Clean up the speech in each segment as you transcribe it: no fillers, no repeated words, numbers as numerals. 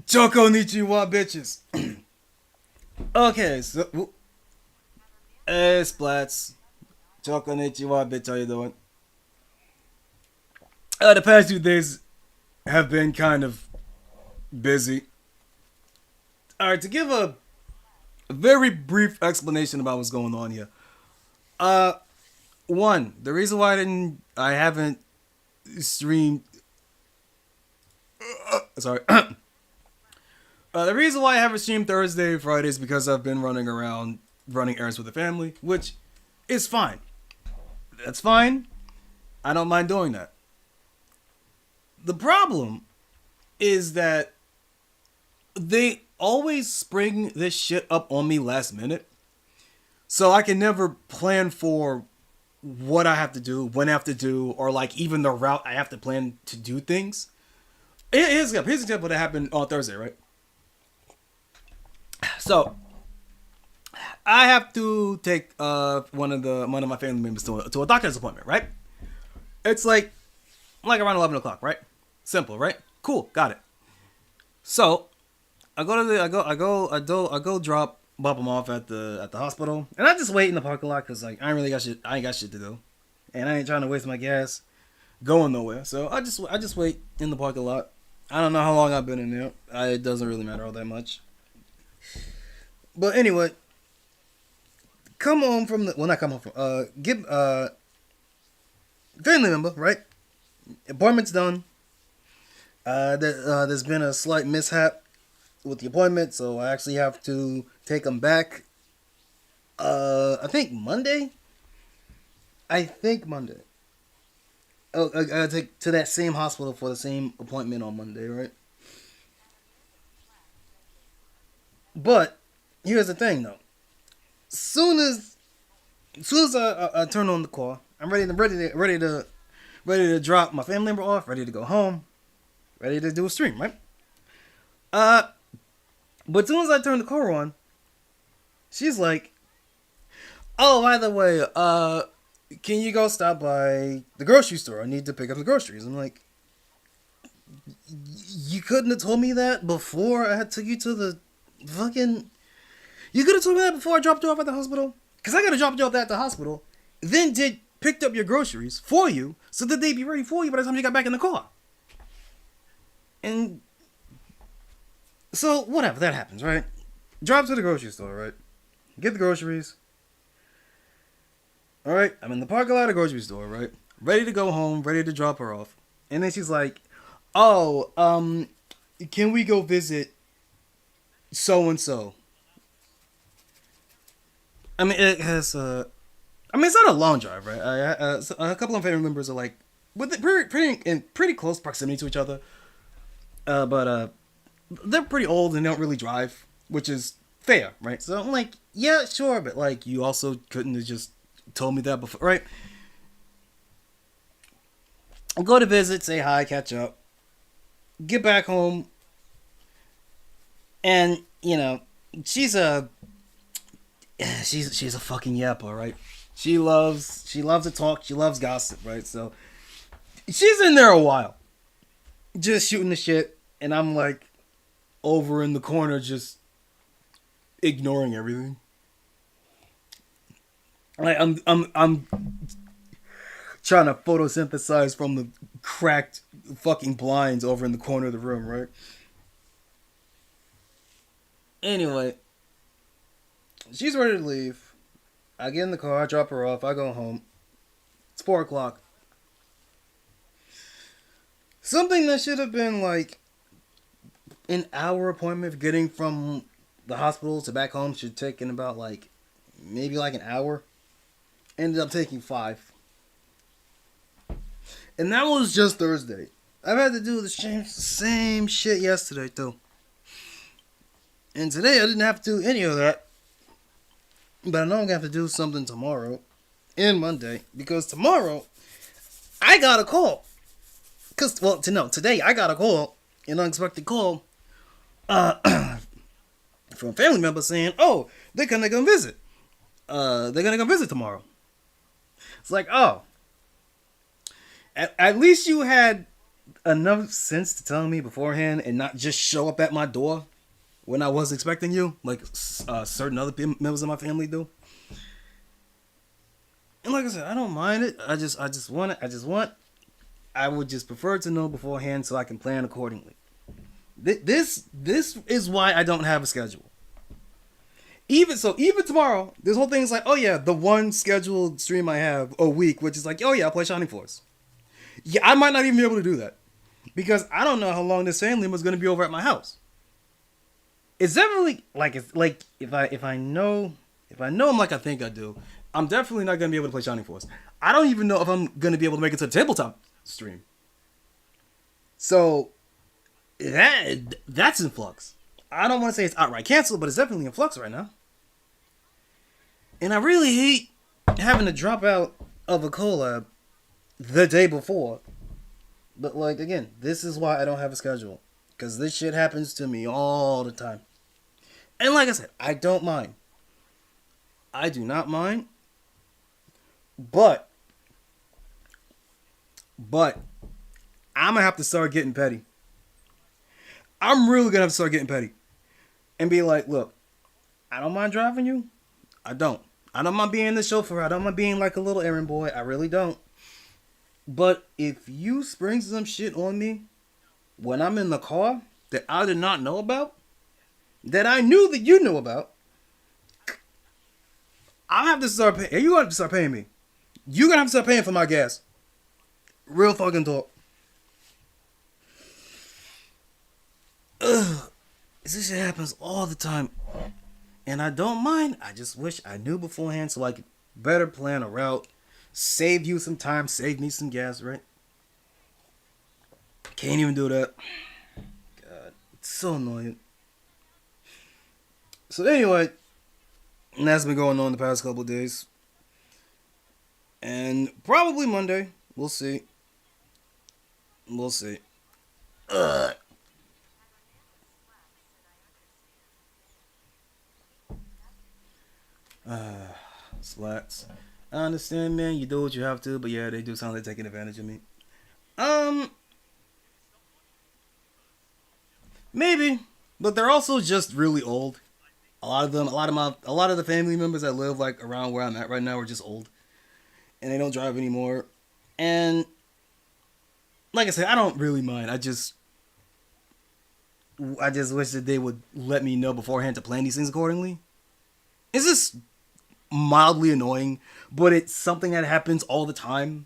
Choconnichi, what bitches? Okay, so hey splats. Choconnichi, what bitch? How you doing? The past 2 days have been kind of busy. All right, to give a very brief explanation about what's going on here. Uh, One, the reason why I haven't streamed. Sorry. The reason why I haven't streamed Thursday, Friday is because I've been running around running errands with the family, which is fine. That's fine. I don't mind doing that. The problem is that they always spring this shit up on me last minute. So I can never plan for what I have to do, when I have to do, or like even the route I have to plan to do things. Here's an example that happened on Thursday, right? So I have to take one of my family members to a doctor's appointment, right? It's like around 11 o'clock, right? Simple, right? Cool, got it. So I go drop bump them off at the hospital, and I just wait in the parking lot because like I ain't got shit to do, and I ain't trying to waste my gas going nowhere. So I just wait in the parking lot. I don't know how long I've been in there. It doesn't really matter all that much. But anyway, come home from the not come home from give family member, right? Appointment's done. There's been a slight mishap with the appointment, so I actually have to take him back. I think Monday. Oh, I gotta take to that same hospital for the same appointment on Monday, right? But here's the thing, though. Soon as soon as I turn on the car, I'm ready to drop my family member off, ready to go home, ready to do a stream, right? Uh, but as soon as I turn the car on, she's like, "Oh, by the way, can you go stop by the grocery store? I need to pick up the groceries." I'm like, "You couldn't have told me that before I had took you to the fucking. You could have told me that before I dropped you off at the hospital, because I gotta drop you off at the hospital, then did picked up your groceries for you so that they'd be ready for you by the time you got back in the car." And so whatever, that happens, right? Drop to the grocery store, right? Get the groceries. All right, I'm in the parking lot of the grocery store, right? Ready to go home, ready to drop her off. And then she's like, "Oh, can we go visit so and so?" I mean, it has. I mean, it's not a long drive, right? So a couple of family members are like, with pretty in pretty close proximity to each other. But they're pretty old and they don't really drive, which is fair, right? So I'm like, yeah, sure, but like, you also couldn't have just told me that before, right? I'll go to visit, say hi, catch up, get back home, and she's a she's a fucking yapper, right? She loves to talk, she loves gossip, right? So she's in there a while, just shooting the shit, and I'm like over in the corner, just ignoring everything. Like I'm trying to photosynthesize from the cracked fucking blinds over in the corner of the room, right? Anyway, she's ready to leave. I get in the car, I drop her off, I go home. It's 4 o'clock. Something that should have been like an hour appointment for getting from the hospital to back home should take in about like maybe like an hour. Ended up taking 5. And that was just Thursday. I've had to do the same shit yesterday too. And today I didn't have to do any of that. But I know I'm gonna have to do something tomorrow and Monday. Because tomorrow I got a call. Today I got a call, an unexpected call, from a family member saying, "Oh, they're gonna come visit. They're gonna come visit tomorrow." It's like, oh, at least you had enough sense to tell me beforehand and not just show up at my door when I was expecting you, like certain other members of my family do. And like I said, I don't mind it. I just want it. I would just prefer to know beforehand so I can plan accordingly. This is why I don't have a schedule. Even tomorrow, this whole thing is like, oh yeah, the one scheduled stream I have a week, which is like, oh yeah, I'll play Shining Force. Yeah, I might not even be able to do that because I don't know how long this family was going to be over at my house. It's definitely like if I know him like I think I do, I'm definitely not going to be able to play Shining Force. I don't even know if I'm going to be able to make it to the tabletop stream. So that's in flux. I don't want to say it's outright canceled, but it's definitely in flux right now. And I really hate having to drop out of a collab the day before. But like again, this is why I don't have a schedule. Because this shit happens to me all the time. And like I said, I don't mind. I do not mind. But I'm gonna have to start getting petty. I'm really gonna have to start getting petty. And be like, look, I don't mind driving you. I don't. I don't mind being the chauffeur. I don't mind being like a little errand boy. I really don't. But if you spring some shit on me when I'm in the car that I did not know about, that I knew that you knew about, I'll have to start paying. You're going to have to start paying me. You're going to have to start paying for my gas. Real fucking talk. Ugh. This shit happens all the time. And I don't mind. I just wish I knew beforehand so I could better plan a route. Save you some time. Save me some gas, right? Can't even do that. God. It's so annoying. So anyway, that's been going on the past couple of days. And probably Monday. We'll see. We'll see. Ugh. Slats. I understand, man. You do what you have to, but yeah, they do sound like taking advantage of me. Maybe, but they're also just really old. A lot of them, a lot of the family members that live like around where I'm at right now are just old, and they don't drive anymore. And like I said, I don't really mind. I just wish that they would let me know beforehand to plan these things accordingly. It's just mildly annoying, but it's something that happens all the time.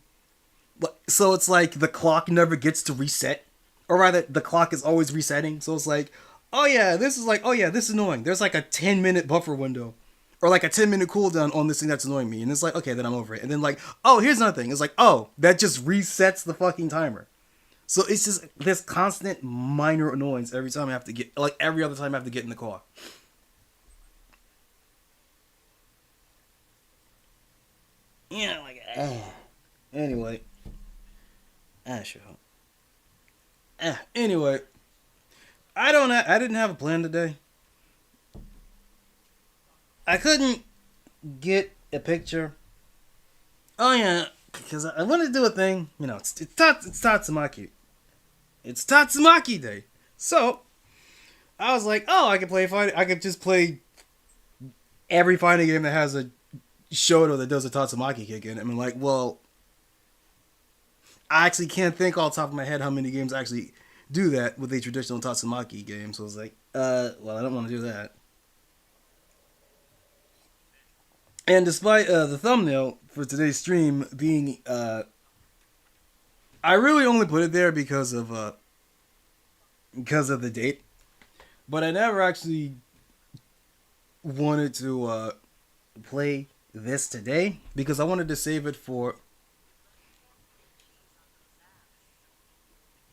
So it's like the clock never gets to reset, or rather, the clock is always resetting. So it's like, oh yeah, this is annoying. There's like a 10-minute buffer window, or like a 10-minute cooldown on this thing that's annoying me, and it's like, okay, then I'm over it. And then like, oh, here's another thing. It's like, oh, that just resets the fucking timer. So it's just this constant minor annoyance every time I have to get, like every other time I have to get in the car. Yeah, like, anyway. Sure. Anyway. I didn't have a plan today. I couldn't get a picture. Oh yeah, because I wanted to do a thing. You know, it's Tatsumaki. It's Tatsumaki Day. So, I was like, oh, I could just play every fighting game that has a Shoto that does a Tatsumaki kick in. I mean, like, well, I actually can't think off the top of my head how many games actually do that with a traditional Tatsumaki game. So I was like, well, I don't want to do that. And despite the thumbnail for today's stream being, I really only put it there because of the date, but I never actually wanted to play this today because I wanted to save it for.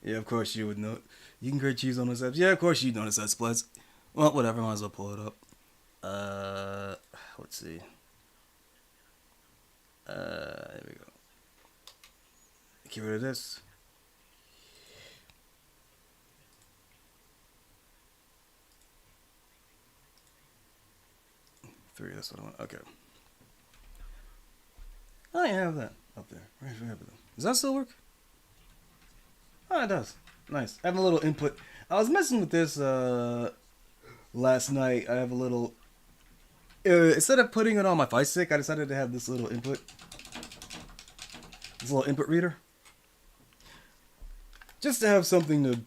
Yeah, of course you would know. You can create cheese on those apps. Yeah, of course you notice that splits. Well, whatever. Might as well pull it up. Let's see. There we go. Get rid of this. Three. That's what I want. Okay. I have that up there. Right for everything. Does that still work? Oh, it does. Nice. I have a little input. I was messing with this last night. I have a little. Instead of putting it on my Fight Stick, I decided to have this little input. This little input reader. Just to have something to,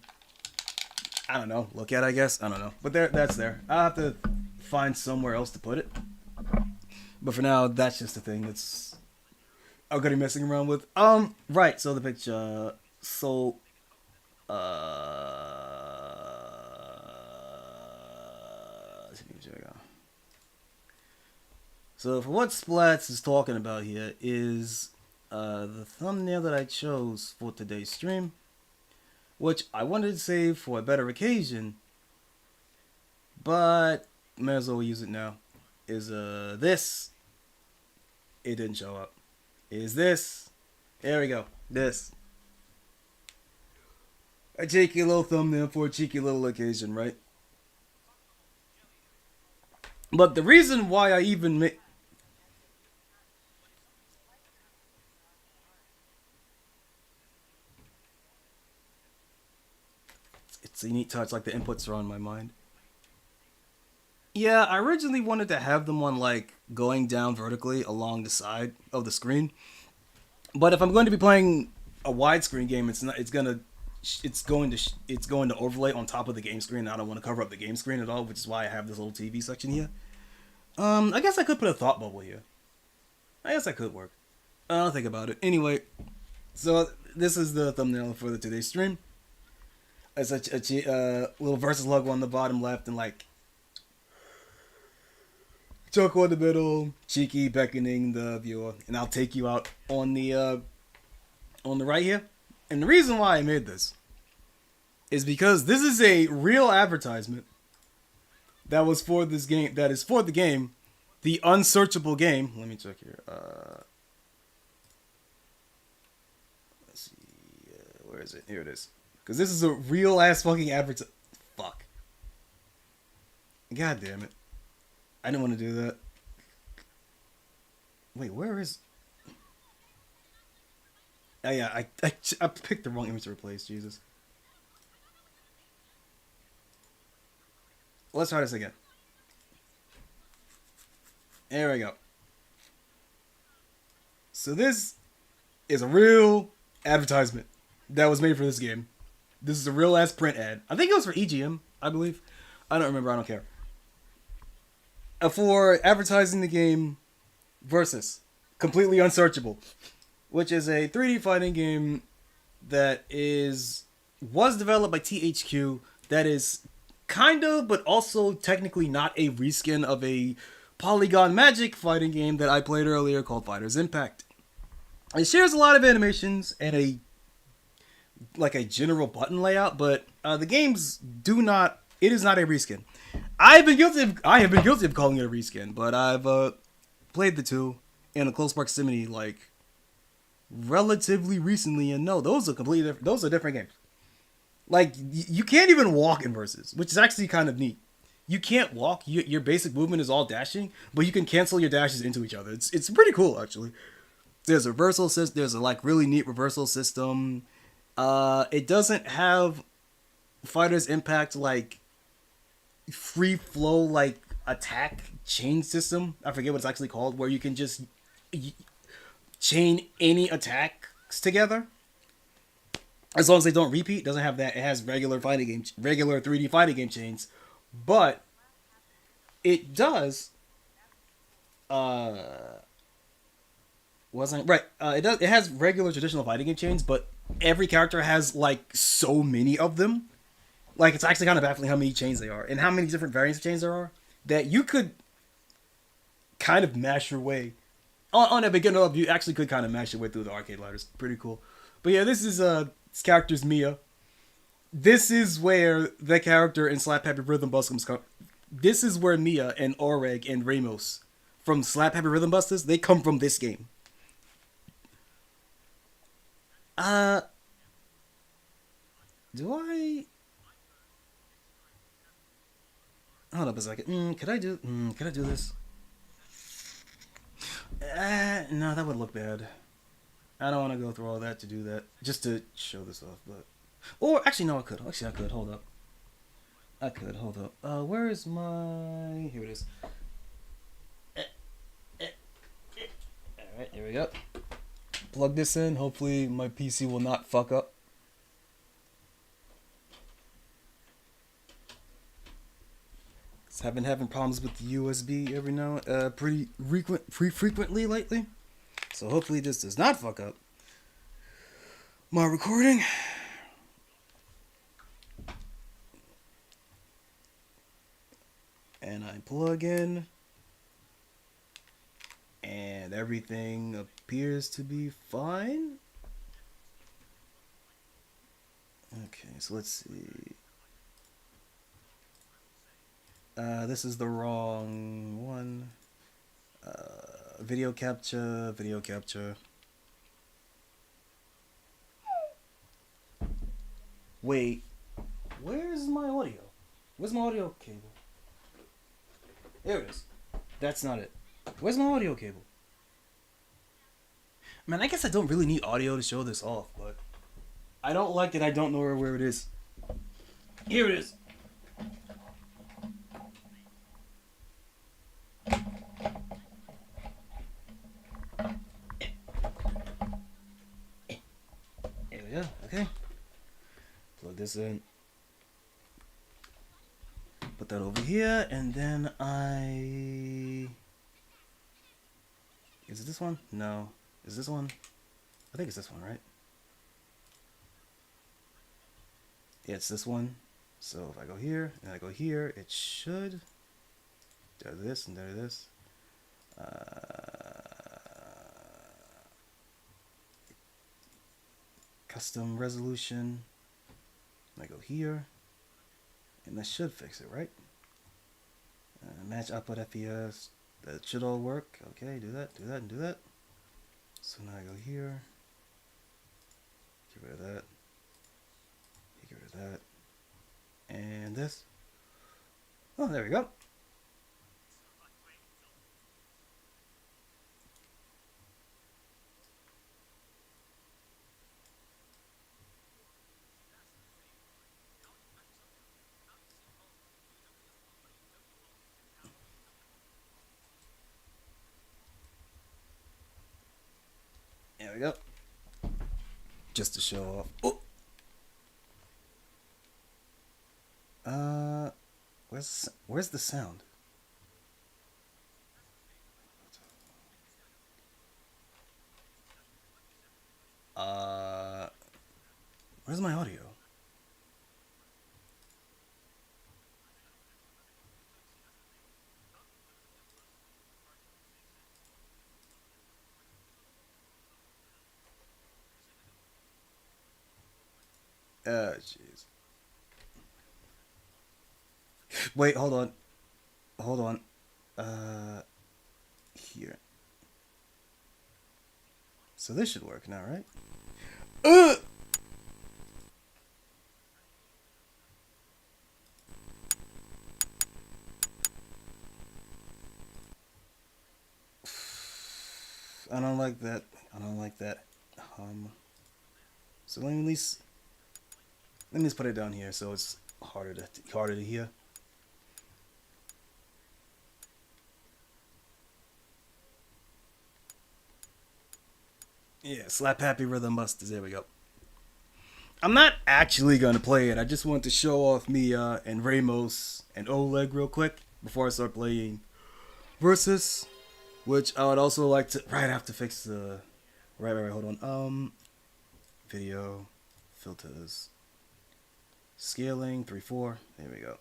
I don't know, look at, I guess. I don't know. But that's there. I'll have to find somewhere else to put it. But for now, that's just a thing that's I'm gonna be messing around with. Right, so the picture. So, so for what Splats is talking about here is the thumbnail that I chose for today's stream, which I wanted to save for a better occasion, but may as well use it now. Is this? It didn't show up. Is this? There we go. This. A cheeky little thumbnail for a cheeky little occasion, right? But the reason why I even made... It's a neat touch, like the inputs are on my mind. Yeah, I originally wanted to have them on, like, going down vertically along the side of the screen. But if I'm going to be playing a widescreen game, it's going to overlay on top of the game screen. I don't want to cover up the game screen at all, which is why I have this little TV section here. I guess I could put a thought bubble here. I guess that could work. I'll think about it. Anyway, so this is the thumbnail for today's stream. It's a little versus logo on the bottom left and like Choco in the middle, cheeky beckoning the viewer, and I'll take you out on the right here. And the reason why I made this is because this is a real advertisement that was for this game. That is for the game, the unsearchable game. Let me check here. Let's see. Where is it? Here it is. Because this is a real ass fucking advertisement. Fuck. God damn it. I didn't want to do that. Wait, where is... Oh yeah, I picked the wrong image to replace, Jesus. Let's try this again. There we go. So this is a real advertisement that was made for this game. This is a real ass print ad. I think it was for EGM, I believe. I don't remember, I don't care. For advertising the game Versus, completely unsearchable, which is a 3D fighting game that was developed by THQ. That is kind of, but also technically not a reskin of a Polygon Magic fighting game that I played earlier called Fighters Impact. It shares a lot of animations and a general button layout, but the games do not. It is not a reskin. I have been guilty of calling it a reskin, but I've played the two in a close proximity, like relatively recently, and no, those are completely different. Those are different games. Like you can't even walk in Versus, which is actually kind of neat. You can't walk. Your basic movement is all dashing, but you can cancel your dashes into each other. It's pretty cool actually. There's a reversal system. There's a really neat reversal system. It doesn't have Fighters Impact free flow attack chain system. I forget what it's actually called, where you can just chain any attacks together as long as they don't repeat. It doesn't have that. It has regular 3D fighting game chains, but it does wasn't right. It has regular traditional fighting game chains, but every character has so many of them. It's actually kind of baffling how many chains they are and how many different variants of chains there are that you could kind of mash your way on a beginner level. You actually could kind of mash your way through the arcade ladders. Pretty cool. But yeah, this character's Mia. This is where the character in Slap Happy Rhythm Busters come. This is where Mia and Oreg and Ramos from Slap Happy Rhythm Busters, they come from this game. Do I... Hold up a second. Could I do this? No, that would look bad. I don't want to go through all that to do that. Just to show this off, but... Or actually, no, I could. Actually, I could. Hold up. I could. Hold up. Where is my? Here it is. All right, here we go. Plug this in. Hopefully, my PC will not fuck up. I've been having problems with the USB every now, pretty frequently lately. So hopefully this does not fuck up my recording. And I plug in, and everything appears to be fine. Okay, so let's see. This is the wrong one. Video capture. Wait, where's my audio? Where's my audio cable? There it is. That's not it. Where's my audio cable? Man, I guess I don't really need audio to show this off, but I don't like it. I don't know where it is. Here it is. Here we go. Okay. Plug this in. Put that over here, and then Is it this one? No. Is this one? I think it's this one, right? Yeah, it's this one. So if I go here, and I go here, it should do this and do this. Custom resolution. I go here, and that should fix it, right? Match output FPS. That should all work. Okay, do that, and do that. So now I go here. Get rid of that. Get rid of that. And this. Oh, there we go. There we go. Just to show off. Oh. Where's the sound? Where's my audio? Jeez. Wait, hold on. Here. So this should work now, right? I don't like that. So let me just put it down here so it's harder to hear. Yeah, slap happy rhythm busters. There we go. I'm not actually gonna play it. I just want to show off Mia and Ramos and Oleg real quick before I start playing Versus, which I would also like to. Right, I have to fix the. Right. Hold on. Video, filters, scaling 3:4. There we go.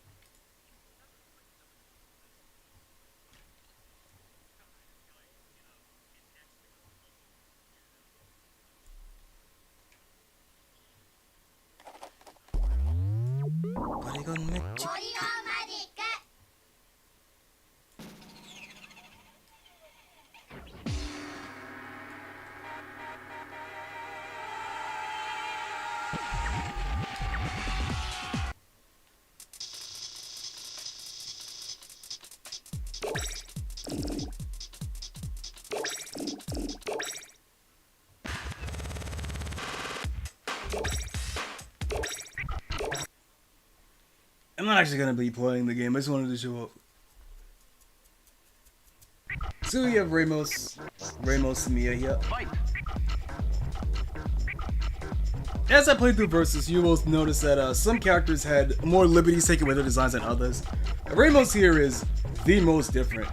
I'm not actually gonna be playing the game. I just wanted to show up. So we have Ramos and Mia here. As I played through Versus, you will notice that some characters had more liberties taken with their designs than others. Ramos here is the most different,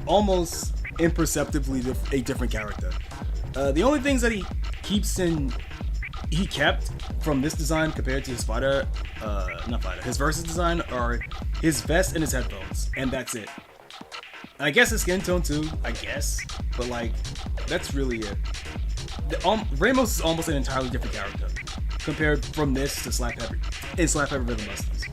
almost imperceptibly a different character. The only things that he kept from this design compared to his his Versus design are his vest and his headphones, and that's it. I guess his skin tone too, I guess, but like, that's really it. Ramos is almost an entirely different character compared from this to Slap Pepper in Slap Pepper Rhythm Busters.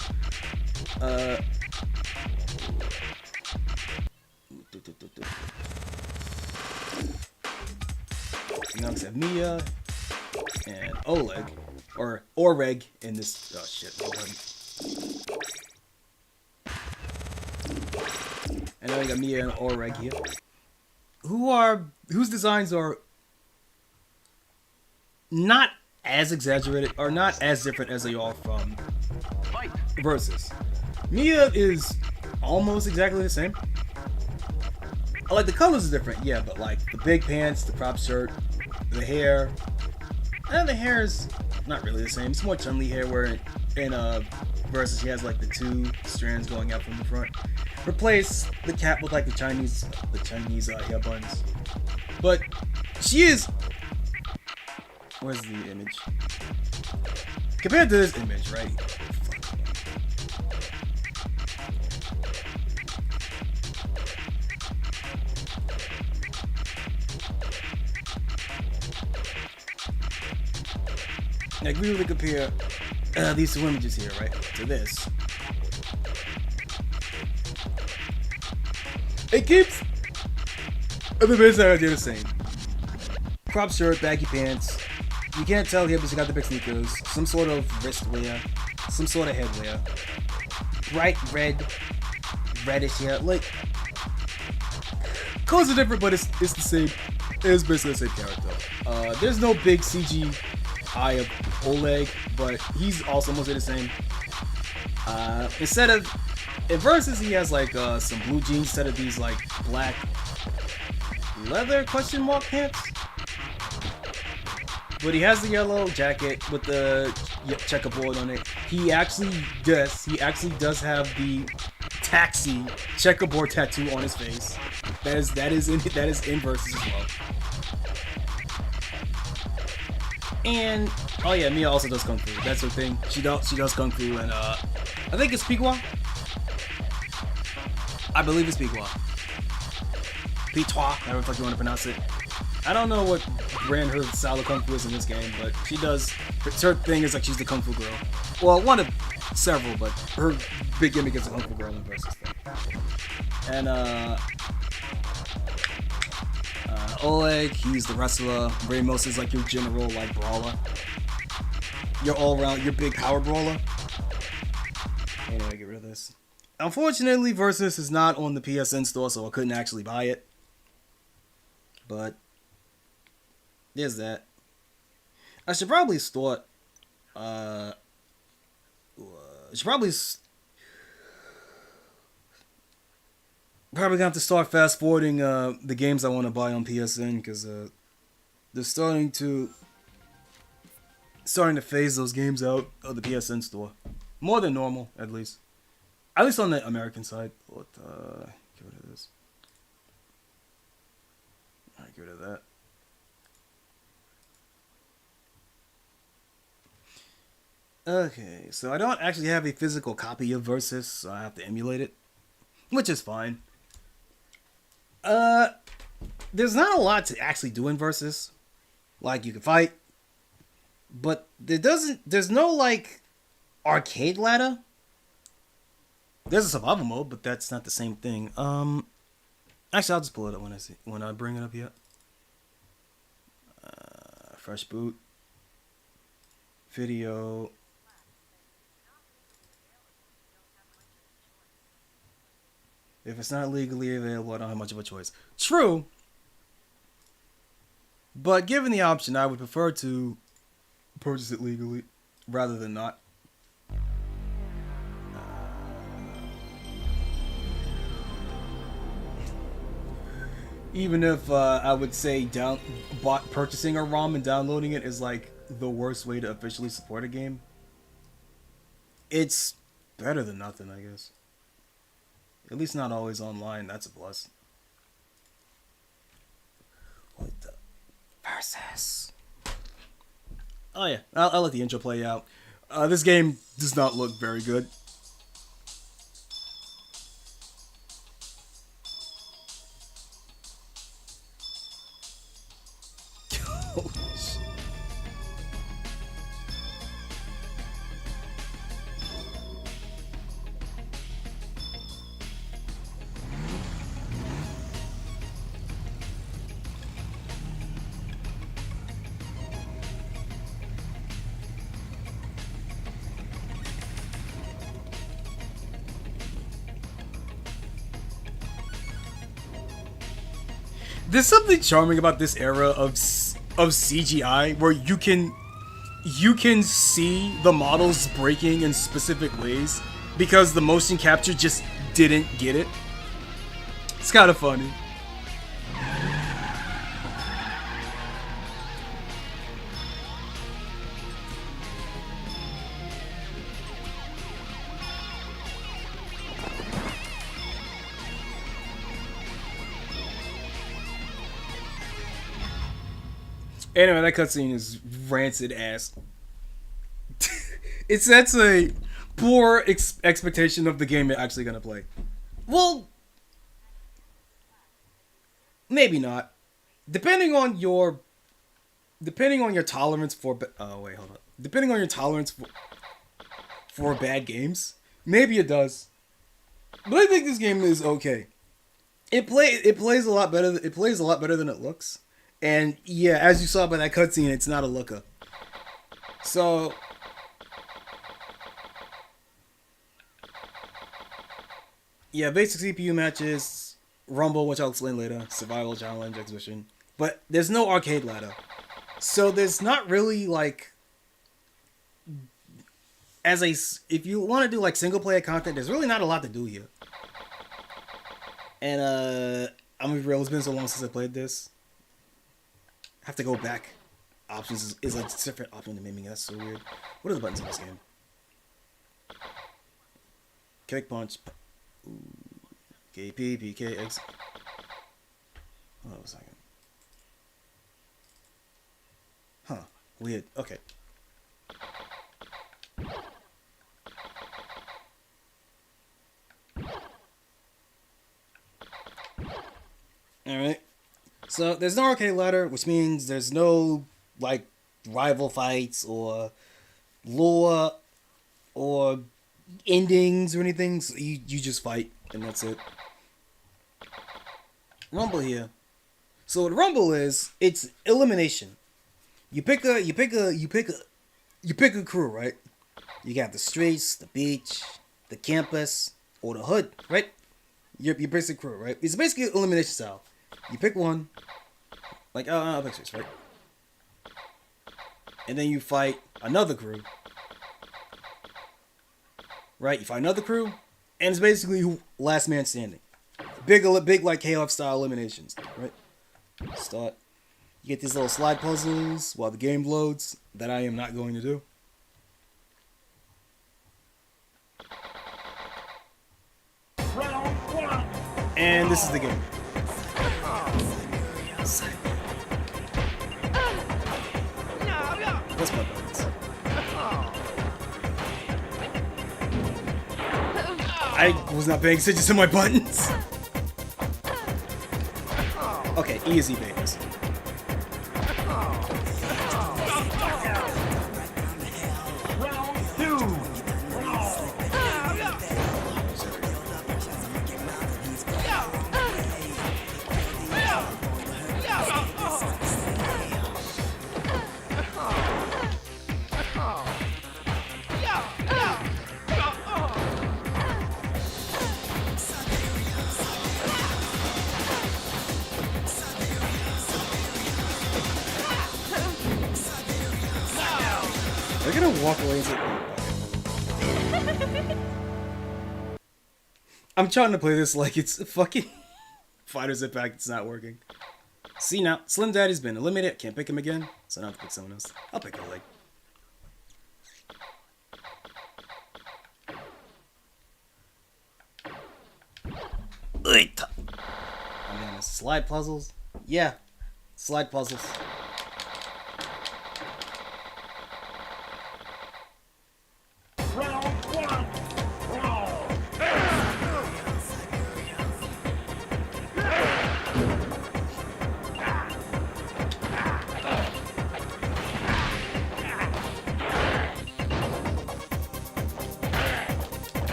Now we have Mia and Oleg, or Oreg in this. Oh shit! And now we got Mia and Oreg here, whose designs are not as exaggerated or not as different as they are from Versus. Mia is almost exactly the same. Like the colors are different, yeah, but like the big pants, the crop shirt, the hair, and the hair is not really the same. It's more Chun-Li hair, where in Versus she has like the two strands going out from the front. Replace the cap with like the Chinese hair buns. But she is. Where's the image? Compared to this image, right? Like, we really compare these two images here, right, to this. It keeps the basic idea the same. Crop shirt, baggy pants. You can't tell here, but she got the big sneakers. Some sort of wristwear. Some sort of headwear. Bright red. Reddish here. Like, colors are different, but it's the same. It's basically the same character. There's no big CGI of Oleg, but he's also mostly the same. Instead of in Versus, he has like some blue jeans instead of these like black leather question mark pants. But he has the yellow jacket with the checkerboard on it. He actually does have the taxi checkerboard tattoo on his face. That is in Versus as well. And oh yeah, Mia also does kung fu. That's her thing. She does kung fu, and I think it's Pigua. I believe it's Pigua. Pitois, however the fuck you want to pronounce it. I don't know what brand her style of kung fu is in this game, but she does. Her thing is like she's the kung fu girl. Well, one of several, but her big gimmick is the kung fu girl in Versus thing. And Oleg, he's the wrestler. Ramos is like your general like brawler. Your all-around, your big power brawler. Anyway, get rid of this. Unfortunately, Versus is not on the PSN store, so I couldn't actually buy it. But there's that. I should probably start. Probably gonna have to start fast forwarding the games I want to buy on PSN, because they're starting to phase those games out of the PSN store more than normal, at least on the American side. What get rid of this. Alright, get rid of that. Okay, so I don't actually have a physical copy of Versus, so I have to emulate it, which is fine. There's not a lot to actually do in Versus. Like, you can fight, but there's no like arcade ladder. There's a survival mode, but that's not the same thing. Actually, I'll just pull it up when I bring it up here. Fresh boot. Video. If it's not legally available, I don't have much of a choice. True. But given the option, I would prefer to purchase it legally rather than not. Even if I would say purchasing a ROM and downloading it is like the worst way to officially support a game, it's better than nothing, I guess. At least not always online. That's a plus. What the versus? Oh yeah, I'll let the intro play out. This game does not look very good. There's something charming about this era of CGI where you can see the models breaking in specific ways because the motion capture just didn't get it. It's kind of funny. Anyway, that cutscene is rancid ass. It sets a poor expectation of the game you're actually gonna play. Well, maybe not. Depending on your tolerance for oh wait, hold on. Depending on your tolerance for bad games, maybe it does. But I think this game is okay. It plays a lot better. It plays a lot better than it looks. And yeah, as you saw by that cutscene, it's not a looker. So yeah, basic CPU matches, Rumble, which I'll explain later, survival challenge, exhibition. But there's no arcade ladder. So there's not really like if you want to do like single player content, there's really not a lot to do here. And I'm gonna be real, it's been so long since I played this. I have to go back. Options is a different option to miming. That's so weird. What are the buttons in this game? Kick, punch. Ooh. KP, PK, X. Hold on a second. Huh. Weird. Okay. Alright. So there's no arcade ladder, which means there's no like rival fights or lore or endings or anything. So you just fight and that's it. Rumble here. So what Rumble is, it's elimination. You pick a crew, right? You got the streets, the beach, the campus, or the hood, right? Your basic crew, right? It's basically elimination style. You pick one, like pick streets, right? And then you fight another crew, right? You fight another crew, and it's basically last man standing. Big like KOF style eliminations, right? Start. You get these little slide puzzles while the game loads that I am not going to do. And this is the game. What's my buttons? I was not paying attention to my buttons. Okay, easy babies. They're gonna walk away and say, I'm trying to play this like it's fucking Fighter's impact, it's not working. See now, Slim Daddy's been eliminated. Can't pick him again, so I don't have to pick someone else. I'll pick a leg. I mean, slide puzzles? Yeah, slide puzzles.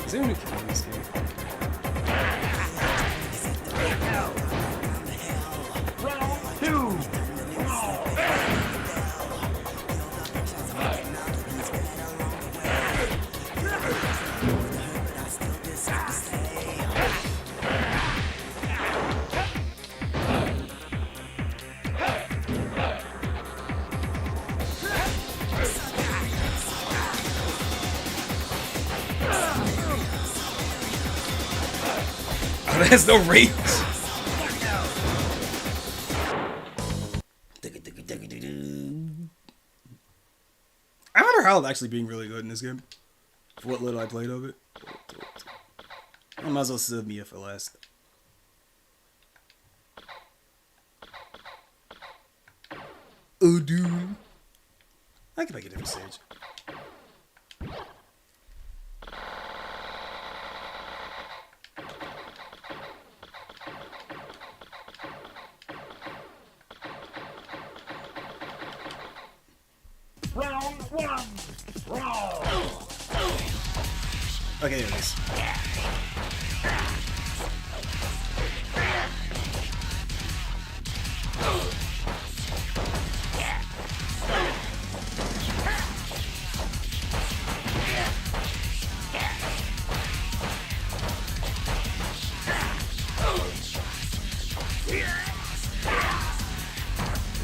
Is anyone who can this game? It has no range. I remember Harold actually being really good in this game. For what little I played of it. I might as well save Mia for last. Oh, dude. I can make a different stage. Okay, there it is.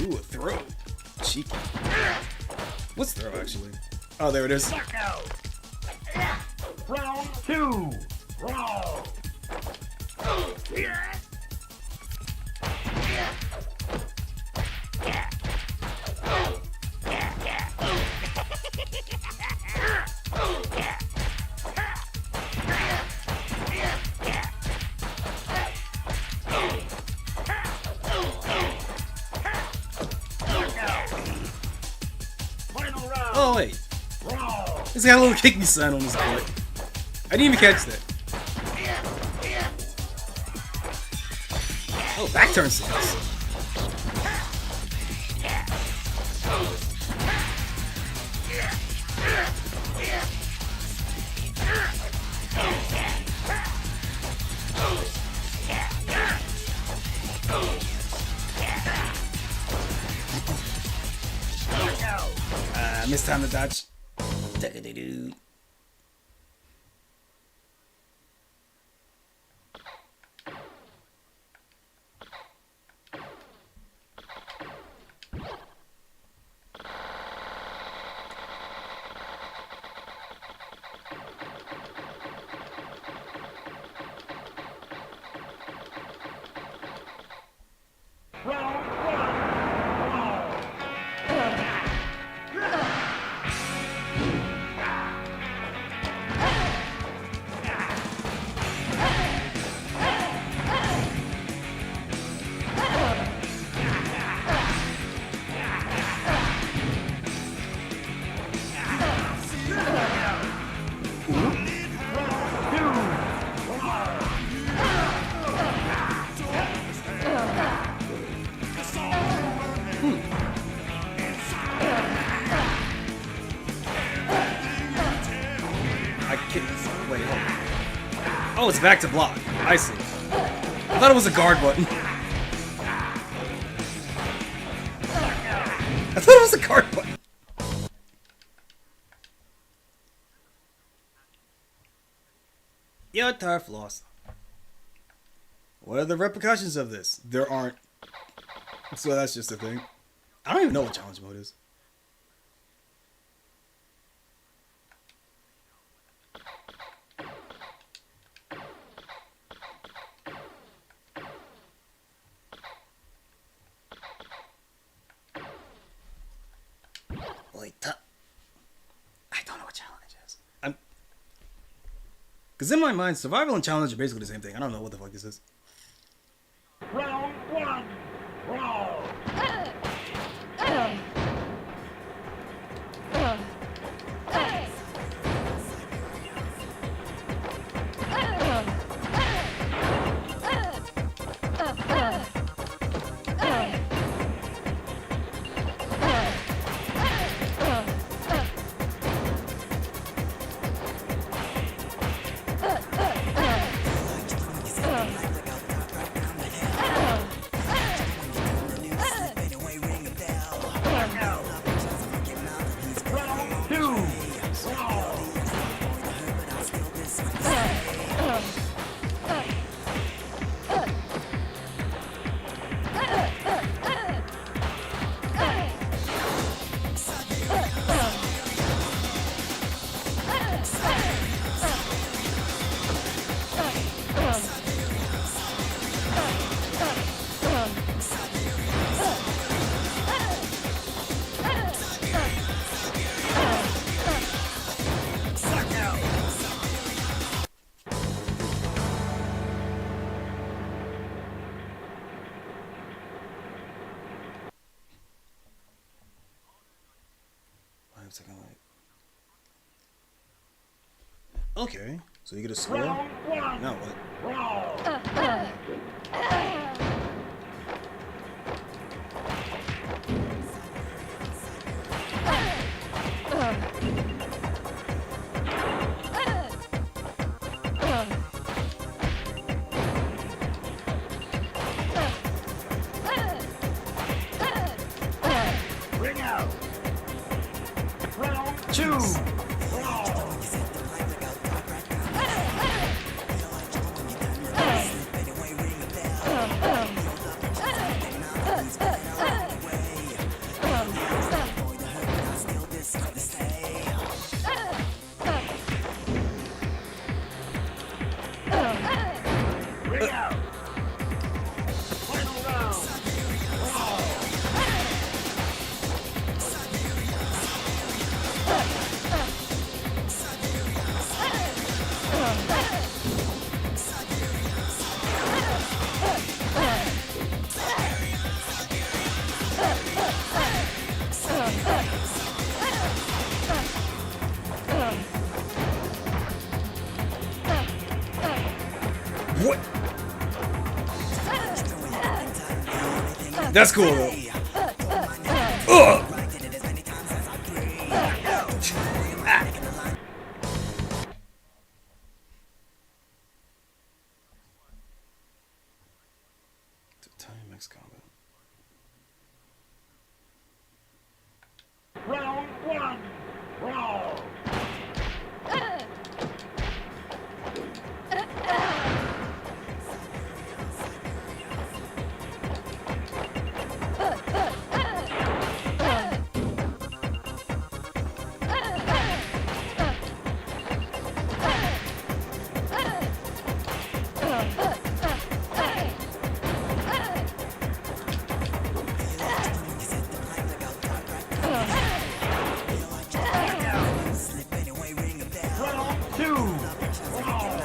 Ooh, a throw. Cheeky. What's throw, actually? Oh, there it is. Round two. Roll. Oh, wait. He's got a little kick me sign on his butt. I didn't even catch that. Oh, back turn six. Missed time to dodge. Dude. Wait, hold on. Oh, it's back to block. I see. I thought it was a guard button. I thought it was a guard button. Your turf lost. What are the repercussions of this? There aren't. So that's just a thing. I don't even know what challenge mode is. Because in my mind, survival and challenge are basically the same thing. I don't know what the fuck this is. Round one. Brawl. Second light. Okay, so you get a score. Round one. Now what? Brawl. Ring out. Round two. Brawl. Ring out. Final round. Brawl. What? That's cool though. Ugh. Time max combat. Round one. Brawl. Round two. Brawl.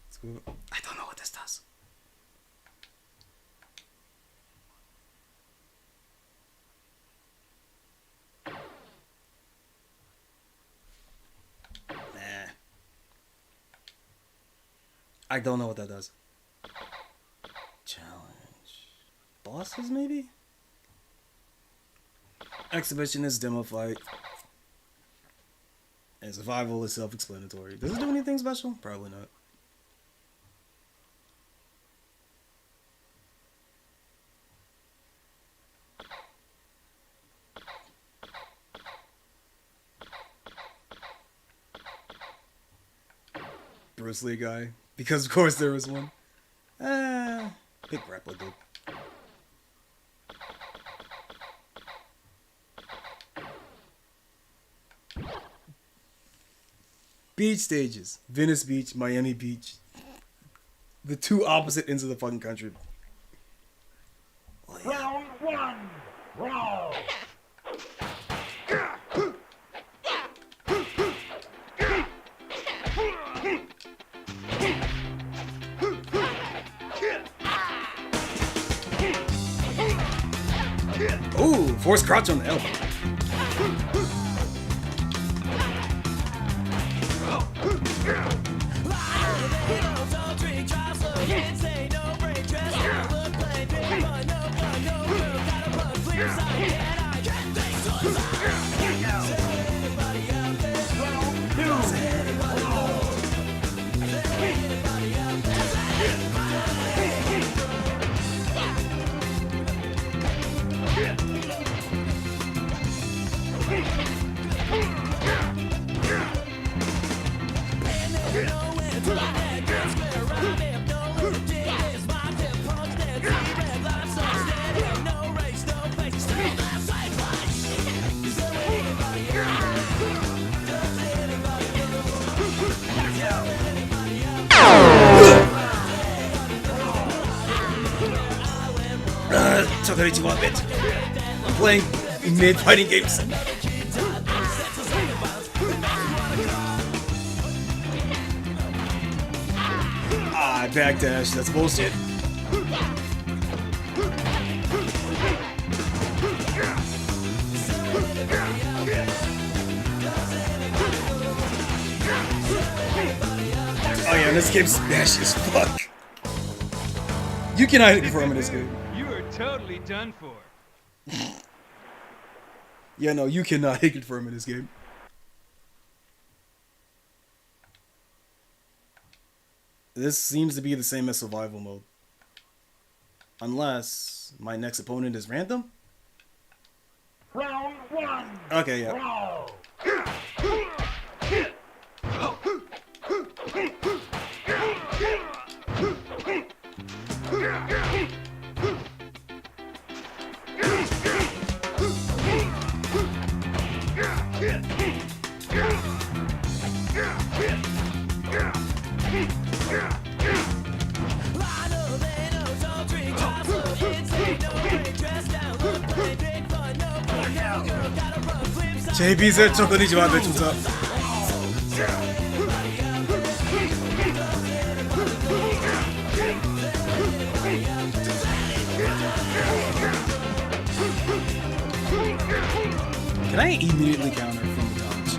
Let's go. I don't know what this does. Nah. I don't know what that does. Challenge. Bosses, maybe? Exhibition is demo fight. And survival is self-explanatory. Does it do anything special? Probably not. Bruce Lee guy. Because of course there was one. Pick Grapple, dude. Beach stages. Venice Beach, Miami Beach. The two opposite ends of the fucking country. Oh, yeah. Round one. Brawl. Ooh, force crouch on the elbow. Choconnichi one bit. I'm playing mid-fighting games. Ah, backdash. That's bullshit. Oh yeah, this game's smashy as fuck. You cannot hit from in this game. You are totally done for. Yeah, no, you cannot hit confirm in this game. This seems to be the same as survival mode. Unless my next opponent is random? Round one. Okay, yeah. Brawl. JB's at Choconnichi one bitch, what's up? Can I immediately counter from the dodge?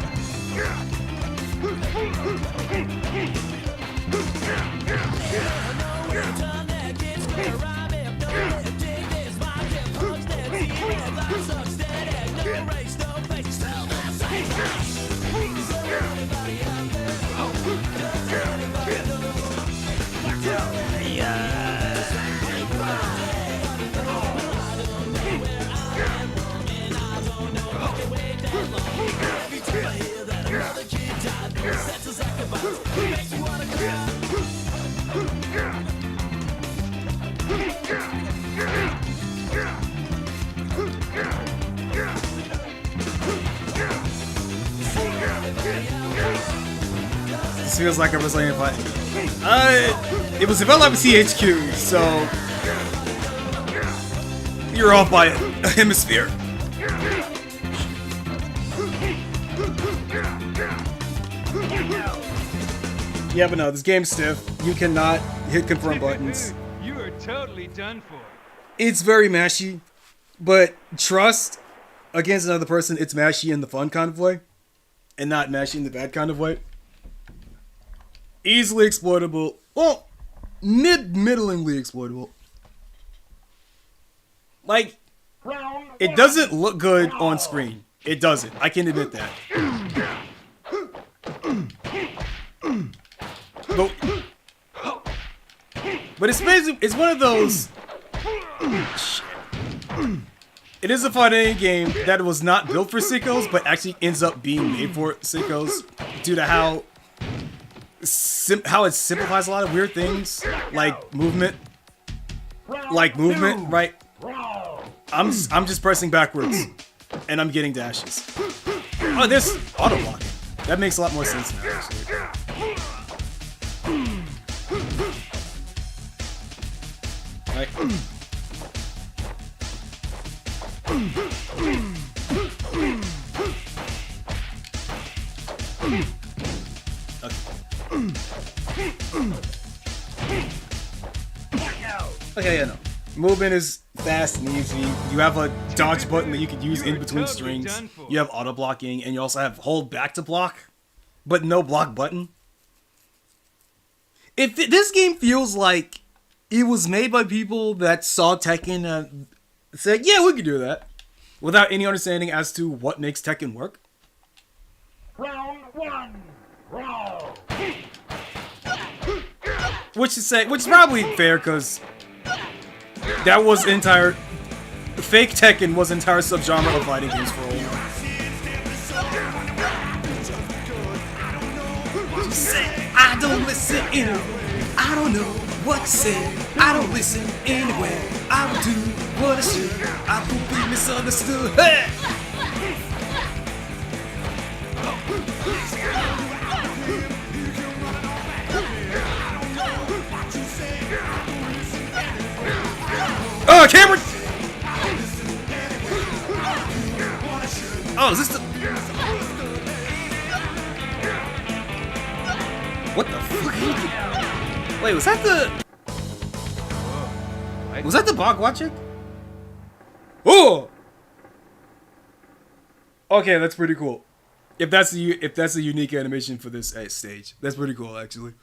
This feels like a Brazilian fight. It was developed by CHQ, so you're off by a hemisphere. Yeah, but no, this game's stiff. You cannot hit confirm buttons. You are totally done for. It's very mashy, but trust against another person, it's mashy in the fun kind of way, and not mashy in the bad kind of way. Easily exploitable. Well, middlingly exploitable. Like, it doesn't look good on screen. It doesn't. I can admit that. But it's one of those. It is a fighting game that was not built for sickos, but actually ends up being made for sickos due to how how it simplifies a lot of weird things, like movement, right? I'm just pressing backwards, and I'm getting dashes. Oh, there's auto block. That makes a lot more sense now, actually. Right. Okay, yeah, no. Movement is fast and easy. You have a dodge button that you can use in between strings. You have auto blocking, and you also have hold back to block, but no block button. This game feels like it was made by people that saw Tekken and said, "Yeah, we could do that," without any understanding as to what makes Tekken work. Round 1, brawl. Which is probably fair, because that was entire fake Tekken was entire subgenre of fighting games for a while. I don't listen anyway. I don't know what to say. I don't listen anyway. I will do what I should. I will be misunderstood. Hey! Oh, Cameron! Oh, is this the... What the fuck? Wait, was that the... Was that the bog watching? Oh! Okay, that's pretty cool. If that's a unique animation for this stage, that's pretty cool, actually.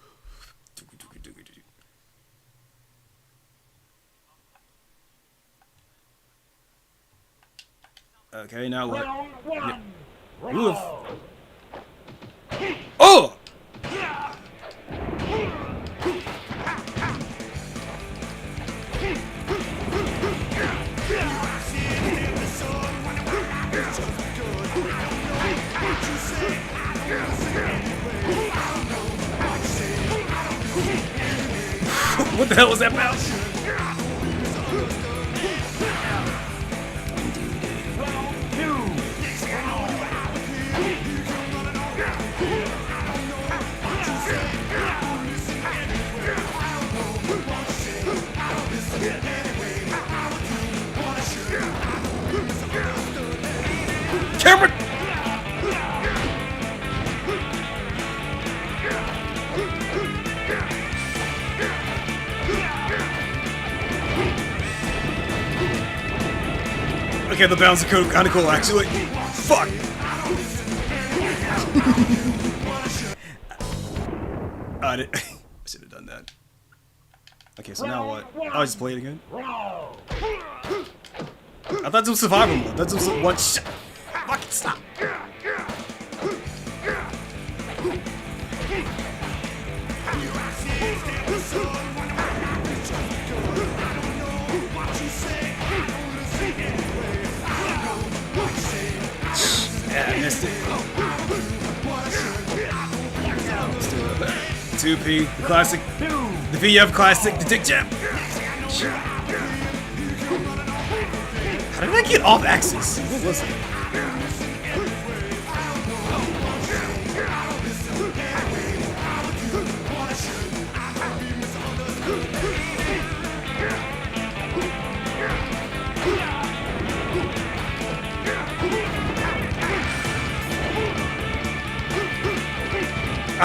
Okay, now what? Yeah. Oof. Oh! What the hell was that about? Cameron! Okay, the bounds are kind of cool, actually. Fuck! I should have done that. Okay, so now what? I'll just play it again. I thought it was survival mode. That's one shot. Fucking stop. Yeah, I missed it. Let's do it. 2P, the classic. The VF classic, the dick jab. How did I get off axis? What was it?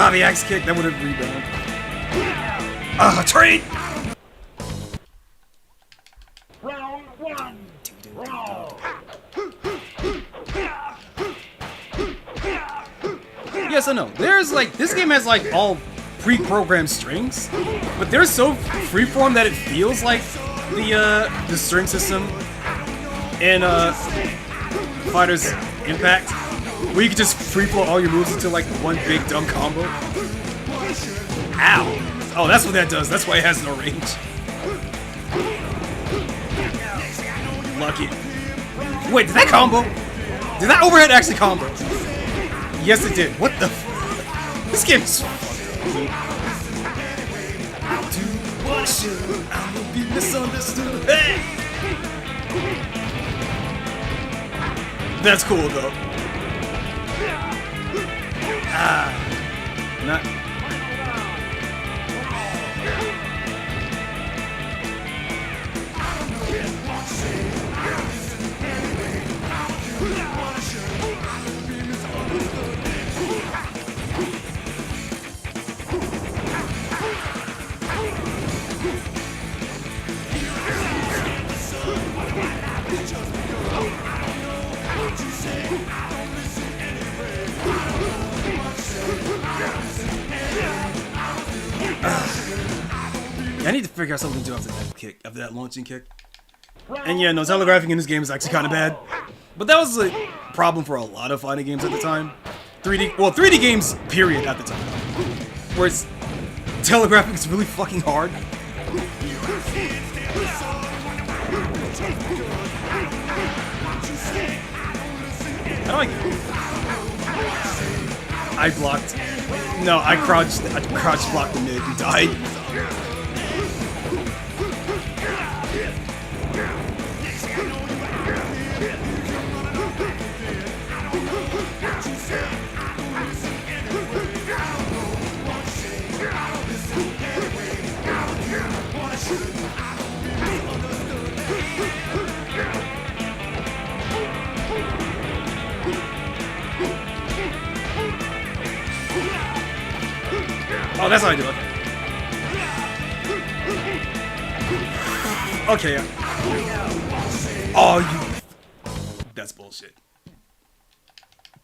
Ah, the axe kick, that would have rebounded. Ah, trade! Round 1, brawl. Yes, I know. There's like, this game has like all pre-programmed strings, but they're so freeform that it feels like the string system in Fighter's Impact, where you can just free flow all your moves into like one big dumb combo. Ow! Oh, that's what that does. That's why it has no range. Lucky. Wait, did that combo? Did that overhead actually combo? Yes, it did. What the f? This game is fucked up. Do what I should. I will be misunderstood. Hey! That's cool though. Not. I need to figure out something to do after that kick, after that launching kick. And yeah, no, telegraphing in this game is actually kind of bad. But that was a problem for a lot of fighting games at the time. 3D games, period, at the time. Where it's, telegraphing is really fucking hard. How do I blocked. No, I crouched blocked the mid and died. Oh, that's how I do it. Okay. Oh, you. That's bullshit.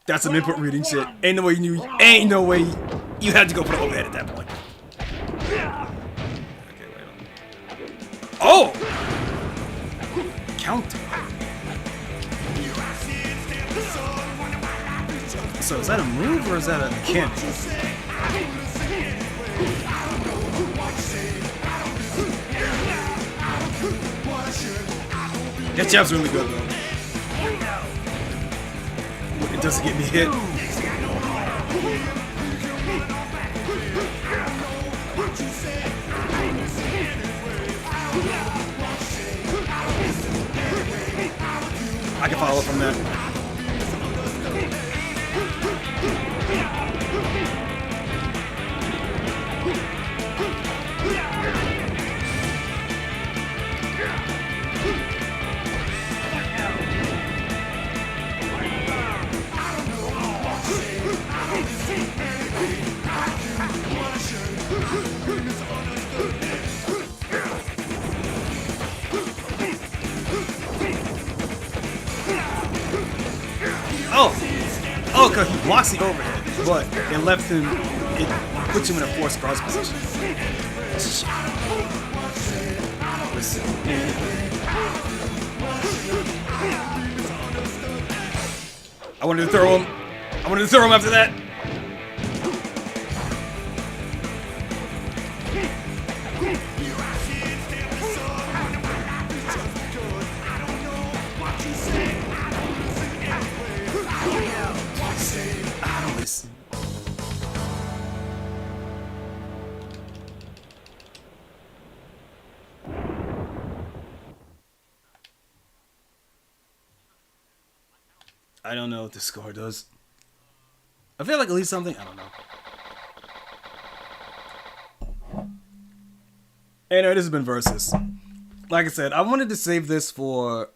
That's some input reading shit. Ain't no way you knew. Ain't no way you had to go put overhead at that point. Okay, wait on. Oh! Counter. So is that a move or is that a mechanic? That jab's really good though. It doesn't get me hit. I can follow from that. Oh, because he blocks the overhead, but it left him, it puts him in a forced cross position. I wanted to throw him. I wanted to throw him after that. I don't know what the score does. I feel like at least something. I don't know. Anyway, this has been Versus. Like I said, I wanted to save this for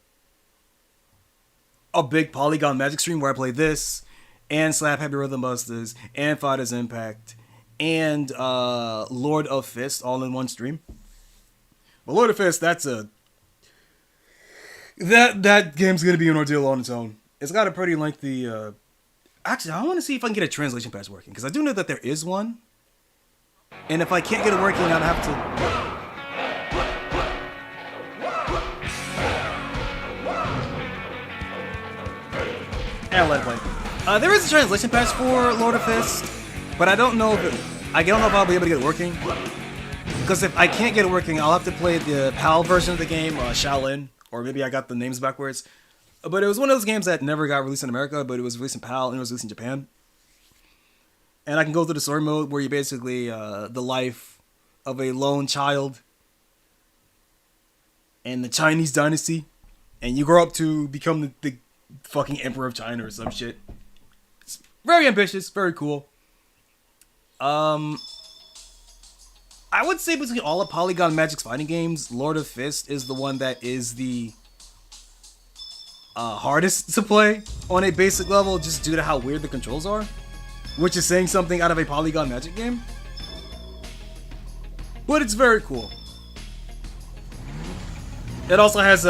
a big Polygon Magic stream where I play this, and Slap Happy Rhythm Busters, and Fighters Impact, and Lord of Fist all in one stream. But Lord of Fist, that's a... That game's gonna be an ordeal on its own. It's got a pretty lengthy... Actually, I want to see if I can get a translation patch working, because I do know that there is one. And if I can't get it working, I'd have to... And let it play. There is a translation patch for Lord of Fist, but I don't know if I don't know if I'll be able to get it working. Because if I can't get it working, I'll have to play the PAL version of the game, Shaolin, or maybe I got the names backwards. But it was one of those games that never got released in America, but it was released in PAL and it was released in Japan. and I can go through the story mode where you basically the life of a lone child in the Chinese dynasty, and you grow up to become the fucking emperor of China or some shit. It's very ambitious, very cool. I would say basically all of Polygon Magic's fighting games, Lord of Fist is the one that is the hardest to play on a basic level, just due to how weird the controls are, which is saying something out of a Polygon Magic game. But it's very cool. It also has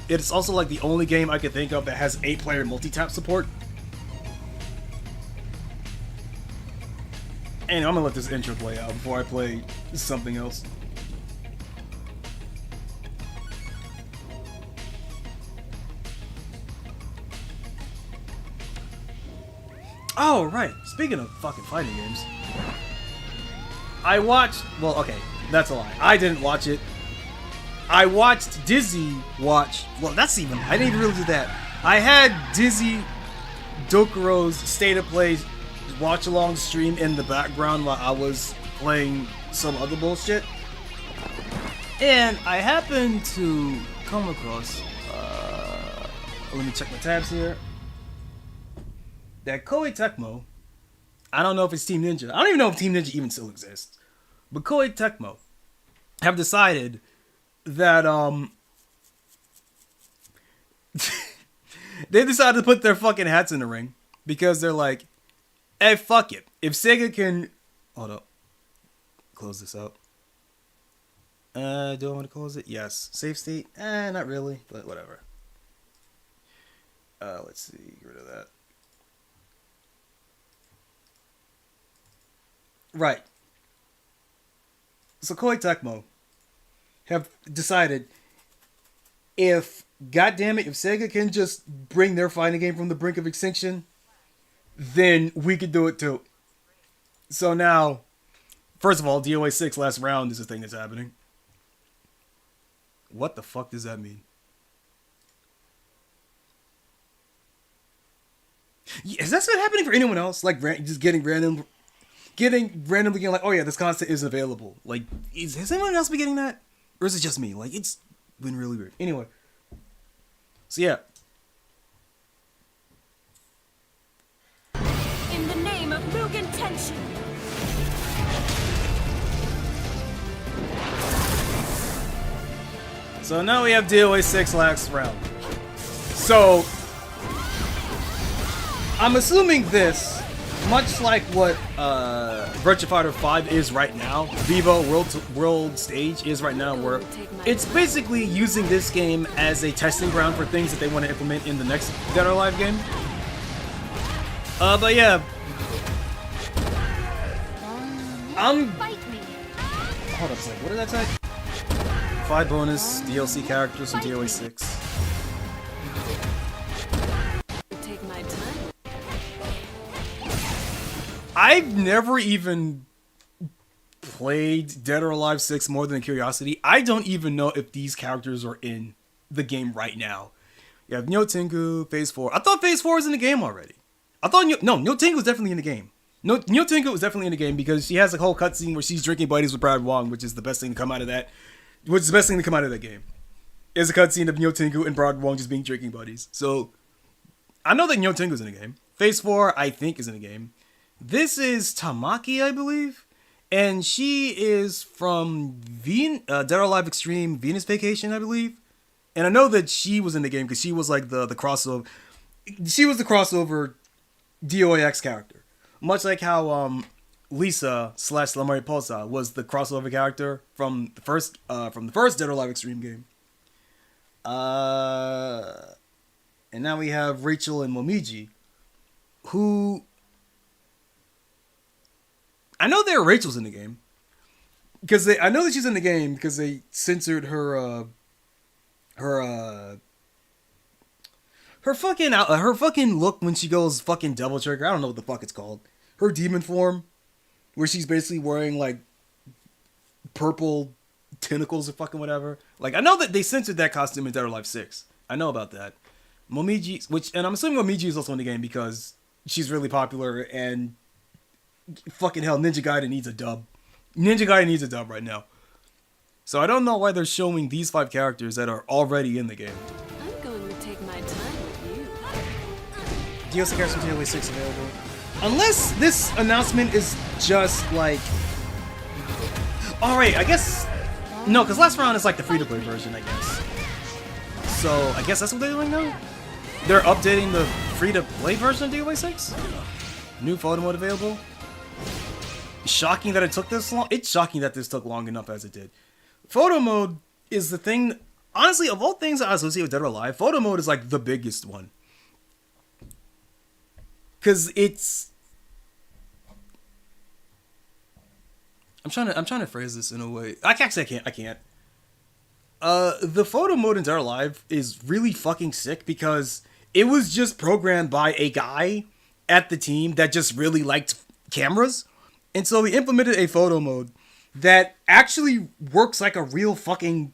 it's also like the only game I could think of that has 8-player multi-tap support. And I'm gonna let this intro play out before I play something else. Oh, right. Speaking of fucking fighting games, I watched. Well, okay, that's a lie. I didn't watch it. I watched Dizzy watch. Well, that's even. I didn't even really do that. I had Dizzy Dokuro's State of Play watch along stream in the background while I was playing some other bullshit. And I happened to come across. Let me check my tabs here. That Koei Tecmo. I don't know if it's Team Ninja. I don't even know if Team Ninja even still exists. But Koei Tecmo have decided that they decided to put their fucking hats in the ring because they're like, hey, fuck it. If Sega can, hold up, close this out. Do I want to close it? Yes. Save state? Not really, but whatever. Let's see. Get rid of that. Right. So Koei Tecmo have decided, if goddammit, if Sega can just bring their fighting game from the brink of extinction, then we could do it too. So now, first of all, d.o.a 6 last round is a thing that's happening. What the fuck does that mean? Has that been happening for anyone else? Like, just getting randomly getting like, oh yeah, this content is available. Like, has anyone else been getting that? Or is it just me? Like, it's been really weird. Anyway. So yeah. In the name of Mugen Tenshin. So now we have d.o.a 6 last round. So I'm assuming this, much like what Virtua Fighter 5 is right now, Vivo World Stage is right now, where it's basically using this game as a testing ground for things that they want to implement in the next Dead or Alive game. But yeah, hold up a second, what did that say? 5 bonus DLC characters from d.o.a 6. Take my time. I've never even played Dead or Alive 6 more than a curiosity. I don't even know if these characters are in the game right now. You have Nyo Tengu, Phase 4. I thought Phase 4 was in the game already. I thought Nyo Tengu was definitely in the game. Nyo Tengu was definitely in the game because she has a whole cutscene where she's drinking buddies with Brad Wong, which is the best thing to come out of that. Which is the best thing to come out of that game. Is a cutscene of Nyo Tengu and Brad Wong just being drinking buddies. So I know that Nyo Tengu's in the game. Phase 4, I think, is in the game. This is Tamaki, I believe. And she is from Dead or Alive Extreme Venus Vacation, I believe. And I know that she was in the game because she was like the crossover. She was the crossover DOAX character. Much like how Lisa / La Mariposa was the crossover character from the first Dead or Alive Extreme game. And now we have Rachel and Momiji, who I know there are Rachel's in the game because I know that she's in the game because they censored her fucking look when she goes fucking double trigger. I don't know what the fuck it's called. Her demon form, where she's basically wearing like purple tentacles or fucking whatever. Like, I know that they censored that costume in Dead or Alive 6. I know about that. Momiji, and I'm assuming Momiji is also in the game because she's really popular and fucking hell, Ninja Gaiden needs a dub. Ninja Gaiden needs a dub right now. So I don't know why they're showing these 5 characters that are already in the game. I'm going to take my time with you. DLC characters from DOA 6 available. Unless this announcement is just like... Alright, I guess... No, because last round is like the free-to-play version, I guess. So, I guess that's what they're doing now? They're updating the free-to-play version of DOA 6? New photo mode available? Shocking that it took this long? It's shocking that this took long enough as it did. Photo mode is the thing... Honestly, of all things I associate with Dead or Alive, photo mode is like the biggest one. Because it's... I'm trying to phrase this in a way... I can't. The photo mode in Dead or Alive is really fucking sick because it was just programmed by a guy at the team that just really liked cameras. And so we implemented a photo mode that actually works like a real fucking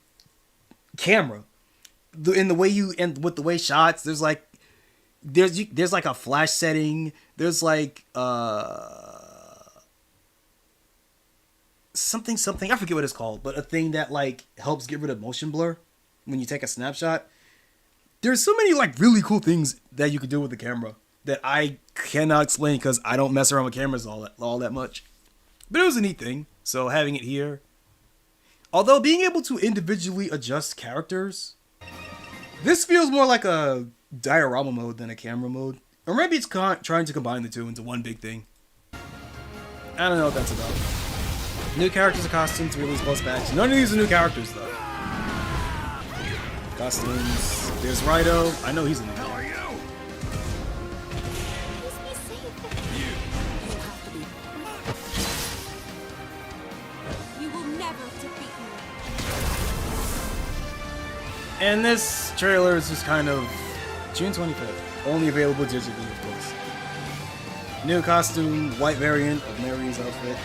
camera. In the way you, and with the way shots, there's like a flash setting. There's like something, I forget what it's called, but a thing that like helps get rid of motion blur when you take a snapshot. There's so many like really cool things that you could do with the camera that I cannot explain because I don't mess around with cameras all that much. But it was a neat thing, so having it here. Although being able to individually adjust characters, this feels more like a diorama mode than a camera mode. Or maybe it's trying to combine the two into one big thing. I don't know what that's about. New characters and costumes released post-patch. None of these are new characters though. Costumes. There's Raito. I know he's in the game. And this trailer is just kind of June 25th. Only available digitally, of course. New costume, white variant of Mary's outfit.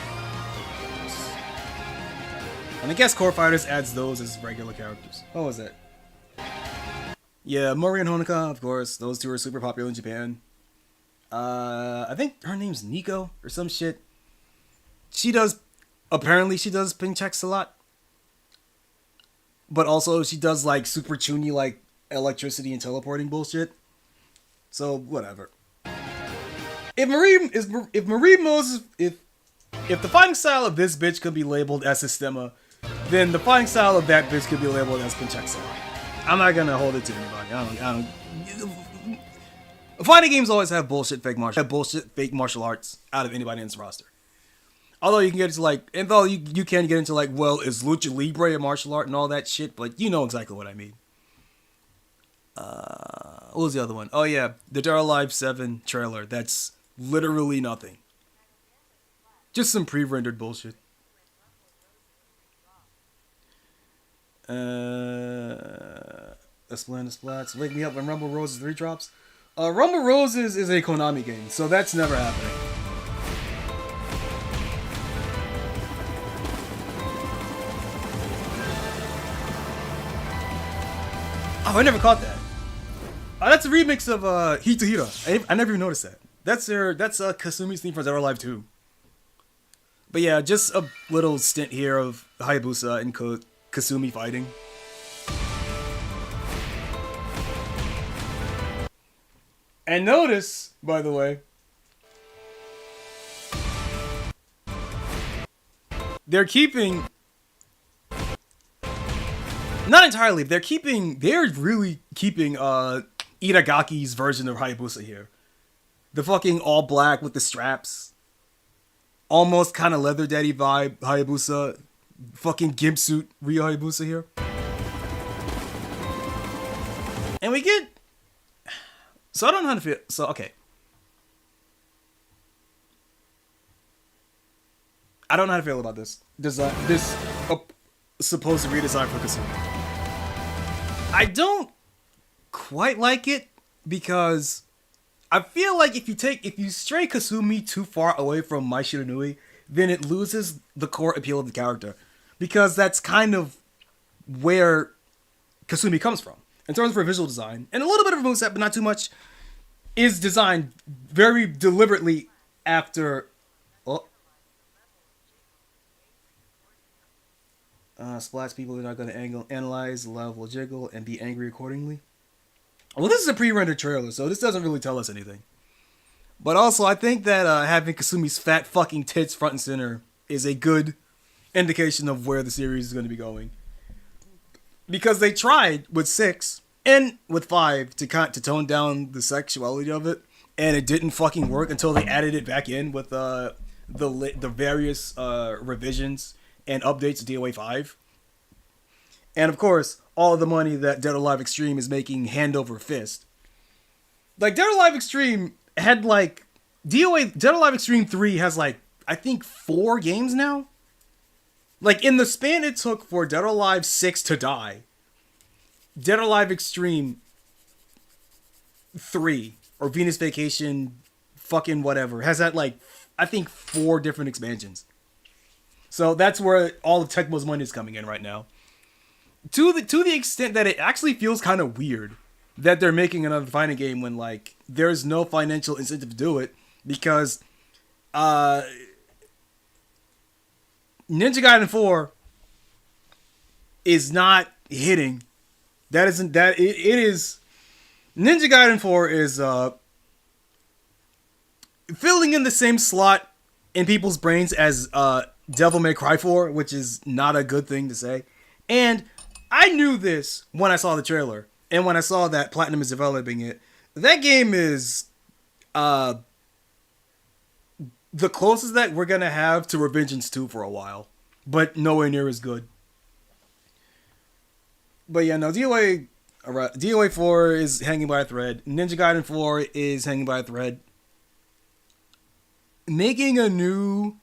And I guess Core Fighters adds those as regular characters. What was that? Yeah, Mori and Honoka, of course. Those two are super popular in Japan. I think her name's Nico or some shit. Apparently she does ping checks a lot. But also she does like super chuny like electricity and teleporting bullshit. So whatever. If the fighting style of this bitch could be labeled as Systema, then the fighting style of that bitch could be labeled as Pinchexa. I'm not gonna hold it to anybody. I don't. Fighting games always have bullshit fake martial arts out of anybody in its roster. Although you can get into like, and though you can get into like, well, is Lucha Libre a martial art and all that shit, but you know exactly what I mean. What was the other one? Oh yeah, the Dead or Alive 7 trailer. That's literally nothing. Just some pre-rendered bullshit. Splats. Wake me up when Rumble Roses 3 drops. Rumble Roses is a Konami game, so that's never happening. Oh, I never caught that. That's a remix of Hitohira. I never even noticed that. That's Kasumi's theme for Dead or Alive 2. But yeah, just a little stint here of Hayabusa and Kasumi fighting. And notice, by the way, they're keeping... Not entirely, they're really keeping Itagaki's version of Hayabusa here. The fucking all black with the straps. Almost kind of leather daddy vibe Hayabusa. Fucking gimp suit Ryo Hayabusa here. And we get... So I don't know how to feel... So, okay. I don't know how to feel about this. This supposed redesign for Kasumi. I don't quite like it because I feel like if you stray Kasumi too far away from Mai Shiranui, then it loses the core appeal of the character. Because that's kind of where Kasumi comes from. In terms of her visual design, and a little bit of a moveset, but not too much, is designed very deliberately after... Oh, Splats people are not going to analyze the level jiggle and be angry accordingly. Well, this is a pre-rendered trailer, so this doesn't really tell us anything. But also, I think that having Kasumi's fat fucking tits front and center is a good indication of where the series is going to be going. Because they tried with 6 and with 5 to tone down the sexuality of it, and it didn't fucking work until they added it back in with the various revisions and updates to DOA 5. And of course, all the money that Dead or Alive Extreme is making hand over fist. Like, Dead or Alive Extreme had like Dead or Alive Extreme 3 has like, I think 4 games now. Like, in the span it took for Dead or Alive 6 to die, Dead or Alive Extreme 3 or Venus Vacation fucking whatever has had like, I think 4 different expansions. So that's where all of Tecmo's money is coming in right now. To the extent that it actually feels kind of weird that they're making another fighting game when like there's no financial incentive to do it, because Ninja Gaiden 4 is not hitting. That isn't that it is. Ninja Gaiden 4 is filling in the same slot in people's brains as Devil May Cry 4, which is not a good thing to say. And I knew this when I saw the trailer, and when I saw that Platinum is developing it. That game is the closest that we're gonna have to Revengeance 2 for a while, but nowhere near as good. But yeah, no, DOA 4 is hanging by a thread. Ninja Gaiden 4 is hanging by a thread. Making a new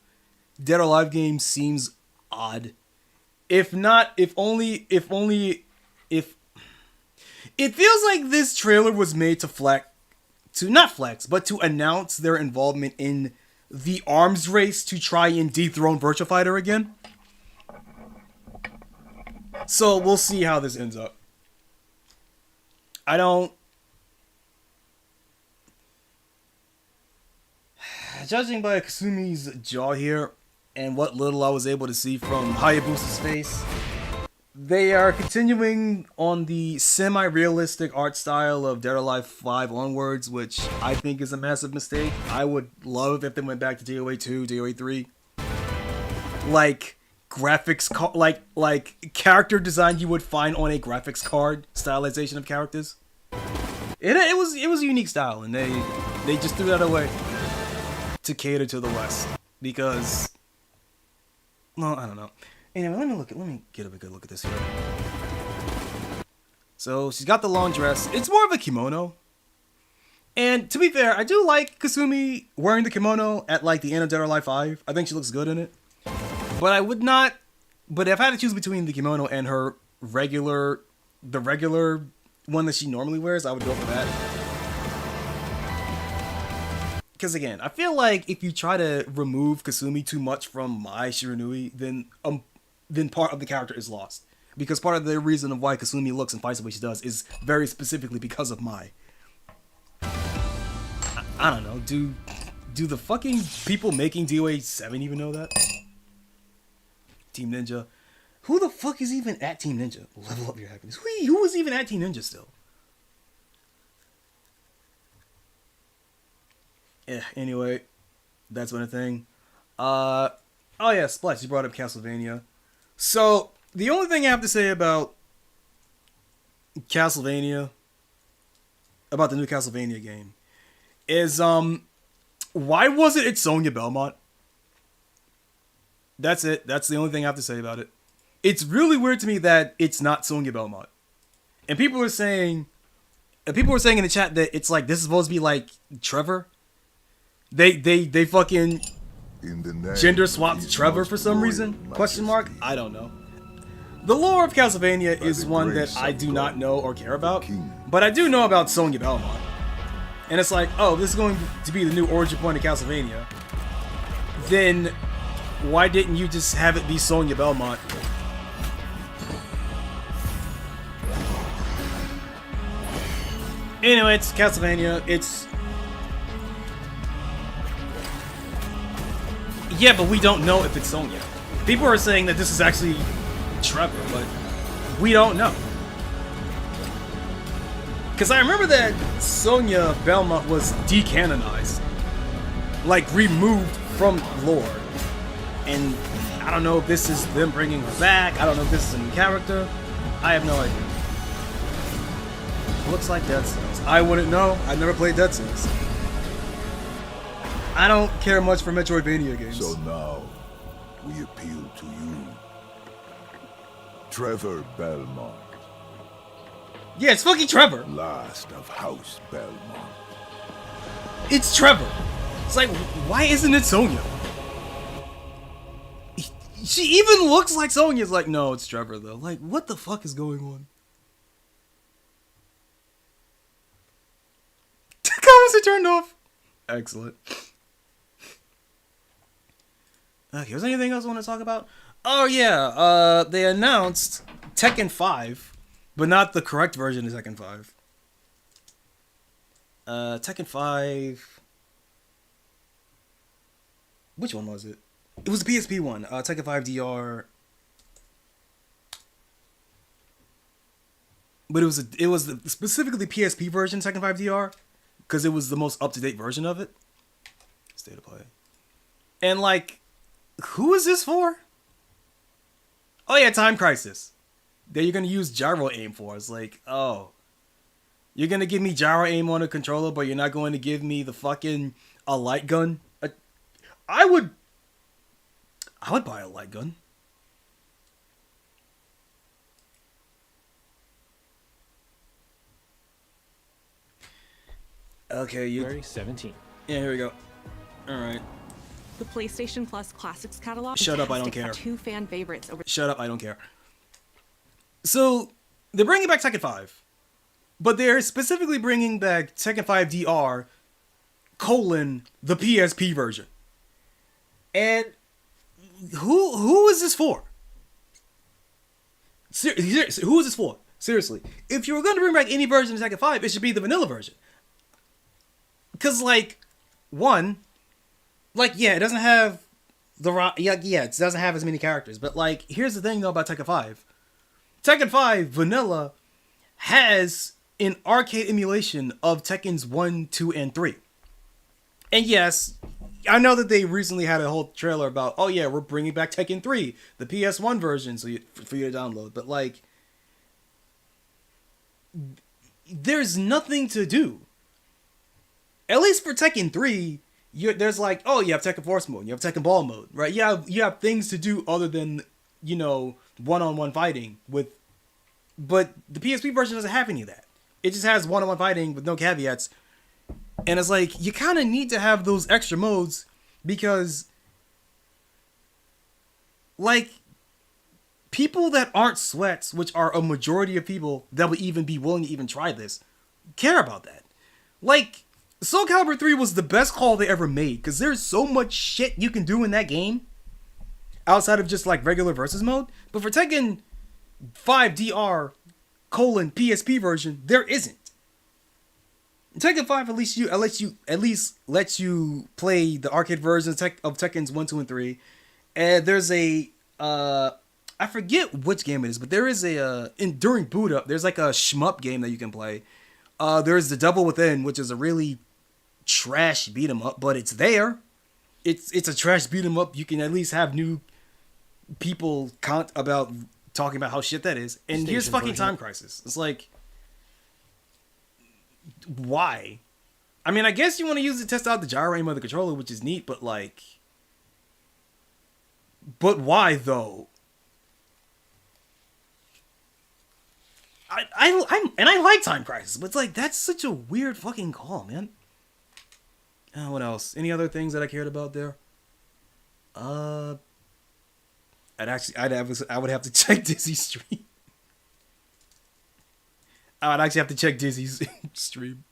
Dead or Alive game seems odd. If only it feels like this trailer was made to announce their involvement in the arms race to try and dethrone Virtua Fighter again. So we'll see how this ends up. Judging by Kasumi's jaw here, and what little I was able to see from Hayabusa's face, they are continuing on the semi-realistic art style of Dead or Alive 5 onwards, which I think is a massive mistake. I would love if they went back to DOA 2, DOA 3. Like, graphics, like character design you would find on a graphics card, stylization of characters. It was a unique style, and they just threw that away to cater to the West, because, well, I don't know. Anyway, let me get a good look at this here. So she's got the long dress. It's more of a kimono. And to be fair, I do like Kasumi wearing the kimono at like the end of Dead or Alive 5. I think she looks good in it. But I would not. But if I had to choose between the kimono and her regular one that she normally wears, I would go for that. Because again, I feel like if you try to remove Kasumi too much from Mai Shiranui, then part of the character is lost. Because part of the reason of why Kasumi looks and fights the way she does is very specifically because of Mai. I don't know. Do the fucking people making DOA 7 even know that? Team Ninja. Who the fuck is even at Team Ninja? Level up your happiness. Who is even at Team Ninja still? Yeah, anyway, that's one thing. Oh yeah, Splash, you brought up Castlevania. So, the only thing I have to say about Castlevania, about the new Castlevania game, is, why wasn't it Sonya Belmont? That's it. That's the only thing I have to say about it. It's really weird to me that it's not Sonya Belmont. And people were saying in the chat that it's like, this is supposed to be like Trevor. They fucking gender swapped Trevor for some reason? Question mark? I don't know. The lore of Castlevania is one that I do not know or care about, but I do know about Sonya Belmont. And it's like, oh, this is going to be the new origin point of Castlevania. Then why didn't you just have it be Sonya Belmont? Anyway, it's Castlevania. Yeah, but we don't know if it's Sonya. People are saying that this is actually Trevor, but we don't know. Because I remember that Sonya Belmont was decanonized, like removed from lore. And I don't know if this is them bringing her back. I don't know if this is a new character. I have no idea. Looks like Dead Cells. I wouldn't know. I never played Dead Cells. I don't care much for Metroidvania games. So now, we appeal to you. Trevor Belmont, Yeah, it's fucking Trevor. last of House Belmont. It's Trevor. It's like, why isn't it Sonya? She even looks like Sonya. It's like, no, it's Trevor though. Like, what the fuck is going on? Comments are turned off. Excellent. Okay, was there anything else I want to talk about? Oh yeah, they announced Tekken 5, but not the correct version of Tekken 5. Tekken 5. Which one was it? It was the PSP one. Tekken 5 DR. But it was specifically PSP version Tekken 5 DR because it was the most up to date version of it. State of play. And like, who is this for? Oh yeah, Time Crisis. That you're gonna use gyro aim for. It's like, oh, you're gonna give me gyro aim on a controller, but you're not going to give me the fucking a light gun. I would buy a light gun. Okay, you. February 17th. Yeah, here we go. All right. The PlayStation Plus Classics catalog. Shut up, I don't fantastic care. for 2 fan favorites over. Shut up, I don't care. So, they're bringing back Tekken 5. But they're specifically bringing back Tekken 5 DR, the PSP version. And who is this for? Seriously, who is this for? Seriously. If you were going to bring back any version of Tekken 5, it should be the vanilla version. Because, like, one, like, yeah, it doesn't have it doesn't have as many characters. But, like, here's the thing, though, about Tekken 5. Tekken 5 Vanilla has an arcade emulation of Tekken's 1, 2, and 3. And yes, I know that they recently had a whole trailer about, oh yeah, we're bringing back Tekken 3, the PS1 version, for you to download. But, like, there's nothing to do. At least for Tekken 3, there's like, oh, you have Tekken Force mode, you have Tekken Ball mode, right? You have things to do other than, you know, one-on-one fighting with. But the PSP version doesn't have any of that. It just has one-on-one fighting with no caveats. And it's like, you kind of need to have those extra modes because, like, people that aren't sweats, which are a majority of people that would even be willing to even try this, care about that. Like, Soul Calibur 3 was the best call they ever made because there's so much shit you can do in that game outside of just, like, regular versus mode. But for Tekken 5 DR PSP version, there isn't. Tekken 5 at least lets you play the arcade versions of Tekken's 1, 2, and 3. And there's a I forget which game it is, but there is during boot up, there's like a shmup game that you can play. There's the Double Within, which is a really trash beat 'em up, but it's there. It's a trash beat 'em up. You can at least have new people talking about how shit that is. And here's fucking Time Crisis. It's like, why? I mean, I guess you want to use it to test out the gyro aim of the controller, which is neat, but like, but why though? I like Time Crisis, but it's like, that's such a weird fucking call, man. What else? Any other things that I cared about there? I would have to check Dizzy's stream. I would actually have to check Dizzy's stream.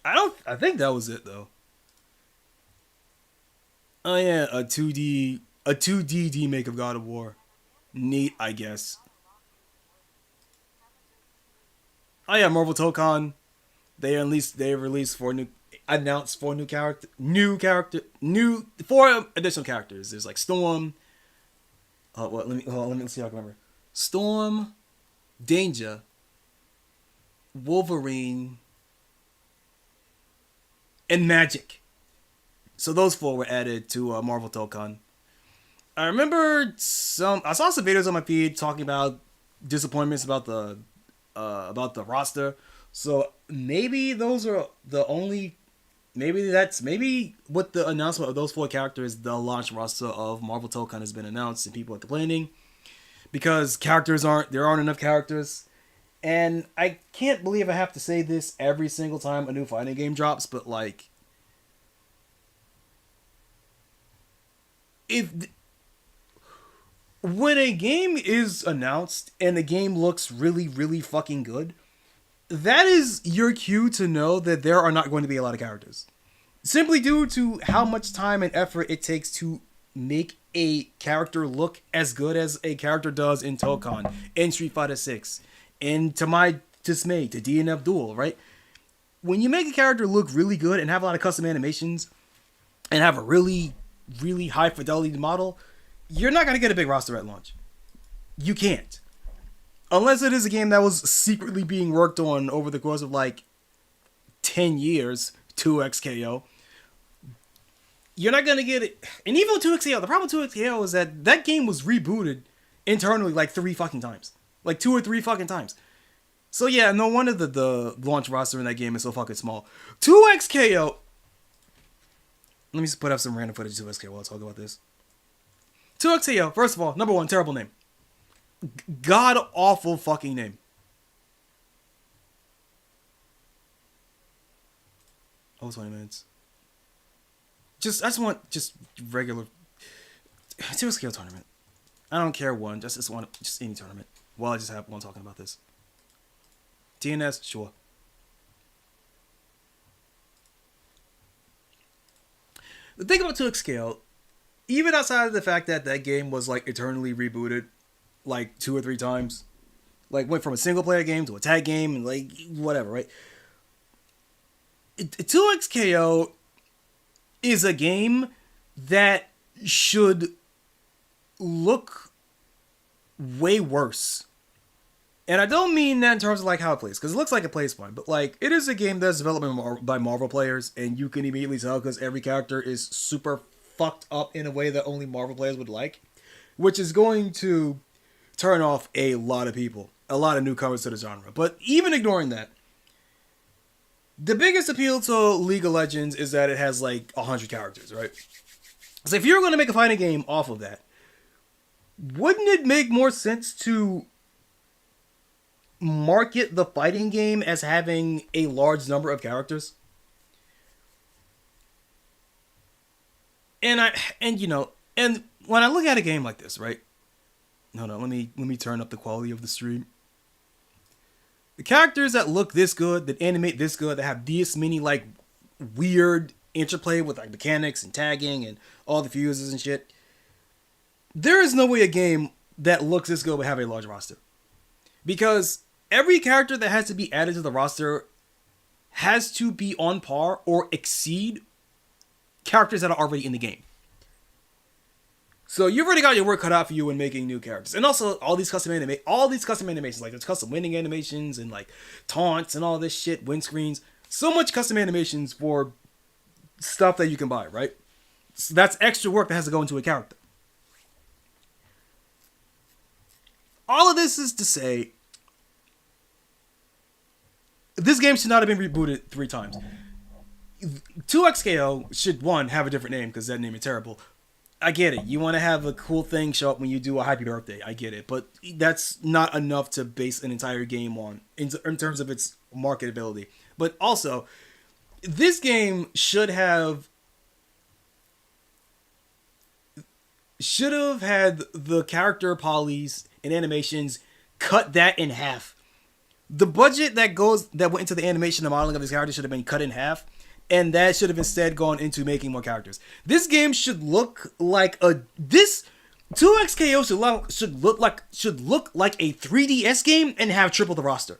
I think that was it though. Oh yeah, a 2D remake of God of War. Neat, I guess. Oh yeah, Marvel Tokon. They released 4 new announced 4 4 additional characters. There's like Storm. Let me see if I can remember. Storm, Danger, Wolverine, and Magic. So those 4 were added to Marvel Dokkan. I remember I saw some videos on my feed talking about disappointments about the roster. So maybe those are the only. Maybe with the announcement of those 4 characters, the launch roster of Marvel Dokkan has been announced, and people are complaining because there aren't enough characters. And I can't believe I have to say this every single time a new fighting game drops, but like, when a game is announced and the game looks really, really fucking good, that is your cue to know that there are not going to be a lot of characters. Simply due to how much time and effort it takes to make a character look as good as a character does in Dokkan, in Street Fighter 6, and to my dismay, to DNF Duel, right? When you make a character look really good and have a lot of custom animations and have a really, really high fidelity model, you're not going to get a big roster at launch. You can't. Unless it is a game that was secretly being worked on over the course of like 10 years, 2XKO. You're not going to get it. And even with 2XKO, the problem with 2XKO is that game was rebooted internally like 3 fucking times. Like 2 or 3 fucking times. So yeah, no wonder the launch roster in that game is so fucking small. 2XKO. Let me just put up some random footage of 2XKO while I talk about this. 2XKO, first of all, number 1, terrible name. God awful fucking name. Oh, 20 minutes. I just want regular 2XKO tournament. I don't care one, just any tournament. While I just have one talking about this. TNS, sure. The thing about 2XKO, even outside of the fact that that game was like eternally rebooted like 2 or 3 times, like went from a single player game to a tag game and like whatever, right? 2XKO is a game that should look way worse. And I don't mean that in terms of like how it plays, because it looks like it plays fine, but like it is a game that's developed by Marvel players, and you can immediately tell because every character is super fucked up in a way that only Marvel players would like, which is going to turn off a lot of people, a lot of newcomers to the genre. But even ignoring that, the biggest appeal to League of Legends is that it has like 100 characters, right? So if you're going to make a fighting game off of that, wouldn't it make more sense to market the fighting game as having a large number of characters? And when I look at a game like this, right? No, let me turn up the quality of the stream. The characters that look this good, that animate this good, that have this many like weird interplay with like mechanics and tagging and all the fuses and shit. There is no way a game that looks this good would have a large roster. Because every character that has to be added to the roster has to be on par or exceed characters that are already in the game. So you've already got your work cut out for you when making new characters. And also all these custom animations, like there's custom winning animations and like taunts and all this shit, win screens. So much custom animations for stuff that you can buy, right? So that's extra work that has to go into a character. All of this is to say, this game should not have been rebooted 3 times. 2XKO should, 1, have a different name because that name is terrible. I get it. You want to have a cool thing show up when you do a happy birthday. I get it. But that's not enough to base an entire game on in terms of its marketability. But also, this game should have had the character polys and animations cut that in half. The budget that went into the animation and modeling of this character should have been cut in half. And that should have instead gone into making more characters. This game should look like 2XKO should look like a 3DS game and have triple the roster.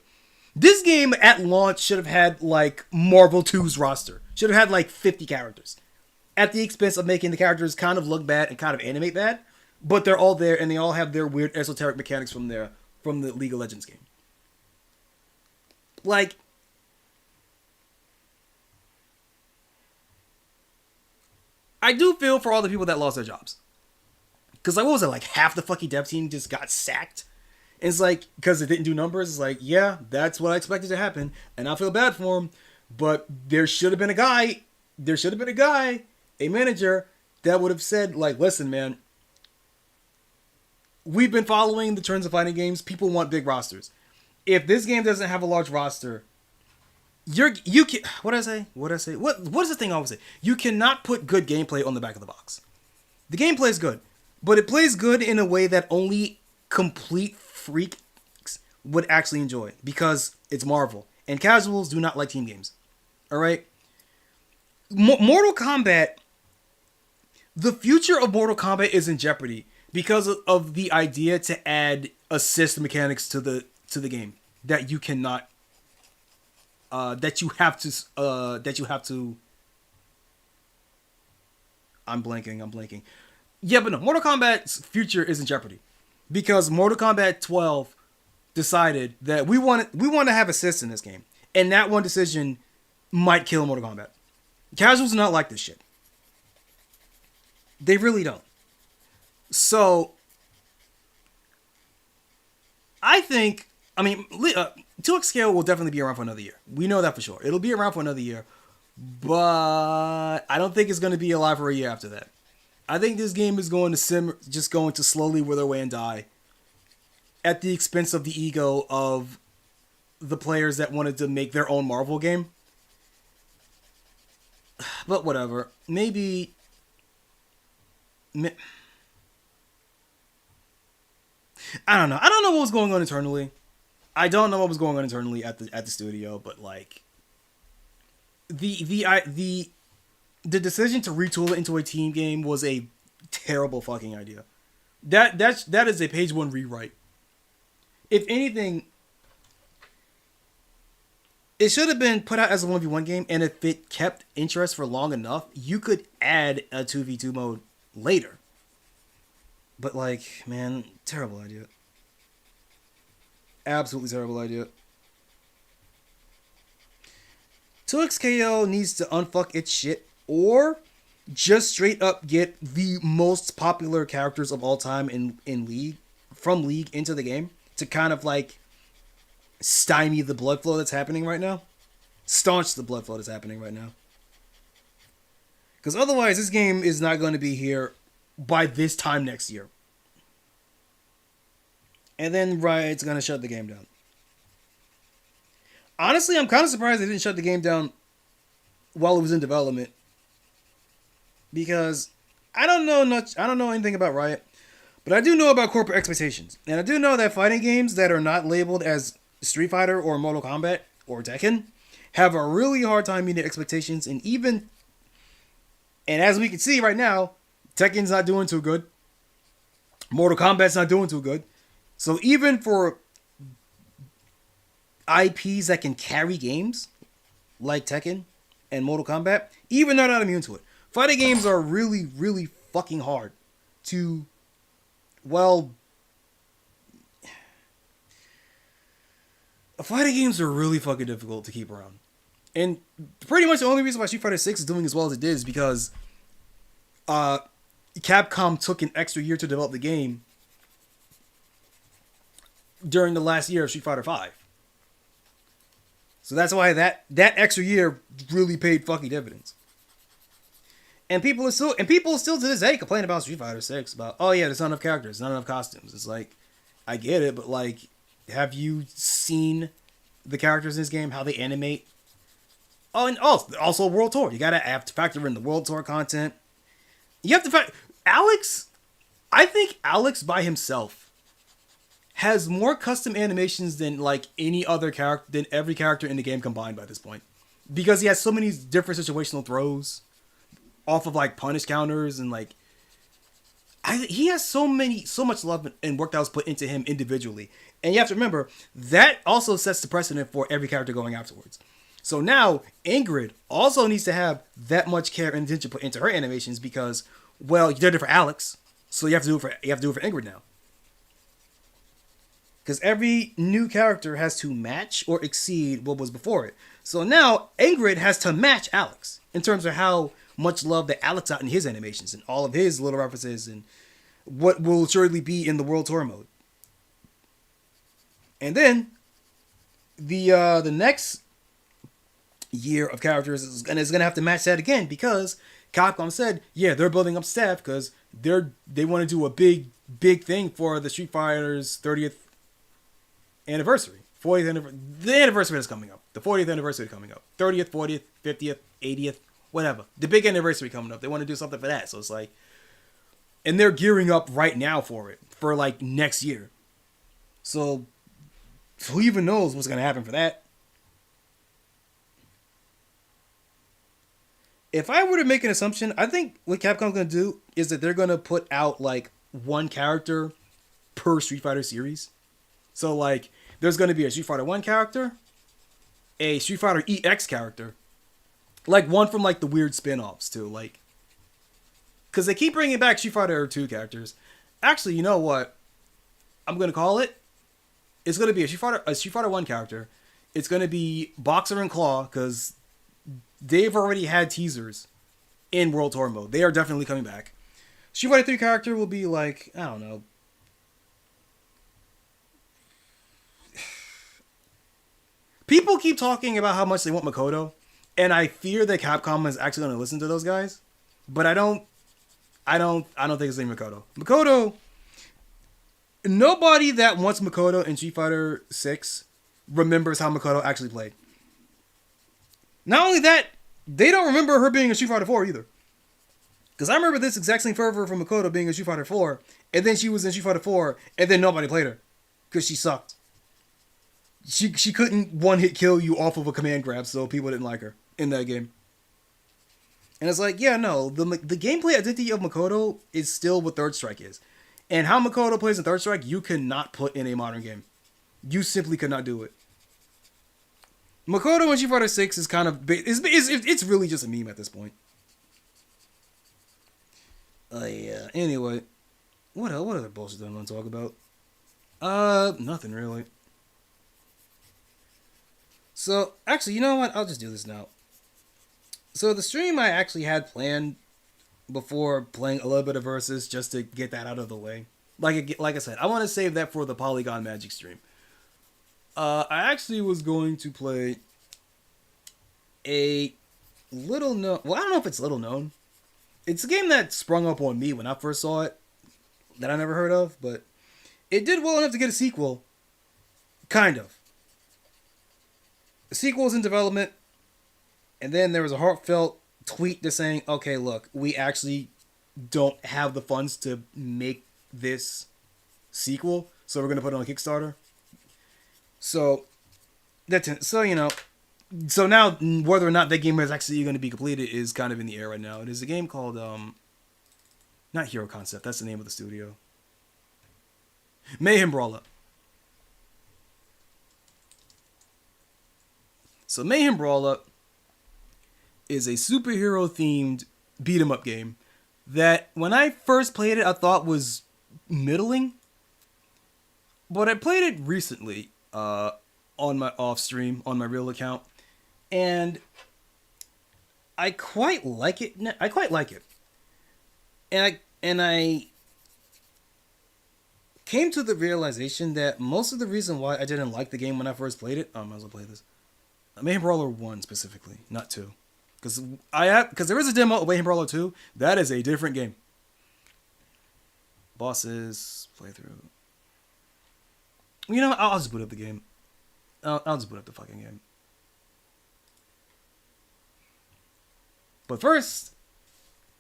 This game at launch should have had like Marvel 2's roster. Should have had like 50 characters. At the expense of making the characters kind of look bad and kind of animate bad. But they're all there and they all have their weird esoteric mechanics from the League of Legends game. Like, I do feel for all the people that lost their jobs. Because, like, what was it? Like, half the fucking dev team just got sacked. And it's like, because it didn't do numbers, it's like, yeah, that's what I expected to happen. And I feel bad for him. But there should have been a guy, a manager, that would have said, like, listen, man, we've been following the trends of fighting games. People want big rosters. If this game doesn't have a large roster, you can, what did I say? What is the thing I always say? You cannot put good gameplay on the back of the box. The gameplay is good, but it plays good in a way that only complete freaks would actually enjoy because it's Marvel and casuals do not like team games. All right, Mortal Kombat. The future of Mortal Kombat is in jeopardy because of the idea to add assist mechanics to the game that you cannot. That you have to. I'm blanking. Yeah, but no, Mortal Kombat's future is in jeopardy because Mortal Kombat 12 decided that we want to have assists in this game, and that one decision might kill Mortal Kombat. Casuals do not like this shit. They really don't. So, I think, 2X scale will definitely be around for another year. We know that for sure. It'll be around for another year. But I don't think it's going to be alive for a year after that. I think this game is going to slowly wither away and die at the expense of the ego of the players that wanted to make their own Marvel game. But whatever. Maybe... I don't know. I don't know what was going on internally. I don't know what was going on internally at the studio, but like the decision to retool it into a team game was a terrible fucking idea. That is a page 1 rewrite. If anything, it should have been put out as a 1v1 game, and if it kept interest for long enough, you could add a 2v2 mode later. But like, man, terrible idea. Absolutely terrible idea. 2XKO needs to unfuck its shit or just straight up get the most popular characters of all time in League, from League into the game to kind of like stymie the blood flow that's happening right now. Staunch the blood flow that's happening right now. Because otherwise, this game is not going to be here by this time next year. And then Riot's going to shut the game down. Honestly, I'm kind of surprised they didn't shut the game down while it was in development. Because I don't know anything about Riot. But I do know about corporate expectations. And I do know that fighting games that are not labeled as Street Fighter or Mortal Kombat or Tekken have a really hard time meeting expectations. And as we can see right now, Tekken's not doing too good. Mortal Kombat's not doing too good. So even for IPs that can carry games, like Tekken and Mortal Kombat, even they're not immune to it. Fighting games are really, really fucking hard to, fighting games are really fucking difficult to keep around. And pretty much the only reason why Street Fighter 6 is doing as well as it did is because Capcom took an extra year to develop the game during the last year of Street Fighter 5. So that's why that extra year really paid fucking dividends. And people still to this day complain about Street Fighter 6 about, oh yeah, there's not enough characters, not enough costumes. It's like, I get it, but like, have you seen the characters in this game, how they animate? Oh, and also World Tour. You gotta have to factor in the World Tour content. You have to I think Alex by himself has more custom animations than like any other character, than every character in the game combined by this point. Because he has so many different situational throws off of like punish counters and like, he has so much love and work that was put into him individually. And you have to remember, that also sets the precedent for every character going afterwards. So now, Ingrid also needs to have that much care and attention put into her animations because, well, you did it for Alex, so you have to do it for Ingrid now. Because every new character has to match or exceed what was before it. So now, Ingrid has to match Alex in terms of how much love that Alex got in his animations and all of his little references and what will surely be in the World Tour mode. And then, the next year of characters is going to have to match that again because Capcom said, yeah, they're building up staff because they want to do a big thing for the Street Fighter's 30th anniversary. The anniversary is coming up. The 40th anniversary is coming up. 30th, 40th, 50th, 80th, whatever. The big anniversary coming up. They want to do something for that. So it's like, and they're gearing up right now for it, for like next year. So who even knows what's going to happen for that? If I were to make an assumption, I think what Capcom's going to do is that they're going to put out like one character per Street Fighter series. So like, there's going to be a Street Fighter 1 character, a Street Fighter EX character, like one from like the weird spin-offs too, like, because they keep bringing back Street Fighter 2 characters. Actually, you know what? I'm going to call it. It's going to be a Street Fighter 1 character. It's going to be Boxer and Claw, because they've already had teasers in World Tour mode. They are definitely coming back. Street Fighter 3 character will be like, I don't know. People keep talking about how much they want Makoto, and I fear that Capcom is actually going to listen to those guys. But I don't think it's named Makoto. Makoto. Nobody that wants Makoto in Street Fighter 6 remembers how Makoto actually played. Not only that, they don't remember her being in Street Fighter 4 either. Because I remember this exact same fervor from Makoto being in Street Fighter 4, and then she was in Street Fighter 4, and then nobody played her. Because she sucked. She couldn't one-hit kill you off of a command grab, so people didn't like her in that game. And it's like, yeah, no, the gameplay identity of Makoto is still what Third Strike is. And how Makoto plays in Third Strike, you cannot put in a modern game. You simply could not do it. Makoto in Street Fighter 6 is kind of... It's really just a meme at this point. Yeah. Anyway. What other bullshit do I want to talk about? Nothing really. So, actually, you know what? I'll just do this now. So, the stream I actually had planned before playing a little bit of Versus just to get that out of the way. Like I said, I want to save that for the Polygon Magic stream. I actually was going to play a little known... Well, I don't know if it's little known. It's a game that sprung up on me when I first saw it. That I never heard of, but it did well enough to get a sequel. Kind of. The sequel is in development. And then there was a heartfelt tweet just saying, okay, look, we actually don't have the funds to make this sequel, so we're going to put it on Kickstarter. So, so now whether or not that game is actually going to be completed is kind of in the air right now. It is a game called, not Hero Concept, that's the name of the studio. Mayhem Brawler. So Mayhem Brawler is a superhero-themed beat-em-up game that when I first played it, I thought was middling. But I played it recently on my off-stream, on my real account, and I quite like it. And I came to the realization that most of the reason why I didn't like the game when I first played it, I might as well play this. Mayhem Brawler 1 specifically, not 2. Because there is a demo of Mayhem Brawler 2. That is a different game. Bosses, playthrough. You know, I'll just boot up the game. I'll just boot up the fucking game. But first,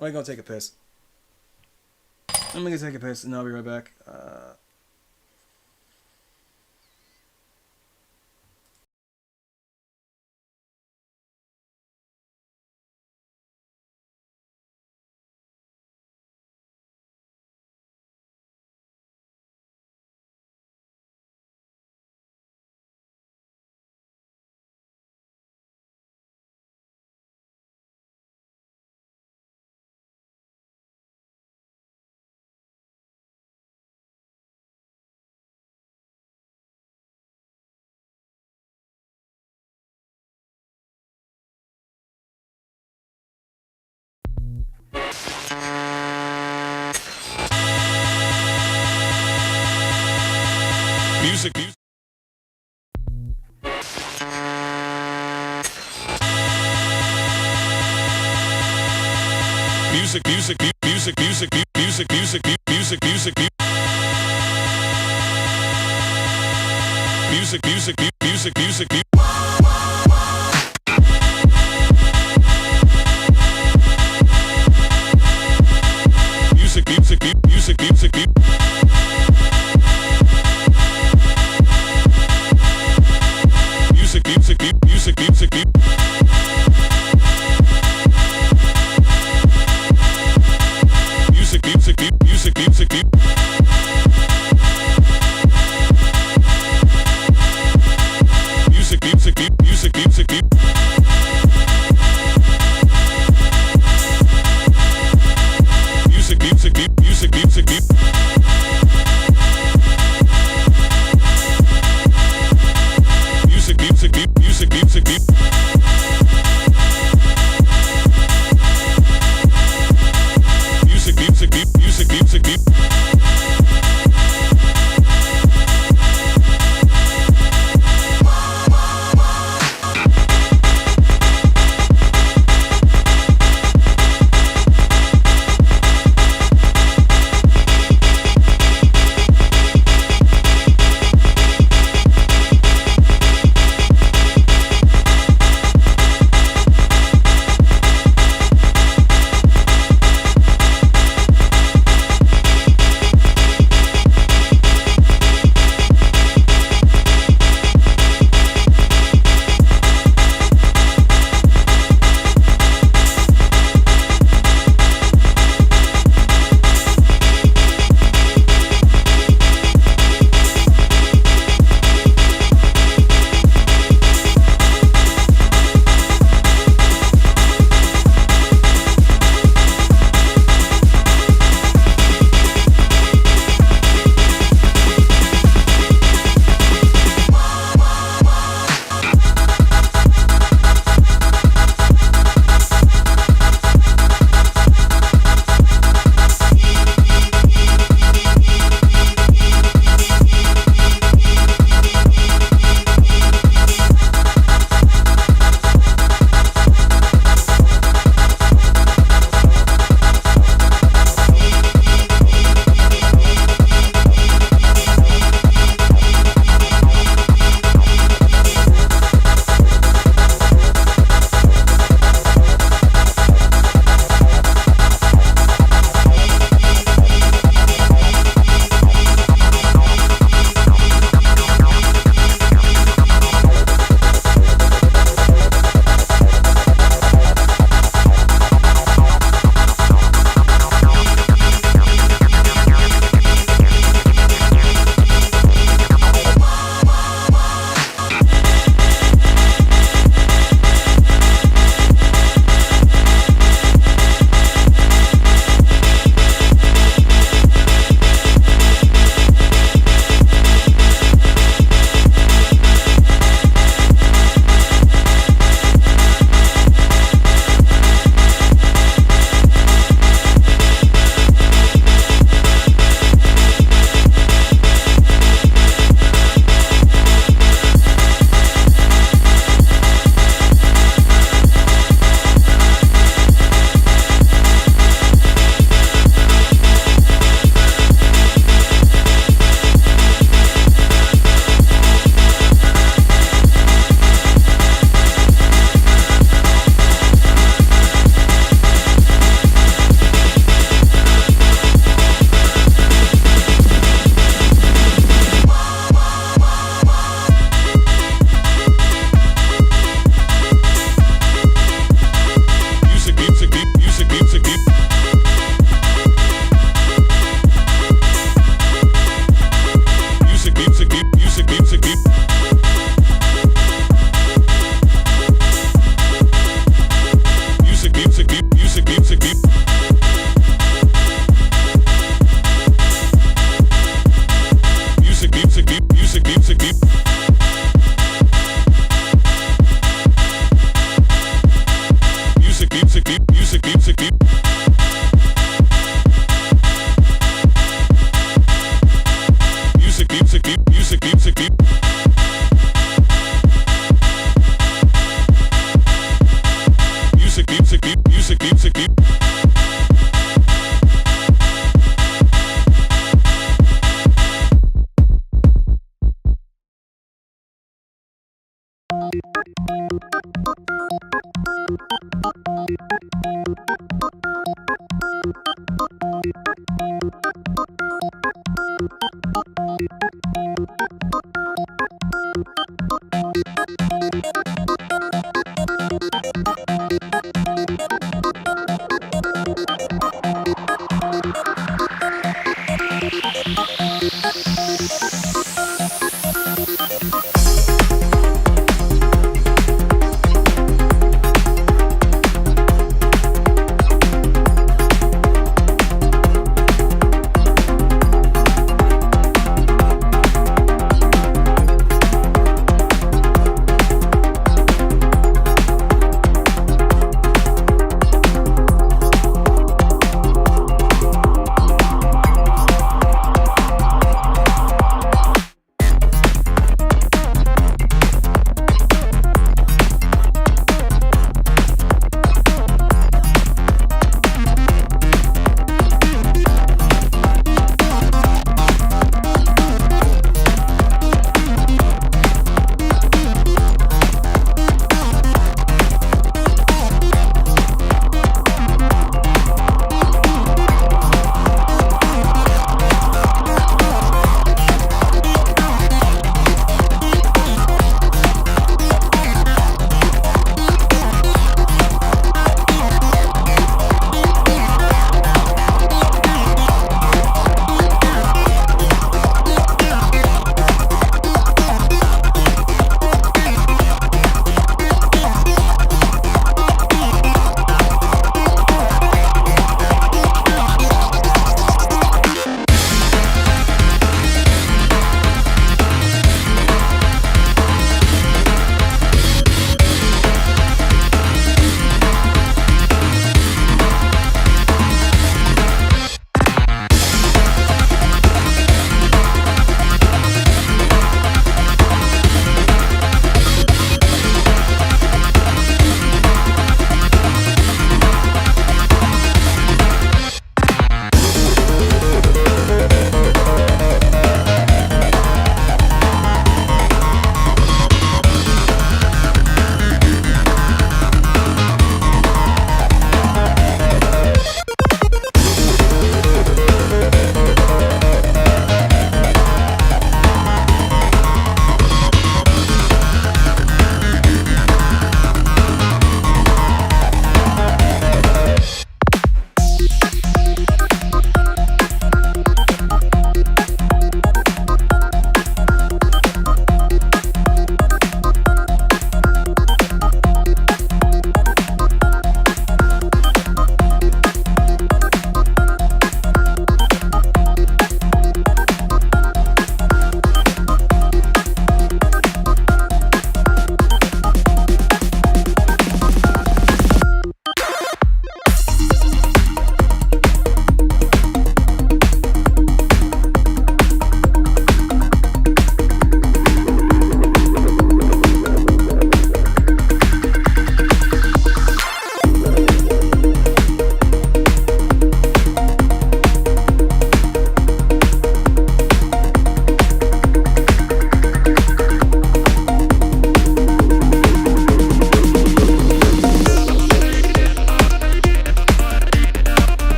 I'm gonna take a piss. I'm gonna take a piss and I'll be right back. music.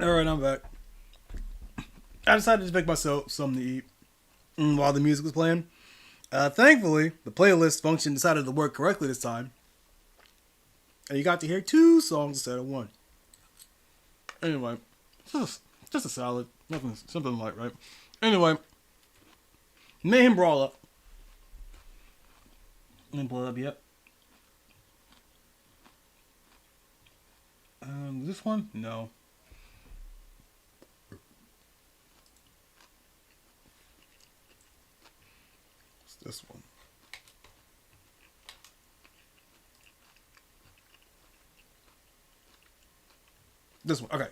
Alright, I'm back. I decided to make myself something to eat while the music was playing. Thankfully, the playlist function decided to work correctly this time. And you got to hear 2 songs instead of 1. Anyway, just a salad. Nothing, something light, right? Anyway, Mayhem Brawler. Let me pull it up yet. This one? No. It's this one. This one, okay.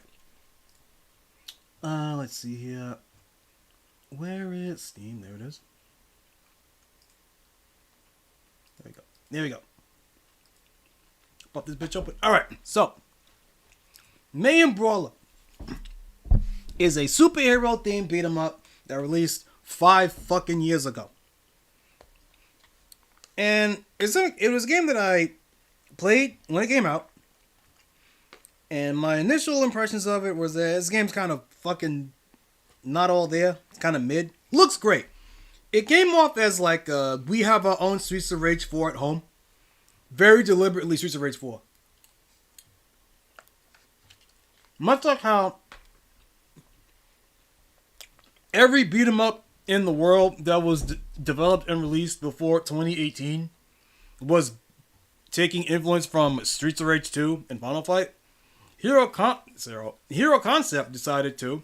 Let's see here. Where is Steam? There it is. There we go. There we go. Pop this bitch open. Alright, so. Mayhem Brawler is a superhero themed beat 'em up that released 5 fucking years ago. And it was a game that I played when it came out. And my initial impressions of it was that this game's kind of fucking not all there. It's kind of mid. Looks great. It came off as like, we have our own Streets of Rage 4 at home. Very deliberately Streets of Rage 4. Much like how every beat 'em up in the world that was developed and released before 2018 was taking influence from Streets of Rage 2 and Final Fight, Hero Concept decided to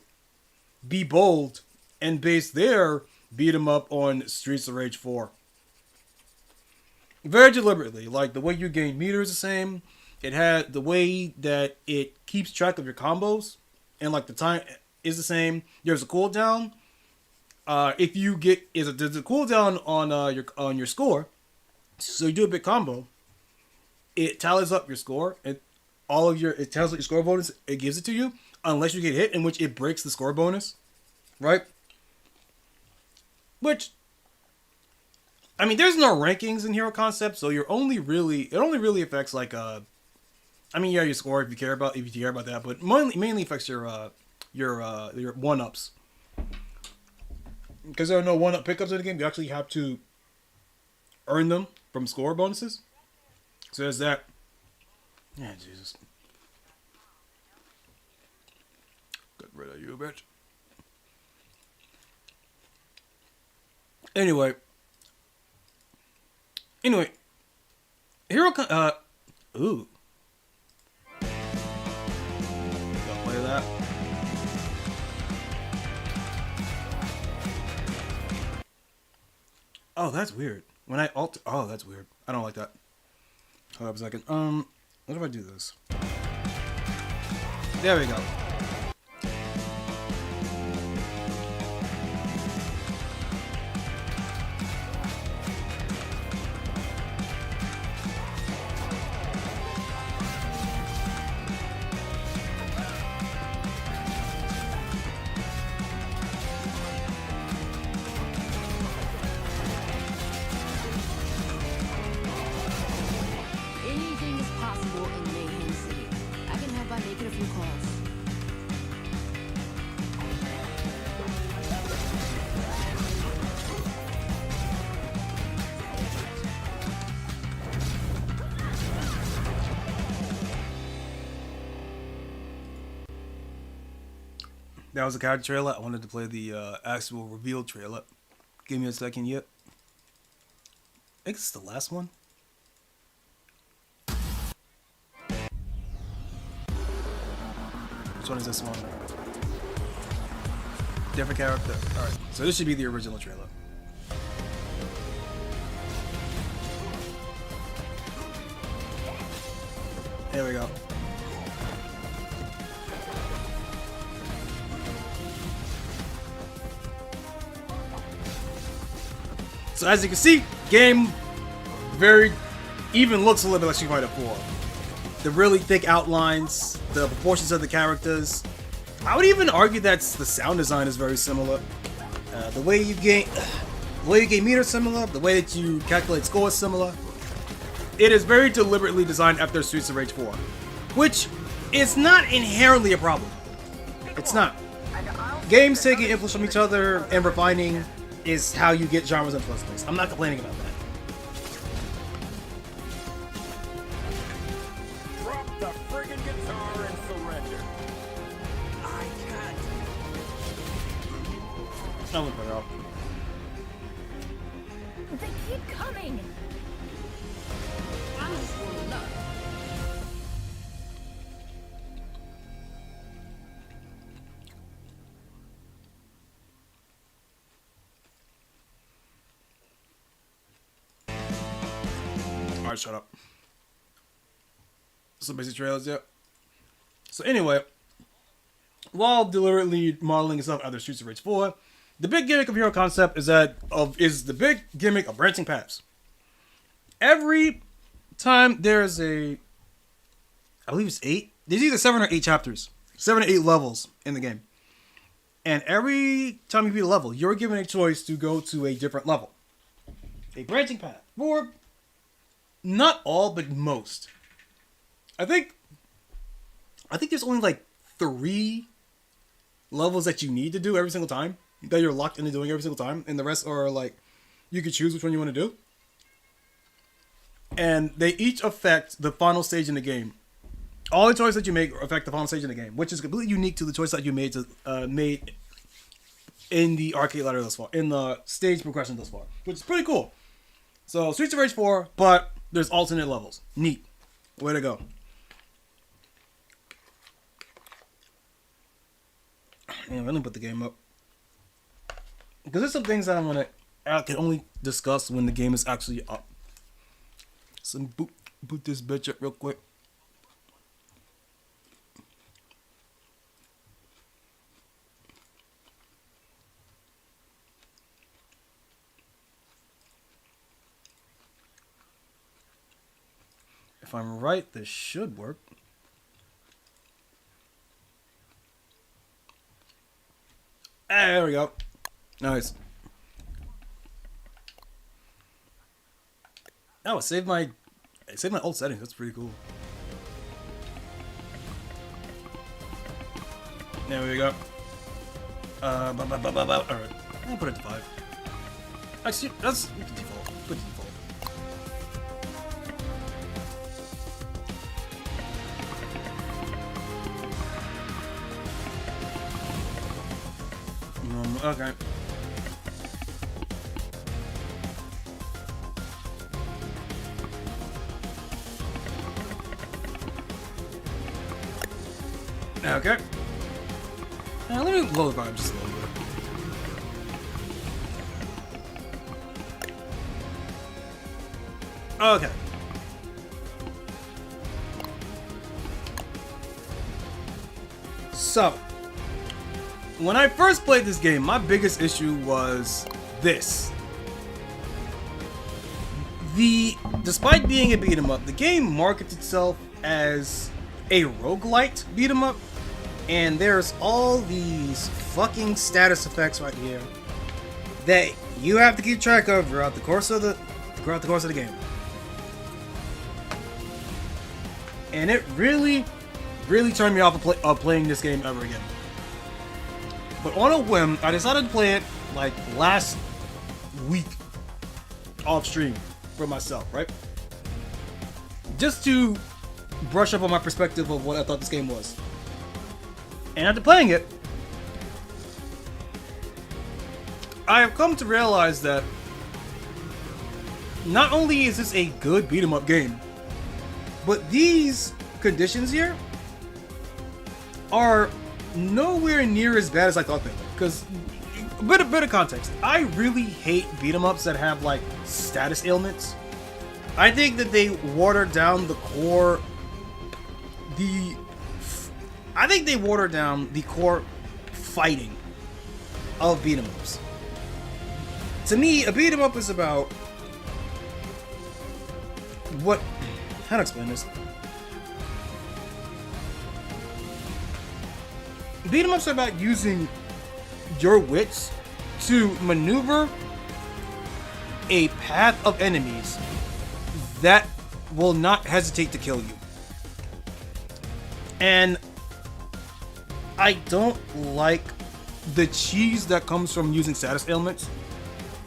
be bold and base their beat 'em up on Streets of Rage 4. Very deliberately. Like, the way you gain meter is the same. It had the way that it keeps track of your combos, and like the time is the same. There's a cooldown. If you get there's a cooldown on your score, so you do a big combo. It tallies up your score, and it tells what your score bonus. It gives it to you unless you get hit, in which it breaks the score bonus, right? Which, I mean, there's no rankings in Hero Concept, so it only really affects like I mean, yeah, your score if you care about that, but mainly affects your 1-ups. Because there are no 1-up pickups in the game, you actually have to earn them from score bonuses. So there's that. Yeah, Jesus. Get rid of you, bitch. Anyway, ooh. Play that. Oh, that's weird. When I alter, oh, that's weird. I don't like that. Hold up a second. What if I do this? There we go. Anything is possible in Mayhem City. I can help by making a few calls. That was a character trailer. I wanted to play the actual reveal trailer. Give me a second yet. I think this is the last one. Which one is this one? Different character. Alright, so this should be the original trailer. Here we go. So as you can see, game very even looks a little bit like Street Fighter 4. The really thick outlines, the proportions of the characters. I would even argue that the sound design is very similar. The way you gain meter is similar. The way that you calculate score is similar. It is very deliberately designed after Streets of Rage 4, which is not inherently a problem. It's not. Games taking influence from each other and refining is how you get genres in the first place. I'm not complaining about that. Drop the friggin' guitar and surrender. I can't. I'm gonna put it off. They keep coming. Alright, shut up. So basic trailers, yeah. So anyway, while deliberately modeling itself after Streets of Rage 4, the big gimmick of Hero Concept is the big gimmick of branching paths. Every time there's I believe it's 8. There's either 7 or 8 chapters, 7 or 8 levels in the game, and every time you beat a level, you're given a choice to go to a different level, a branching path, or not all, but most. I think there's only like 3 levels that you need to do every single time, that you're locked into doing every single time, and the rest are like, you can choose which one you want to do. And they each affect the final stage in the game. All the choices that you make affect the final stage in the game, which is completely unique to the choice that you made in the arcade ladder thus far, in the stage progression thus far, which is pretty cool. So, Streets of Rage 4, but there's alternate levels. Neat. Way to go. Yeah, let me put the game up. Because there's some things that I can only discuss when the game is actually up. So, boot this bitch up real quick. If I'm right, this should work. There we go. Nice. Oh, I saved my old settings. That's pretty cool. There we go. Alright. I'll put it to 5. Actually, that's default. Put it to default. Okay. Okay. Now let me lower the volume just a little bit. Okay. So, when I first played this game, my biggest issue was this. Despite being a beat 'em up, the game markets itself as a roguelite beat 'em up, and there's all these fucking status effects right here that you have to keep track of throughout the course of the game. And it really turned me off of playing this game ever again. But on a whim, I decided to play it like last week off stream for myself, right? Just to brush up on my perspective of what I thought this game was. And after playing it, I have come to realize that not only is this a good beat 'em up game, but these conditions here are nowhere near as bad as I thought they were. Because, a bit of context, I really hate beat 'em ups that have like status ailments. I think that they water down the core. I think they water down the core fighting of beat 'em ups. To me, a beat 'em up is about what? How to explain this? Beat 'em ups are about using your wits to maneuver a path of enemies that will not hesitate to kill you. And I don't like the cheese that comes from using status ailments,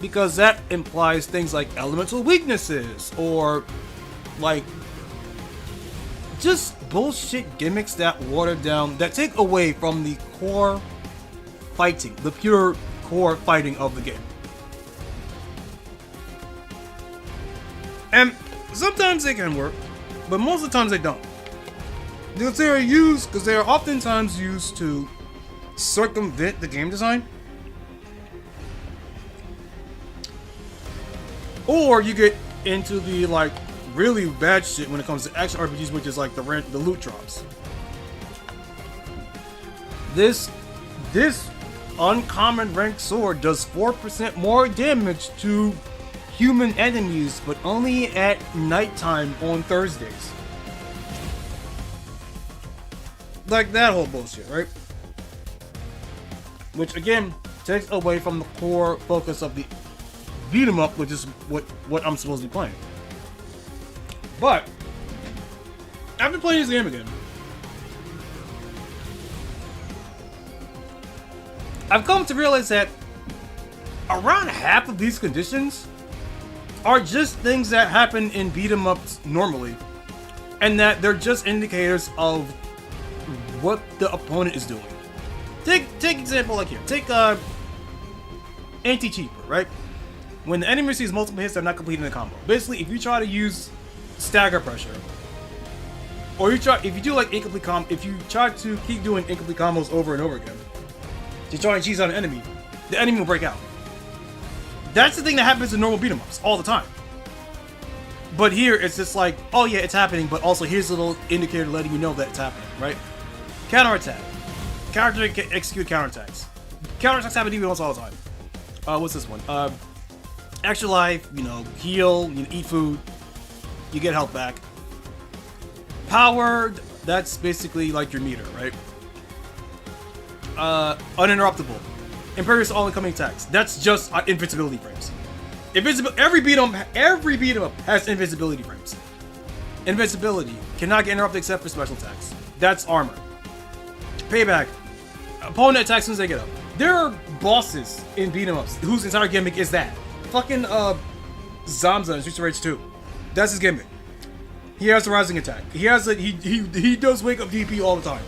because that implies things like elemental weaknesses or like just bullshit gimmicks that water down, that take away from the core fighting, the pure core fighting of the game. And sometimes they can work, but most of the times they don't. Because they are oftentimes used to circumvent the game design. Or you get into the like really bad shit when it comes to action RPGs, which is like the loot drops. This uncommon ranked sword does 4% more damage to human enemies, but only at nighttime on Thursdays. Like that whole bullshit, right? Which again takes away from the core focus of the beat 'em up, which is what I'm supposed to be playing. But after playing this game again, I've come to realize that around half of these conditions are just things that happen in beat 'em ups normally, and that they're just indicators of what the opponent is doing. Take example like here. Take anti-cheaper, right? When the enemy receives multiple hits, they're not completing the combo. Basically, if you try to use stagger pressure, or if you do like incomplete if you try to keep doing incomplete combos over and over again to try and cheese out an enemy, the enemy will break out. That's the thing that happens in normal beat 'em ups all the time. But here, it's just like, oh yeah, it's happening, but also here's a little indicator letting you know that it's happening, right? Counterattack. Character can execute counterattacks. Counterattacks happen even all the time. What's this one? Extra life, heal, eat food, you get health back. Powered, that's basically like your meter, right? Uninterruptible. Impervious to all incoming attacks. That's just invincibility frames. Every beat 'em up has invincibility frames. Invincibility cannot get interrupted except for special attacks. That's armor. Payback. Opponent attacks as soon as they get up. There are bosses in beat 'em ups whose entire gimmick is that. Fucking Zamza in Streets of Rage 2. That's his gimmick. He has a rising attack. He has he does wake up DP all the time.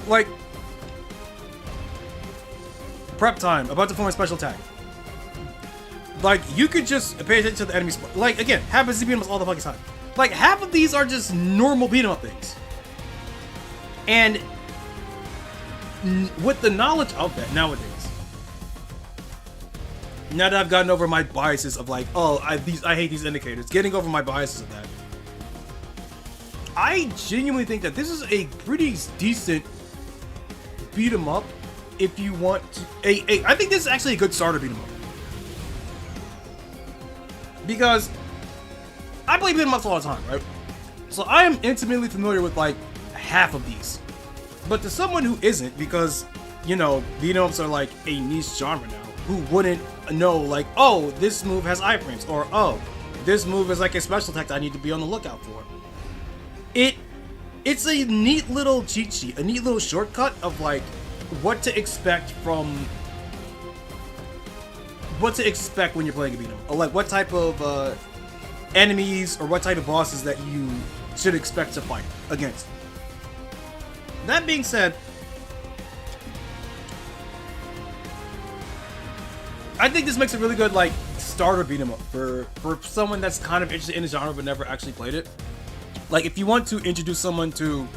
Like prep time, about to form a special attack. Like you could just pay attention to the enemy spot. Like again, happens to beat 'em ups all the fucking time. Like half of these are just normal beat 'em up things. And with the knowledge of that nowadays, now that I've gotten over my biases of like, oh, I hate these indicators, getting over my biases of that, I genuinely think that this is a pretty decent beat 'em up. If you want to, I think this is actually a good starter beat 'em up, because I play beat 'em ups all the time, right? So I am intimately familiar with like half of these. But to someone who isn't, because beat 'em ups are like a niche genre now, who wouldn't know like, oh, this move has iframes, or oh, this move is like a special attack that I need to be on the lookout for. It's a neat little cheat sheet, a neat little shortcut of like what to expect when you're playing a beat 'em up, or like what type of enemies or what type of bosses that you should expect to fight against. That being said, I think this makes a really good like starter beat 'em up for someone that's kind of interested in the genre but never actually played it. Like if you want to introduce someone to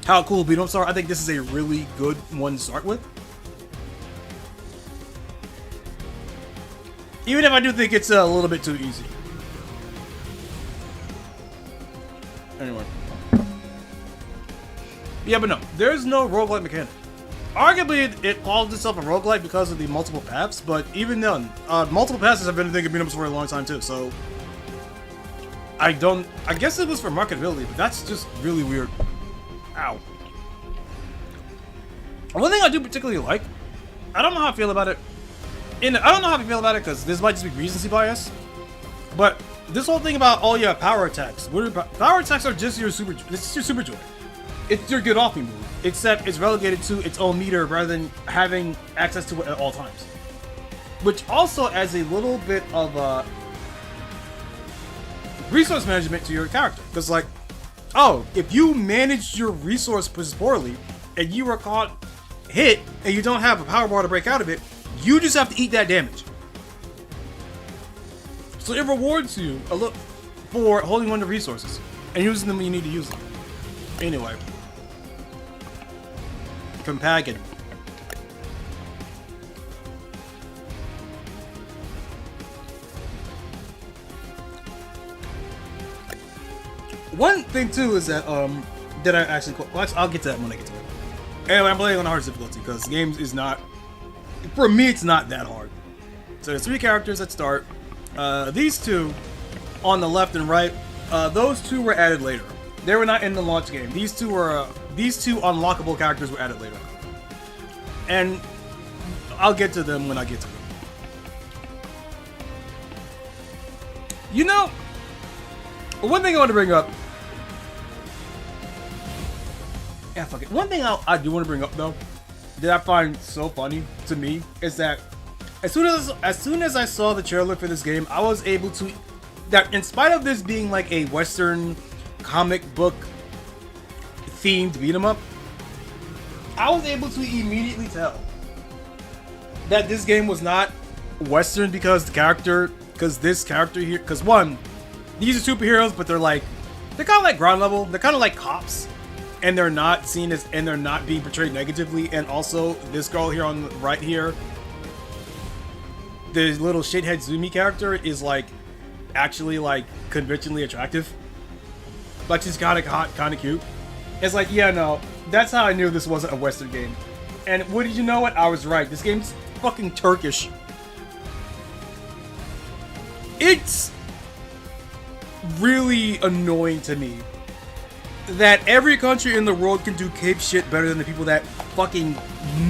how cool beat 'em ups are, I think this is a really good one to start with. Even if I do think it's a little bit too easy. Anyway. Yeah, but no, there's no roguelike mechanic. Arguably, it calls itself a roguelike because of the multiple paths, but even then, multiple paths have been a thing of beat 'em ups for a long time too, so I guess it was for marketability, but that's just really weird. Ow. One thing I do particularly like, I don't know how I feel about it, because this might just be recency bias, but this whole thing about, oh yeah, power attacks. Power attacks are just your super joy. It's your get off me move, except it's relegated to its own meter rather than having access to it at all times. Which also adds a little bit of resource management to your character. Because like, oh, if you managed your resource poorly and you were caught hit and you don't have a power bar to break out of it, you just have to eat that damage. So it rewards you a little for holding on to resources and using them when you need to use them. Anyway. Compagnon. One thing too is that that I actually I'll get to that when I get to it. Anyway, I'm playing on the hardest difficulty because the game is not, for me, it's not that hard. So there's 3 characters that start. These two on the left and right, those 2 were added later. They were not in the launch game. These two unlockable characters were added later. And I'll get to them when I get to them. You know, one thing I want to bring up. Yeah, fuck it. One thing I do want to bring up though, that I find so funny to me is that as soon as I saw the trailer for this game, I was able to, that in spite of this being like a Western comic book themed beat 'em up, I was able to immediately tell that this game was not Western because this character here, because one, these are superheroes, but they're kind of like ground level. They're kind of like cops, and they're not seen as, and they're not being portrayed negatively. And also, this girl here on the right here, the little shithead Zumi character is like actually like conventionally attractive. Like she's kind of hot, kind of cute. It's like, yeah, no, that's how I knew this wasn't a Western game. And what did you know? What I was right. This game's fucking Turkish. It's really annoying to me that every country in the world can do cape shit better than the people that fucking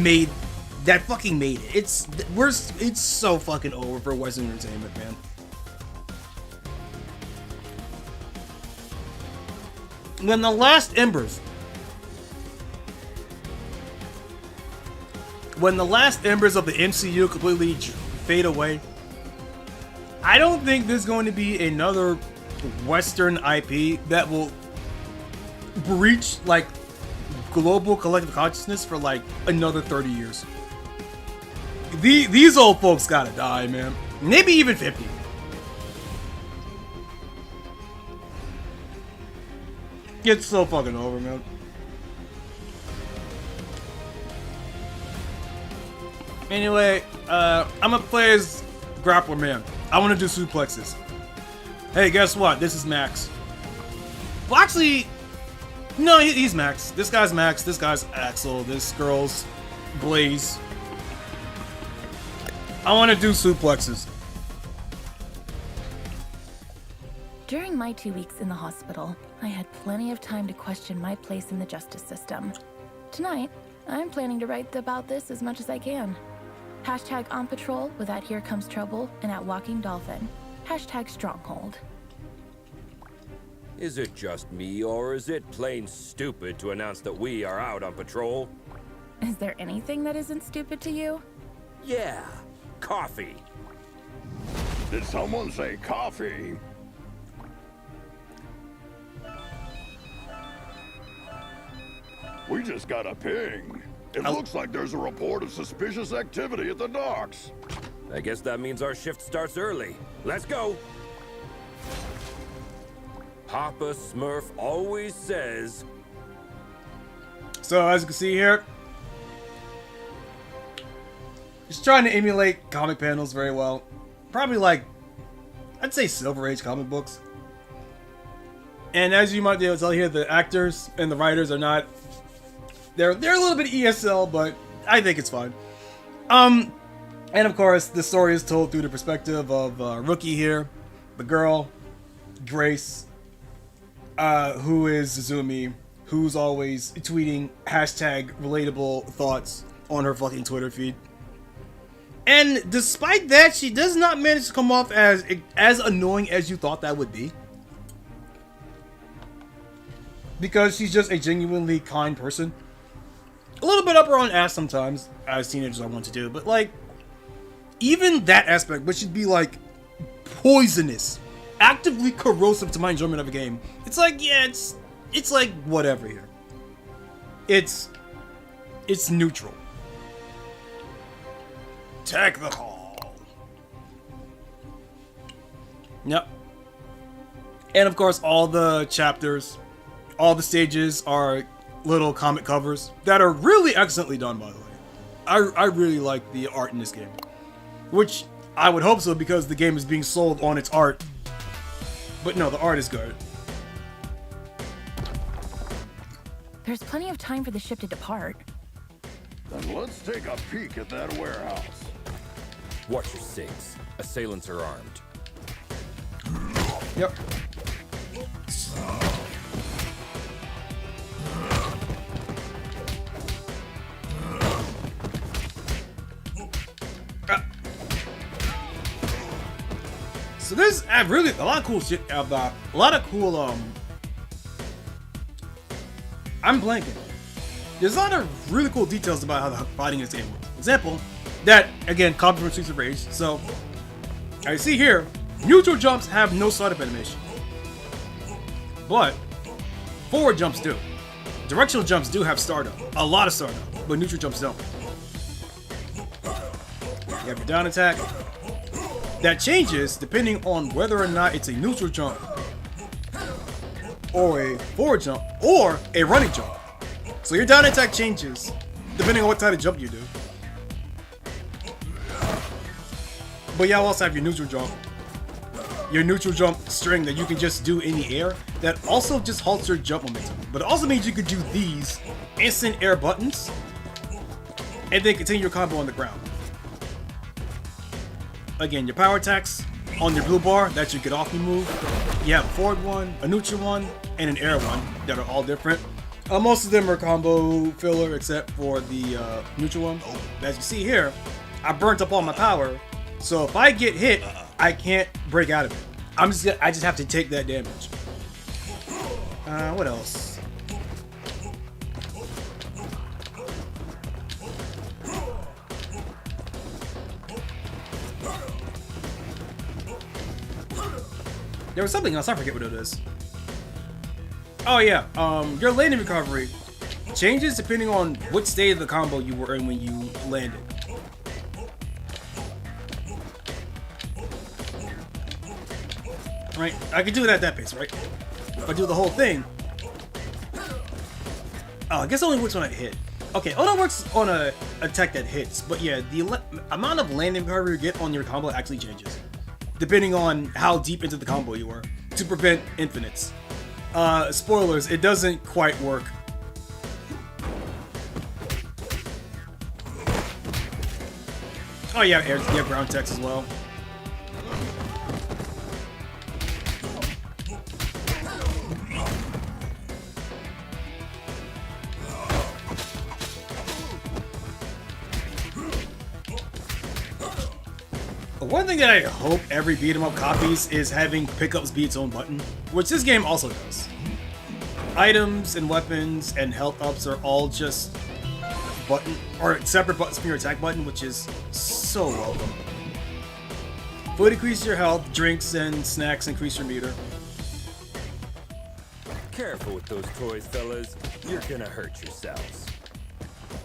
made it. It's so fucking over for Western entertainment, man. When the last embers of the MCU completely fade away, I don't think there's going to be another Western IP that will breach like global collective consciousness for like another 30 years. These old folks gotta die, man. Maybe even 50. It's so fucking over, man. Anyway, I'm gonna play as Grappler Man. I want to do suplexes. Hey, guess what? This is Max. Well, actually, no, he's Max. This guy's Max. This guy's Axel. This girl's Blaze. I want to do suplexes. During my 2 weeks in the hospital, I had plenty of time to question my place in the justice system. Tonight, I'm planning to write about this as much as I can. Hashtag on patrol with at Here Comes Trouble and at Walking Dolphin. Hashtag Stronghold. Is it just me, or is it plain stupid to announce that we are out on patrol? Is there anything that isn't stupid to you? Yeah, coffee. Did someone say coffee? We just got a ping. It looks like there's a report of suspicious activity at the docks. I guess that means our shift starts early. Let's go! Papa Smurf always says... So, as you can see here, just trying to emulate comic panels very well. Probably like, I'd say Silver Age comic books. And as you might be able to tell here, the actors and the writers are not... They're a little bit ESL, but I think it's fine. And of course, the story is told through the perspective of Rookie here, the girl, Grace, who is Zumi, who's always tweeting hashtag relatable thoughts on her fucking Twitter feed. And despite that, she does not manage to come off as annoying as you thought that would be. because she's just a genuinely kind person. A little bit up her own ass sometimes, as teenagers I want to do, but like, even that aspect, which should be like poisonous, actively corrosive to my enjoyment of a game, it's like, yeah, it's like whatever here. It's neutral. Technical. Yep. And of course, all the chapters, all the stages are little comic covers that are really excellently done, by the way. I really like the art in this game. Which, I would hope so because the game is being sold on its art. But no, the art is good. There's plenty of time for the ship to depart. Then let's take a peek at that warehouse. Watch your six. Assailants are armed. Yep. So there's really a lot of cool shit about a lot of cool I'm blanking. There's a lot of really cool details about how the fighting in this game works. Example, that again copied from Streets of Rage. So I see here, neutral jumps have no startup animation, but forward jumps do. Directional jumps do have startup, a lot of startup, but neutral jumps don't. You have your down attack. That changes depending on whether or not it's a neutral jump, or a forward jump, or a running jump. So your down attack changes depending on what type of jump you do. But y'all also have your neutral jump string that you can just do in the air that also just halts your jump momentum. But it also means you could do these instant air buttons and then continue your combo on the ground. Again, your power attacks on your blue bar, that's your get off me move. You have a forward one, a neutral one, and an air one that are all different. Most of them are combo filler except for the neutral one. As you see here, I burnt up all my power, so if I get hit, I can't break out of it. I just have to take that damage. What else? There was something else, I forget what it is. Oh yeah, your landing recovery changes depending on what state of the combo you were in when you landed. Right? I can do it at that pace, right? If I do the whole thing... Oh, I guess it only works when I hit. Okay, oh, that works on a attack that hits, but yeah, the amount of landing recovery you get on your combo actually changes, depending on how deep into the combo you were, to prevent infinites. Spoilers, it doesn't quite work. Oh yeah, you have ground text as well. One thing that I hope every beat 'em up copies is having pickups be its own button, which this game also does. Items and weapons and health ups are all just button or separate buttons from your attack button, which is so welcome. Food increase your health, drinks and snacks increase your meter. Careful with those toys, fellas. You're gonna hurt yourselves.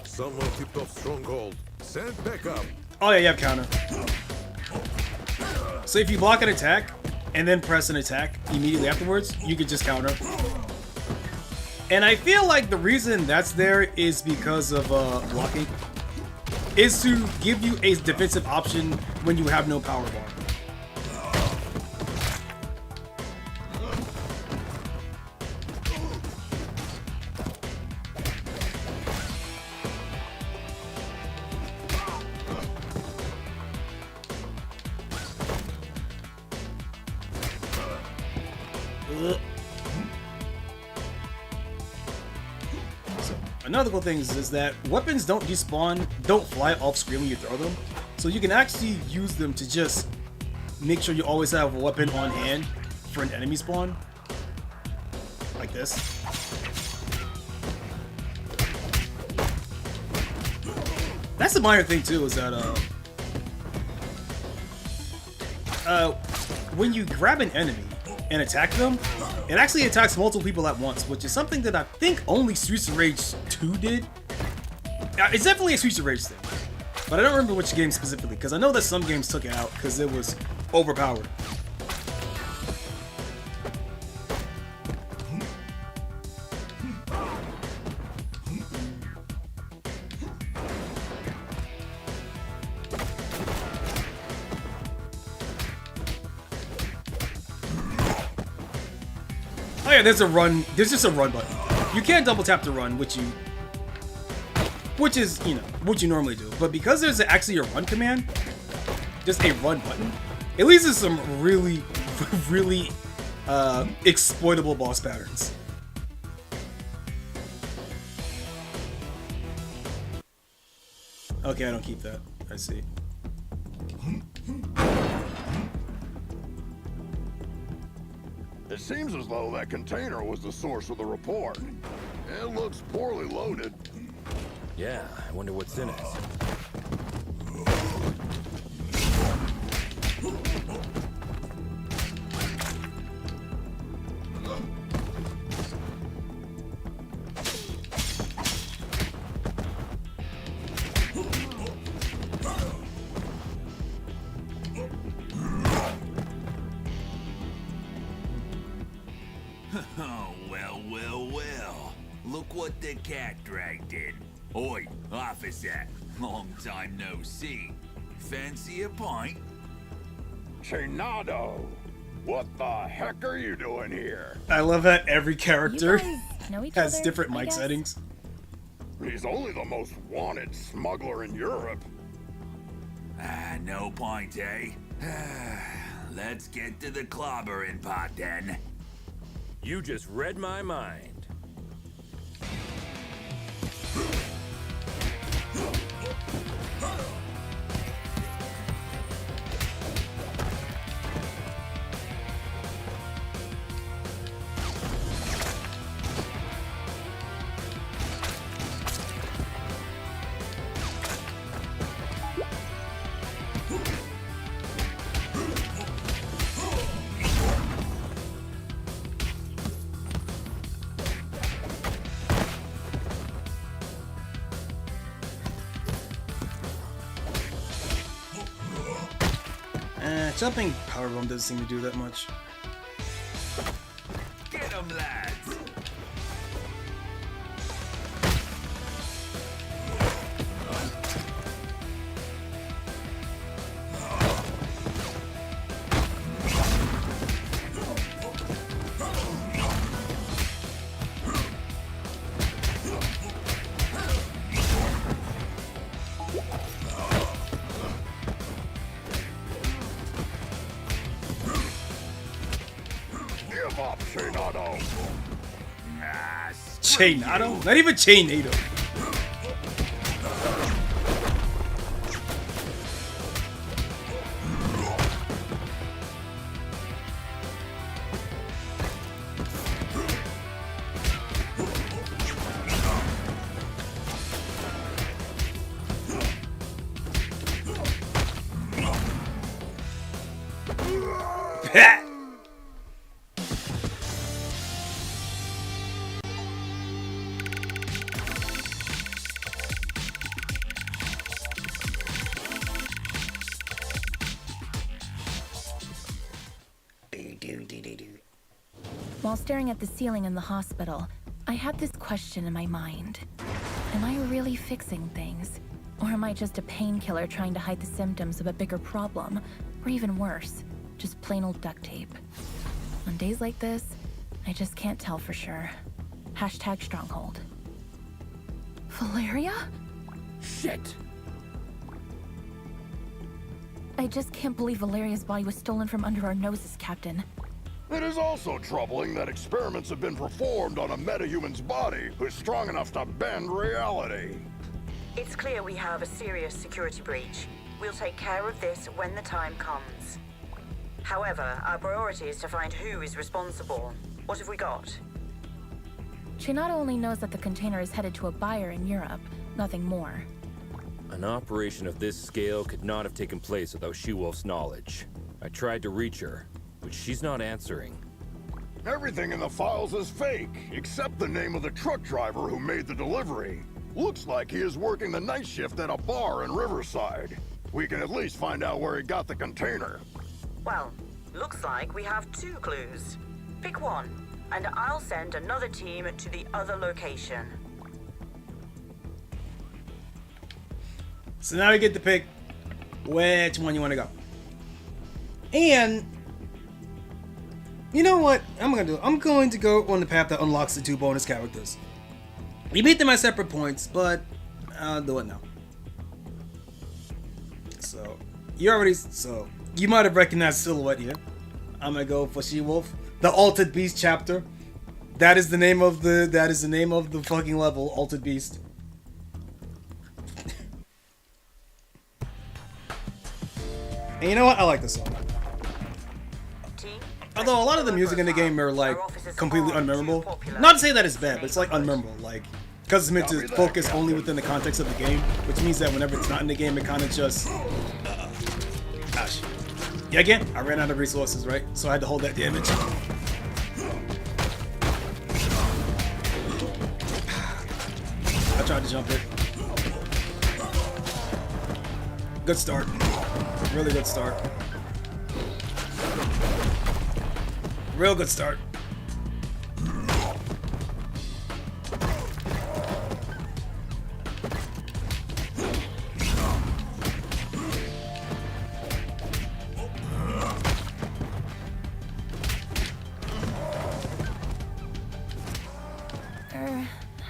Someone tipped off stronghold. Send backup. Oh yeah, you have counter. So if you block an attack and then press an attack immediately afterwards, you could just counter. And I feel like the reason that's there is because of blocking, is to give you a defensive option when you have no power bar. Another cool thing is that weapons don't despawn, don't fly off screen when you throw them. So you can actually use them to just make sure you always have a weapon on hand for an enemy spawn. Like this. That's a minor thing too, is that when you grab an enemy and attack them, it actually attacks multiple people at once, which is something that I think only Streets of Rage 2 did. It's definitely a Streets of Rage thing, but I don't remember which game specifically, because I know that some games took it out because it was overpowered. Oh yeah, there's a run. There's just a run button. You can't double tap to run, which is, you know, what you normally do. But because there's actually a run command, just a run button, it leads to some really, really exploitable boss patterns. Okay, I don't keep that. I see. It seems as though that container was the source of the report. It looks poorly loaded. Yeah, I wonder what's in it. Oh, well. Look what the cat dragged in. Oi, officer. Long time no see. Fancy a pint? Chinado, what the heck are you doing here? I love that every character You guys know each has other, different I mic guess? settings. He's only the most wanted smuggler in Europe. No point, eh? Let's get to the clobbering pot then. You just read my mind. Jumping powerbomb doesn't seem to do that much. Get 'em, lads. Give up, Chinado. Chainado? Not even Chainado. While staring at the ceiling in the hospital, I had this question in my mind. Am I really fixing things? Or am I just a painkiller trying to hide the symptoms of a bigger problem? Or even worse, just plain old duct tape? On days like this, I just can't tell for sure. Hashtag stronghold. Valeria? Shit! I just can't believe Valeria's body was stolen from under our noses, Captain. It is also troubling that experiments have been performed on a metahuman's body who's strong enough to bend reality. It's clear we have a serious security breach. We'll take care of this when the time comes. However, our priority is to find who is responsible. What have we got? Chinado only knows that the container is headed to a buyer in Europe, nothing more. An operation of this scale could not have taken place without She-Wolf's knowledge. I tried to reach her, but she's not answering. Everything in the files is fake, except the name of the truck driver who made the delivery. Looks like he is working the night shift at a bar in Riverside. We can at least find out where he got the container. Well, looks like we have 2 clues. Pick one, and I'll send another team to the other location. So now you get to pick which one you want to go. And you know what I'm gonna do? I'm going to go on the path that unlocks the 2 bonus characters. We beat them at separate points, but I'll do it now. So you might have recognized silhouette here. I'm gonna go for She-Wolf, the Altered Beast chapter. That is the name of the fucking level, Altered Beast. And you know what? I like this song. Although a lot of the music in the game are like completely unmemorable. Not to say that it's bad, but it's like unmemorable. Like, because it's meant to focus only within the context of the game, which means that whenever it's not in the game, it kind of just. Gosh. Yeah, again, I ran out of resources, right? So I had to hold that damage. I tried to jump it. Good start. Really good start. Real good start.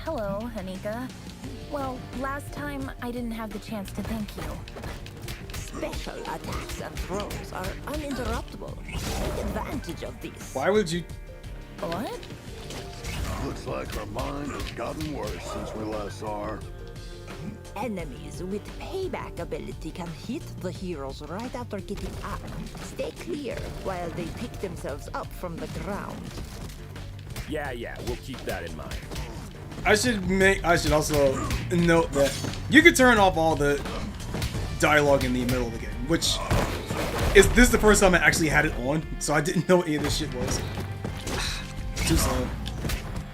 Hello, Hanika. Well, last time I didn't have the chance to thank you. Special attacks and throws are uninterruptible. Take advantage of these. Why would you? What? Looks like her mind has gotten worse since we last saw her. Enemies with payback ability can hit the heroes right after getting up. Stay clear while they pick themselves up from the ground. Yeah, we'll keep that in mind. I should also note that you could turn off all the dialogue in the middle of the game, which is this is the first time I actually had it on, so I didn't know what any of this shit was. Too slow.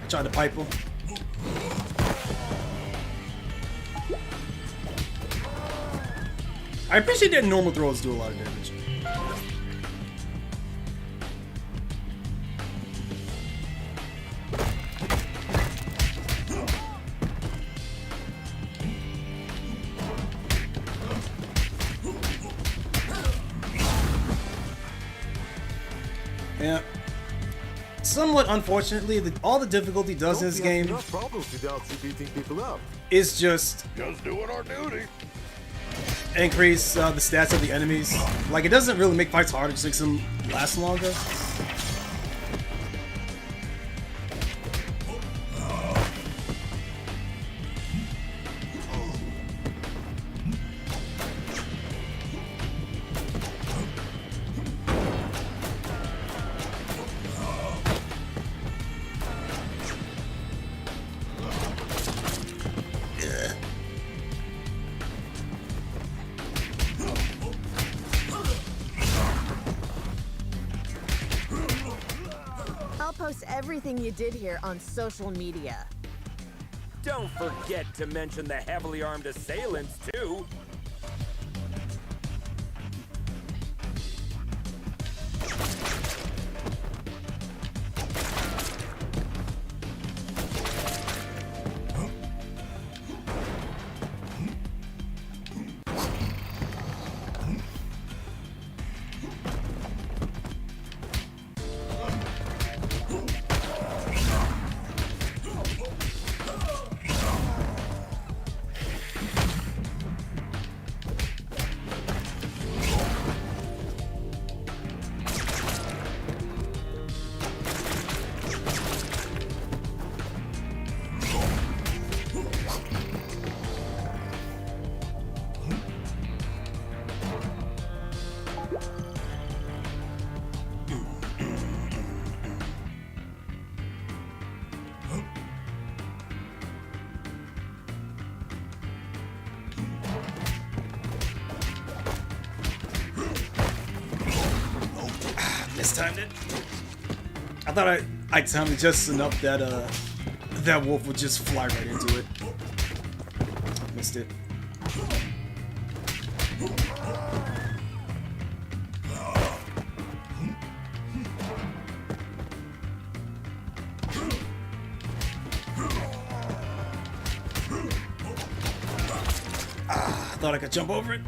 I tried to pipe him. I appreciate that normal throws do a lot of damage. Yeah. Somewhat unfortunately, all the difficulty does in this game is just doing our duty. Increase the stats of the enemies. Like, it doesn't really make fights harder, just makes them last longer. I'll post everything you did here on social media. Don't forget to mention the heavily armed assailants, too. Mistimed it. I thought I timed it just enough that that wolf would just fly right into it. Missed it. I thought I could jump over it.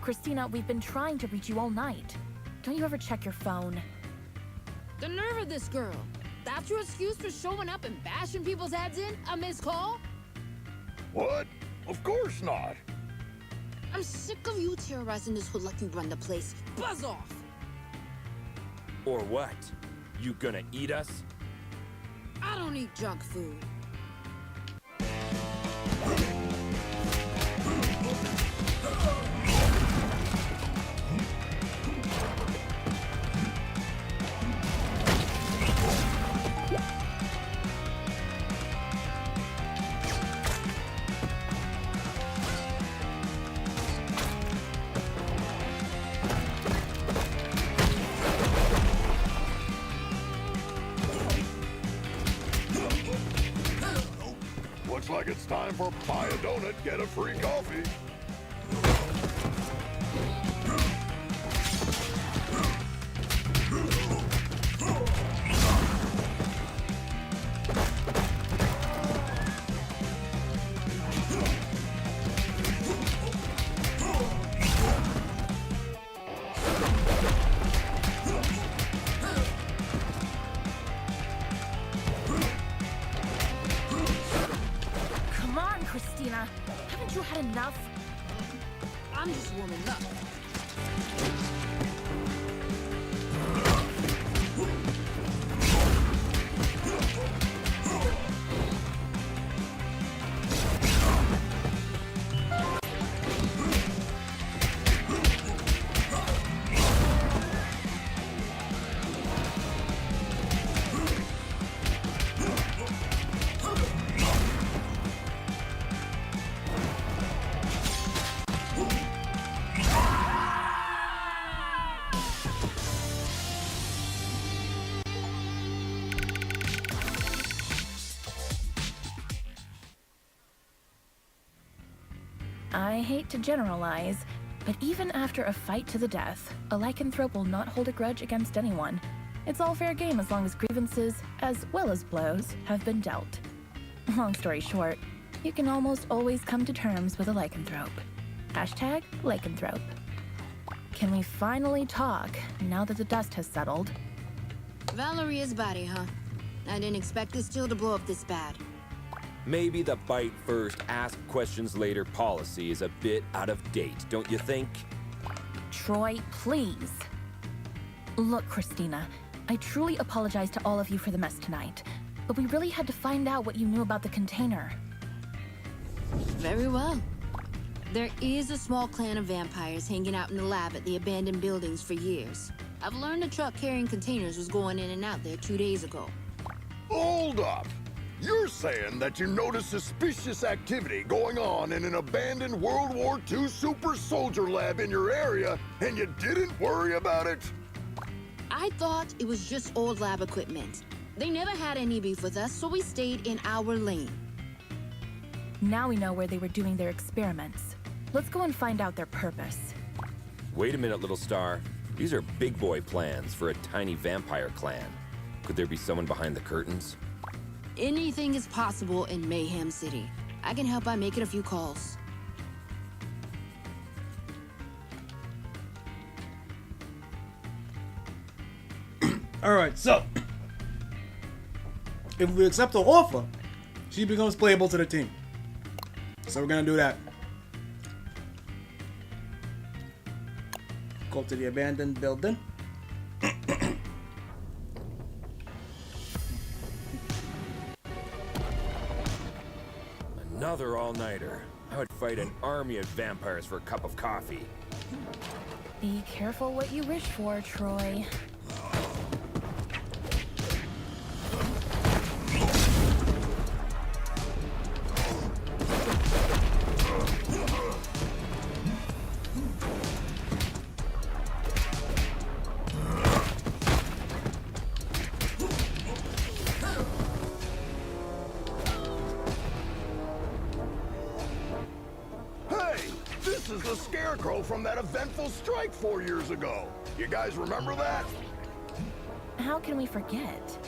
Christina, we've been trying to reach you all night. Don't you ever check your phone? The nerve of this girl. That's your excuse for showing up and bashing people's heads in? A missed call? What? Of course not. I'm sick of you terrorizing this hood like you run the place. Buzz off! Or what? You gonna eat us? I don't eat junk food. Looks like it's time for buy a donut, get a free coffee. Come on, Christina. Haven't you had enough? I'm just warming up. I hate to generalize, but even after a fight to the death, a lycanthrope will not hold a grudge against anyone. It's all fair game as long as grievances, as well as blows, have been dealt. Long story short, you can almost always come to terms with a lycanthrope. Hashtag lycanthrope. Can we finally talk, now that the dust has settled? Valeria's body, huh? I didn't expect this deal to blow up this bad. Maybe the bite first, ask questions later policy is a bit out of date, don't you think? Troy, please. Look, Christina, I truly apologize to all of you for the mess tonight, but we really had to find out what you knew about the container. Very well. There is a small clan of vampires hanging out in the lab at the abandoned buildings for years. I've learned a truck carrying containers was going in and out there 2 days ago. Hold up! You're saying that you noticed suspicious activity going on in an abandoned World War II super soldier lab in your area, and you didn't worry about it? I thought it was just old lab equipment. They never had any beef with us, so we stayed in our lane. Now we know where they were doing their experiments. Let's go and find out their purpose. Wait a minute, little star. These are big boy plans for a tiny vampire clan. Could there be someone behind the curtains? Anything is possible in Mayhem City. I can help by making a few calls. Alright, so if we accept the offer, she becomes playable to the team. So we're gonna do that. Go to the abandoned building. Another all-nighter. I would fight an army of vampires for a cup of coffee. Be careful what you wish for, Troy. From that eventful strike 4 years ago. You guys remember that? How can we forget?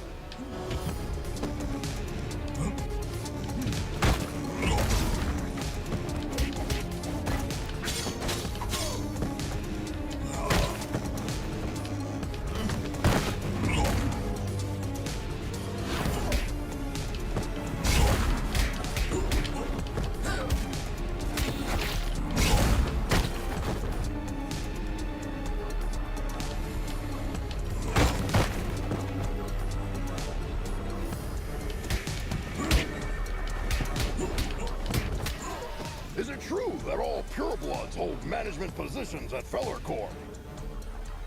Hold management positions at Feller Corp.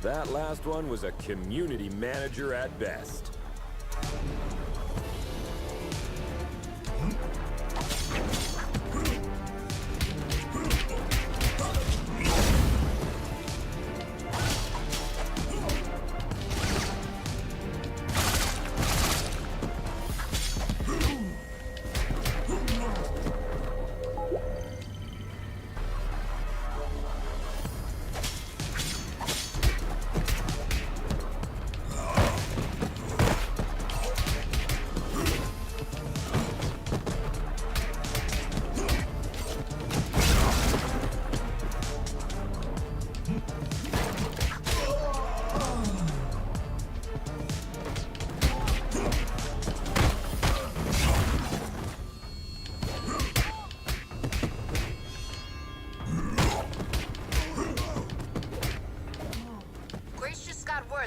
That last one was a community manager at best.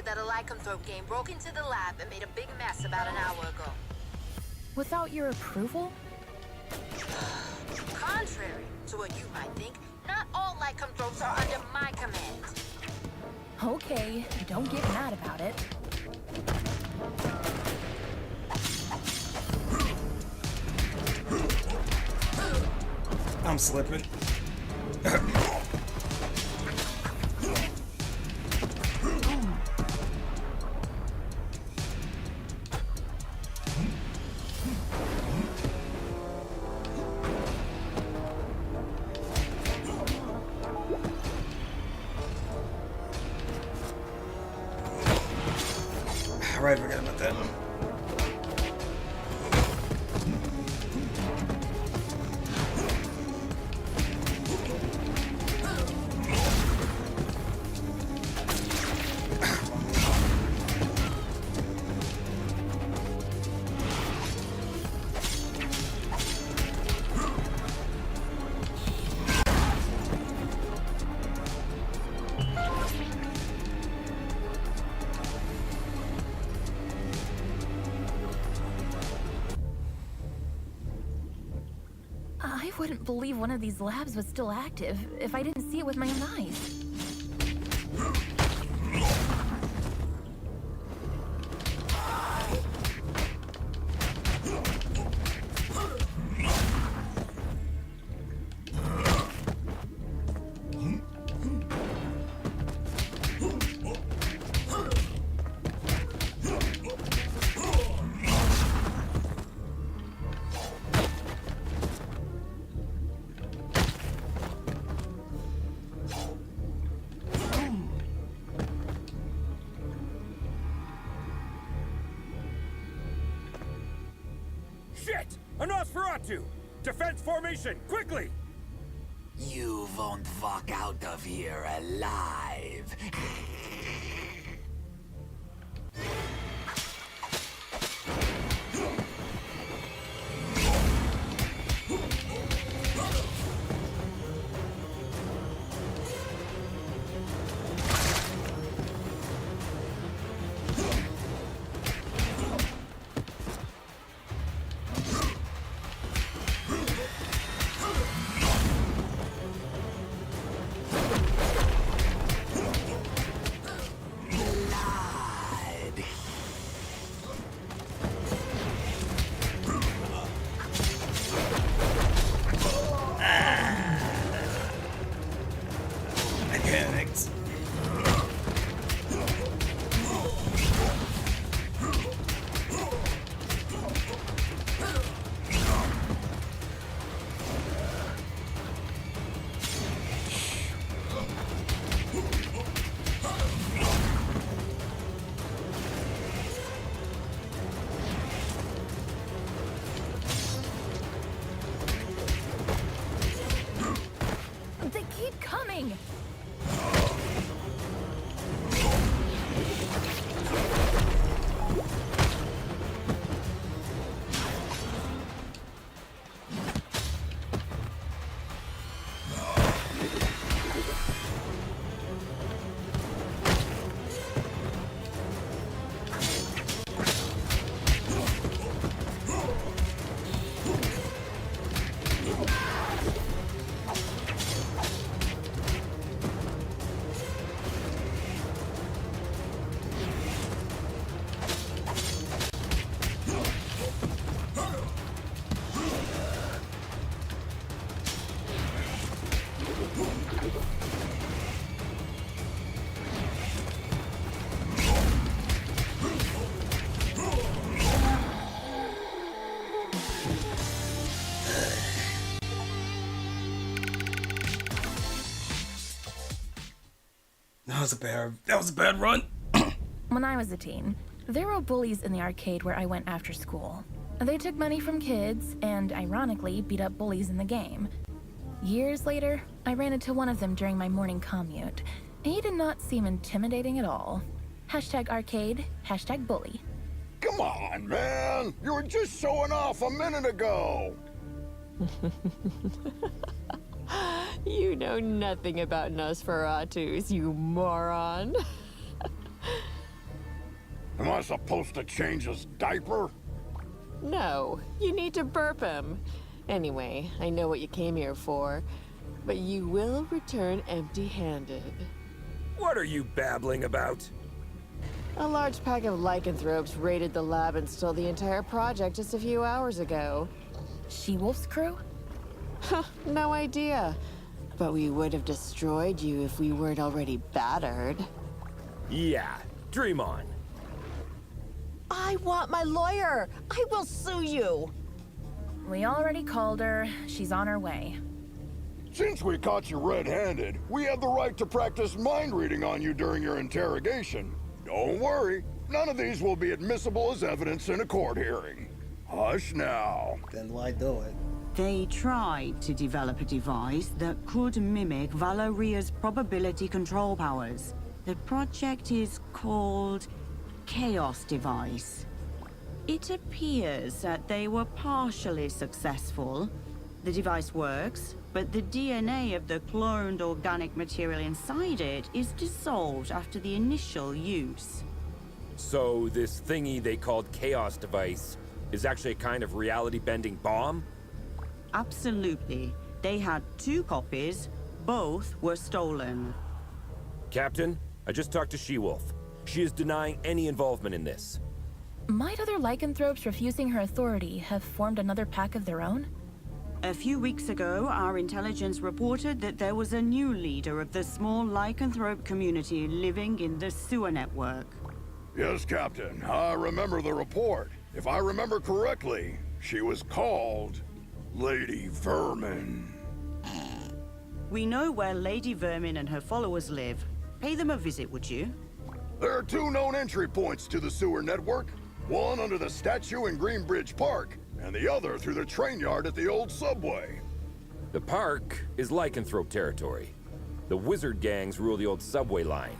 That a lycanthrope game broke into the lab and made a big mess about an hour ago. Without your approval? Contrary to what you might think, not all lycanthropes are under my command. Okay, don't get mad about it. I'm slipping. Right, forget about that. I wouldn't believe one of these labs was still active if I didn't see it with my own eyes. Shit! A Nosferatu! Defense formation, quickly! You won't walk out of here alive. Mechanics. They keep coming! That was a bad run. When I was a teen, there were bullies in the arcade where I went after school. They took money from kids and, ironically, beat up bullies in the game. Years later, I ran into one of them during my morning commute. He did not seem intimidating at all. #arcade, #bully. Come on, man! You were just showing off a minute ago! You know nothing about Nosferatus, you moron. Am I supposed to change his diaper? No, you need to burp him. Anyway, I know what you came here for, but you will return empty-handed. What are you babbling about? A large pack of lycanthropes raided the lab and stole the entire project just a few hours ago. She-Wolf's crew? No idea. But we would have destroyed you if we weren't already battered. Yeah, dream on. I want my lawyer! I will sue you! We already called her. She's on her way. Since we caught you red-handed, we have the right to practice mind reading on you during your interrogation. Don't worry, none of these will be admissible as evidence in a court hearing. Hush now. Then why do it? They tried to develop a device that could mimic Valeria's probability control powers. The project is called Chaos Device. It appears that they were partially successful. The device works, but the DNA of the cloned organic material inside it is dissolved after the initial use. So this thingy they called Chaos Device is actually a kind of reality-bending bomb? Absolutely. They had 2 copies. Both were stolen. Captain, I just talked to She-Wolf. She is denying any involvement in this. Might other lycanthropes refusing her authority have formed another pack of their own? A few weeks ago, our intelligence reported that there was a new leader of the small lycanthrope community living in the sewer network. Yes, Captain. I remember the report. If I remember correctly, she was called Lady Vermin. We know where Lady Vermin and her followers live. Pay them a visit, would you? There are 2 known entry points to the sewer network. One under the statue in Greenbridge Park, and the other through the train yard at the old subway. The park is lycanthrope territory. The wizard gangs rule the old subway line.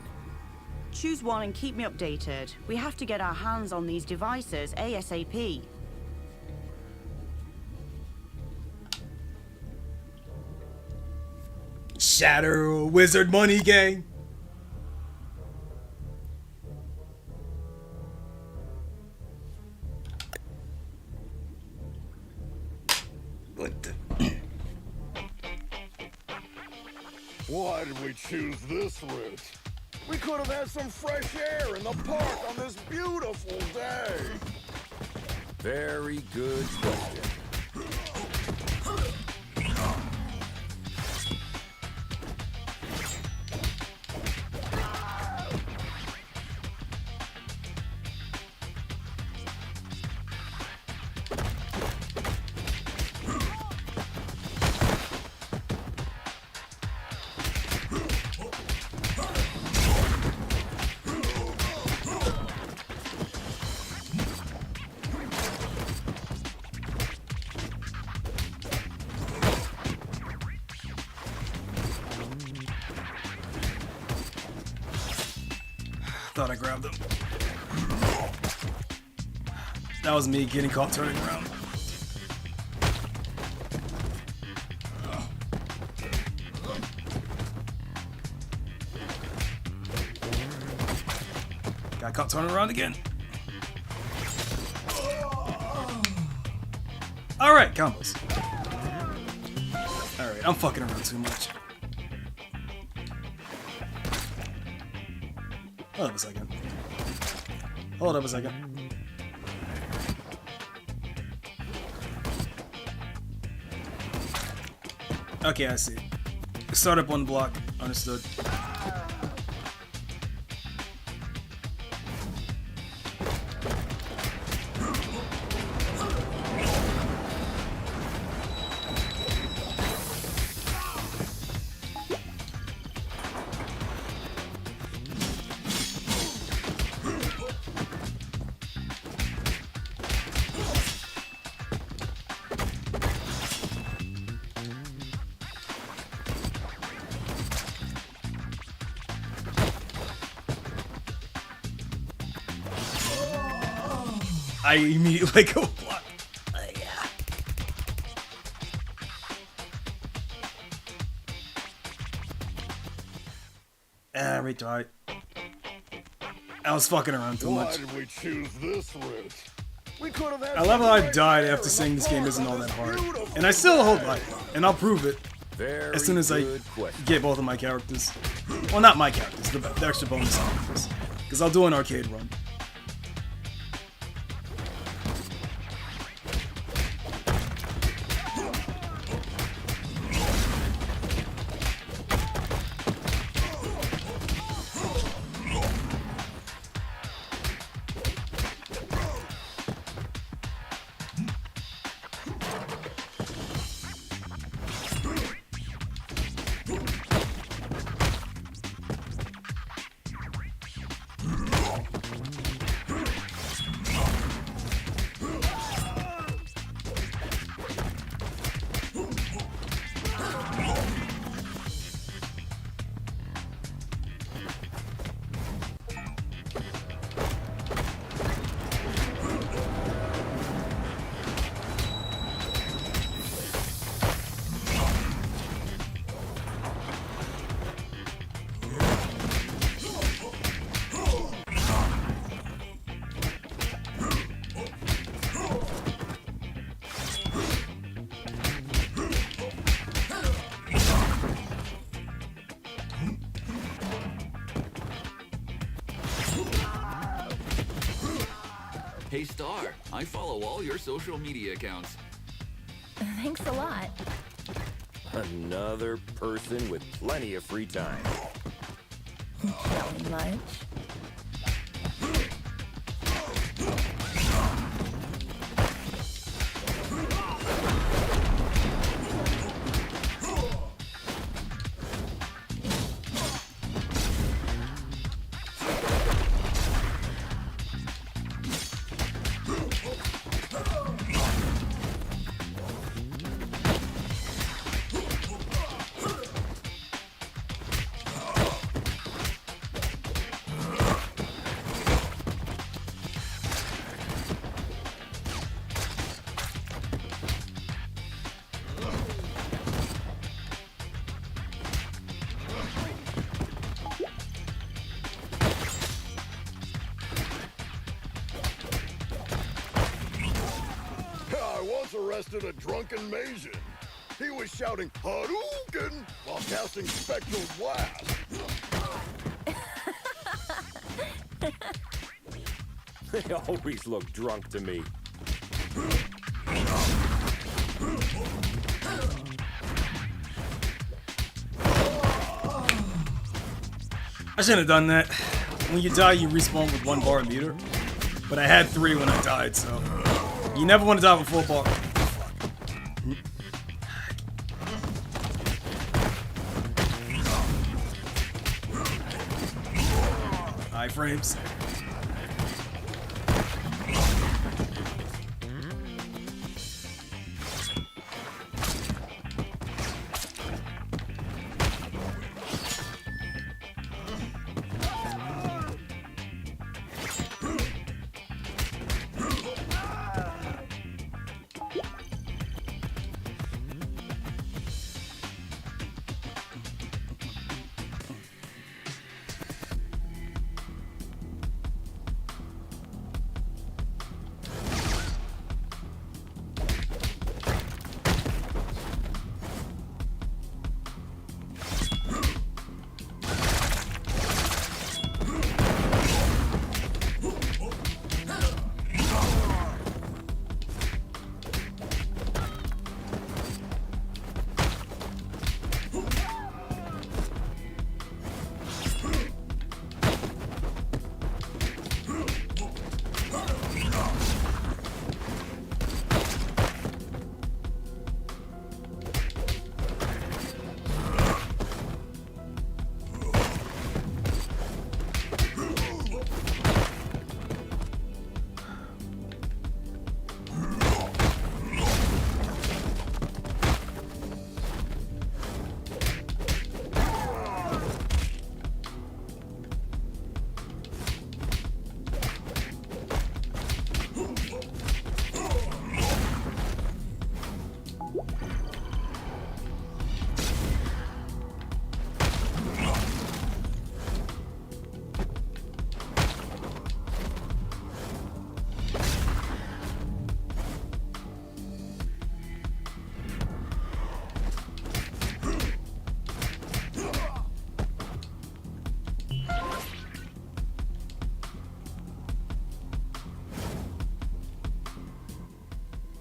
Choose one and keep me updated. We have to get our hands on these devices ASAP. Shadow Wizard Money Gang. What the? Why did we choose this route? We could have had some fresh air in the park on this beautiful day. Very good question. Thought I grabbed them. That was me getting caught turning around. Got caught turning around again. Alright, combos. Alright, I'm fucking around too much. Hold up a second. Hold up a second. Okay, I see. Start up one block. Understood. I immediately go block. Yeah. Raito. I was fucking around too much. Why did we choose this route? We could have had I love how I've died after saying this game isn't all that hard. And I still hold life. And I'll prove it as soon as I get both of my characters. Well, not my characters, the extra bonus characters. Because I'll do an arcade run. Hey Star, I follow all your social media accounts. Thanks a lot. Another person with plenty of free time. Not much. police arrested a drunken Mayhem. He was shouting Hadouken while casting spectral blast. They always look drunk to me. I shouldn't have done that. When you die, you respawn with 1 bar meter. But I had 3 when I died, so you never want to die with 4 bar. Iframes.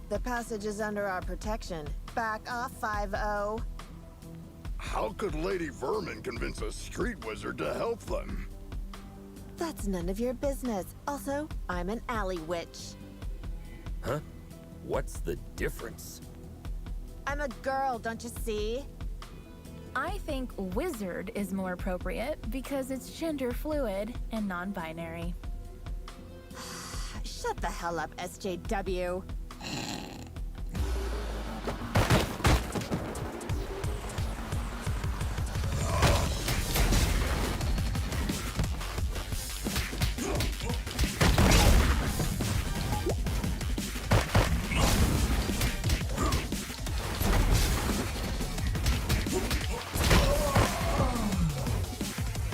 The passage is under our protection. Back off, 5-0. How could Lady Vermin convince a street wizard to help them? That's none of your business. Also, I'm an alley witch. Huh? What's the difference? I'm a girl, don't you see? I think wizard is more appropriate because it's gender fluid and non-binary. Shut the hell up, SJW.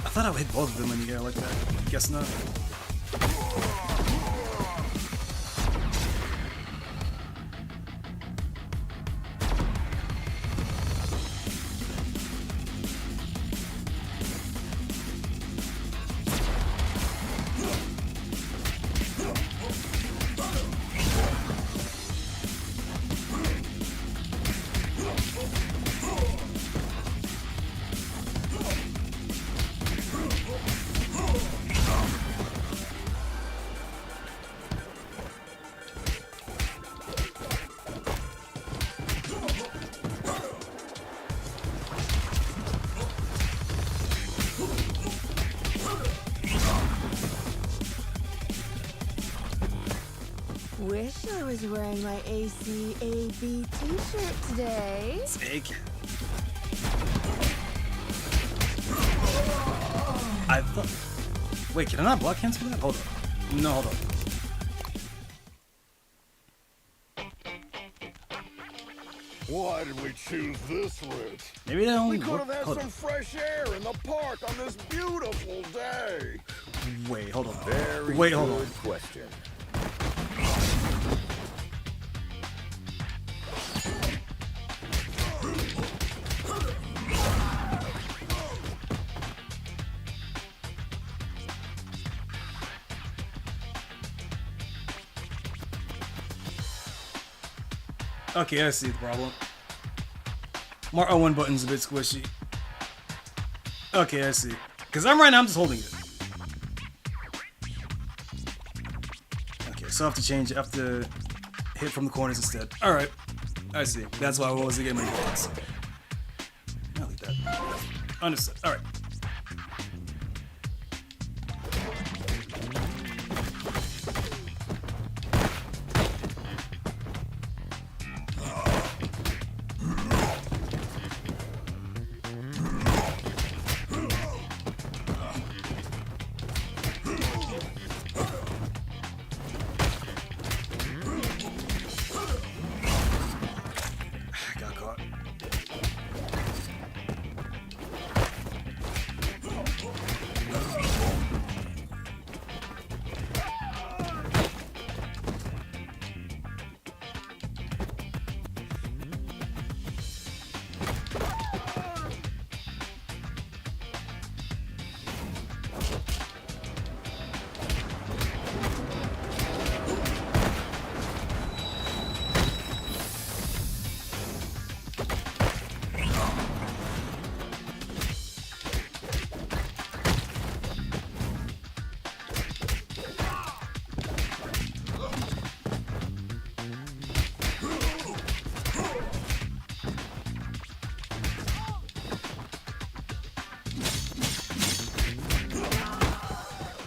I thought I would hit both of them in the air like that. Guess not. Wish I was wearing my ACAB t-shirt today. Take. I thought. Wait, can I not block cancel that? Hold on. No, hold on. Why did we choose this route? Maybe they only We could have work. had Hold some on. fresh air in the park on this beautiful day. Wait, hold on. Very Wait, hold good on. question. Okay, I see the problem. My R1 button's a bit squishy. Okay, I see. Because right now I'm just holding it. Okay, so I have to change it. I have to hit from the corners instead. Alright. I see. That's why I wasn't getting my buttons. I'll leave that. Understood. Alright.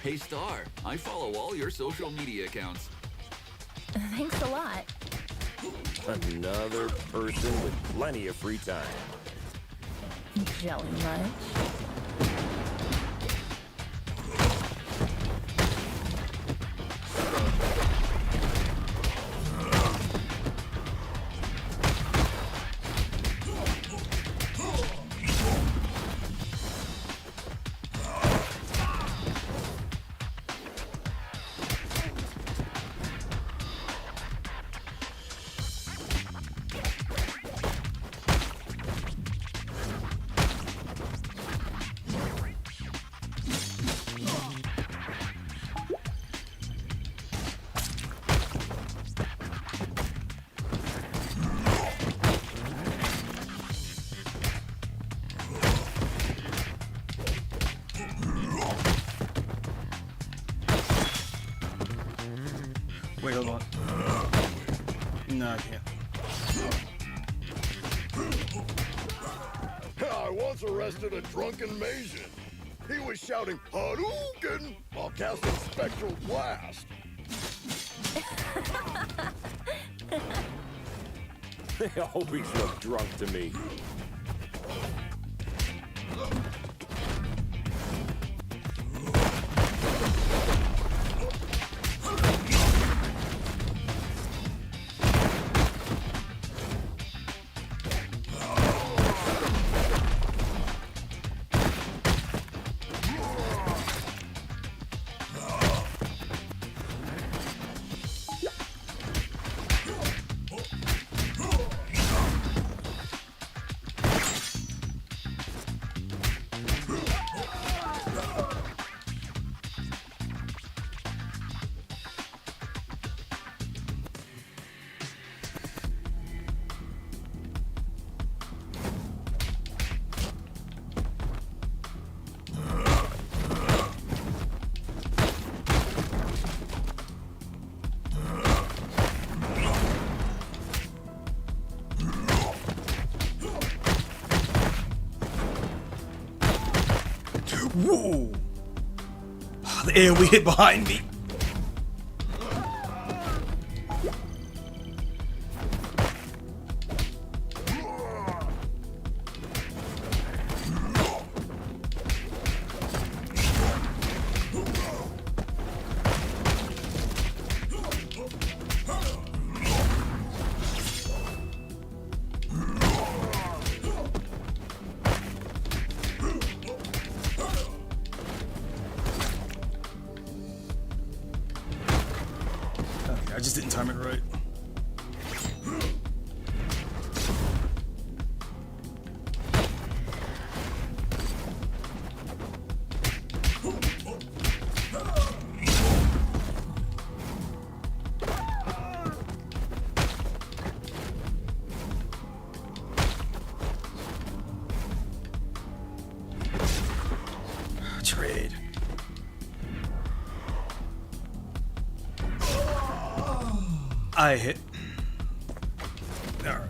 Hey Star, I follow all your social media accounts. Thanks a lot. Another person with plenty of free time. Jelly much? Wait, hold on. No, I can't. I once arrested a drunken Mayhem. He was shouting Hadouken while casting Spectral Blast. They always look drunk to me. Whoa! The AoE hit behind me. I just didn't time it right. I hit. Alright.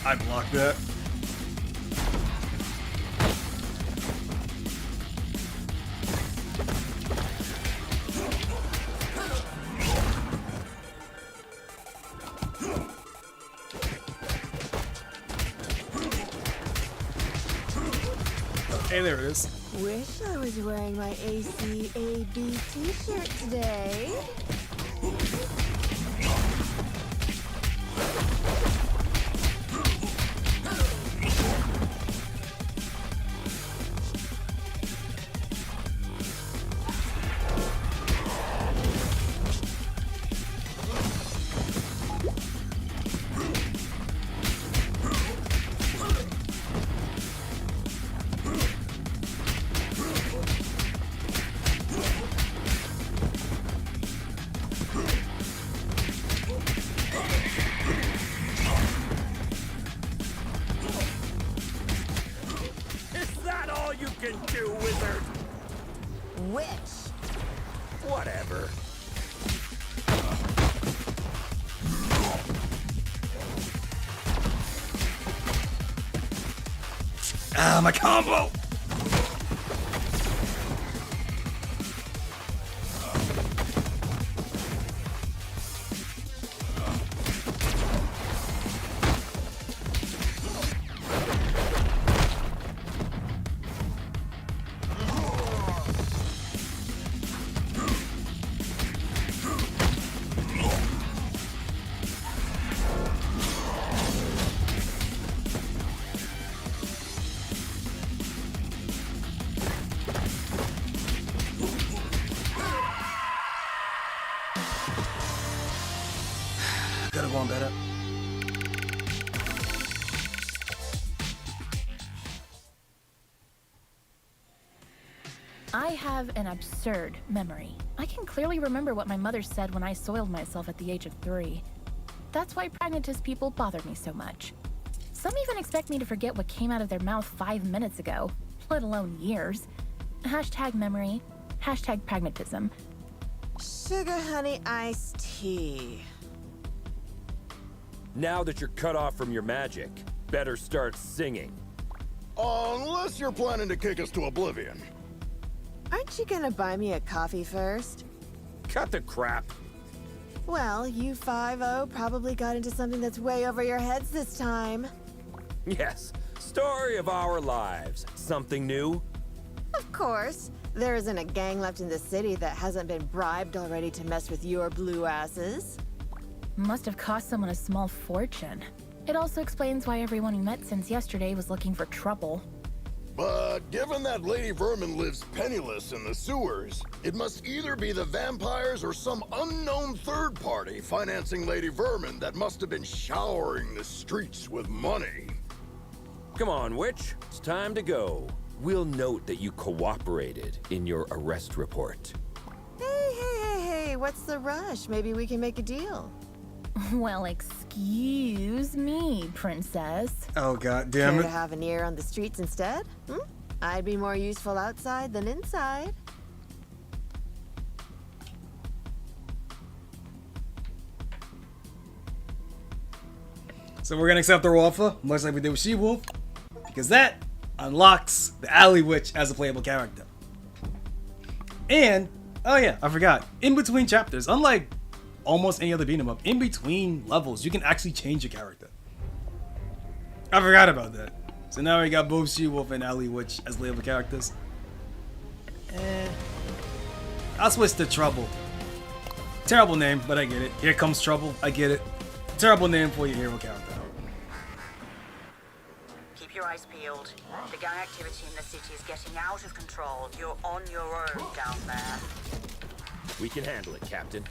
I blocked that. Hey, there it is. Wish I was wearing my ACAB t-shirt today. Whatever. Ah, my combo! Could have gone better. I have an absurd memory. I can clearly remember what my mother said when I soiled myself at the age of 3. That's why pragmatist people bother me so much. Some even expect me to forget what came out of their mouth 5 minutes ago, let alone years. Hashtag memory, hashtag pragmatism. Sugar honey iced tea. Now that you're cut off from your magic, better start singing. Unless you're planning to kick us to oblivion. Aren't you gonna buy me a coffee first? Cut the crap. Well, you 5-0 probably got into something that's way over your heads this time. Yes, story of our lives. Something new? Of course. There isn't a gang left in the city that hasn't been bribed already to mess with your blue asses. Must have cost someone a small fortune. It also explains why everyone we met since yesterday was looking for trouble. But given that Lady Vermin lives penniless in the sewers, it must either be the vampires or some unknown third party financing Lady Vermin that must have been showering the streets with money. Come on, witch. It's time to go. We'll note that you cooperated in your arrest report. Hey, what's the rush? Maybe we can make a deal. Well, excuse me, princess. Oh, god damn Care it. to have an ear on the streets instead? I'd be more useful outside than inside. So we're gonna accept their offer, much like we did with She-Wolf, because that unlocks the Alley Witch as a playable character. And Oh yeah, I forgot. In between chapters, unlike almost any other beat 'em up, in between levels, you can actually change your character. I forgot about that. So now we got both She-Wolf and Ellie, which as label characters. I'll switch to Trouble. Terrible name, but I get it. Here comes Trouble. I get it. Terrible name for your hero character. Keep your eyes peeled. The gang activity in the city is getting out of control. You're on your own down there. We can handle it, Captain.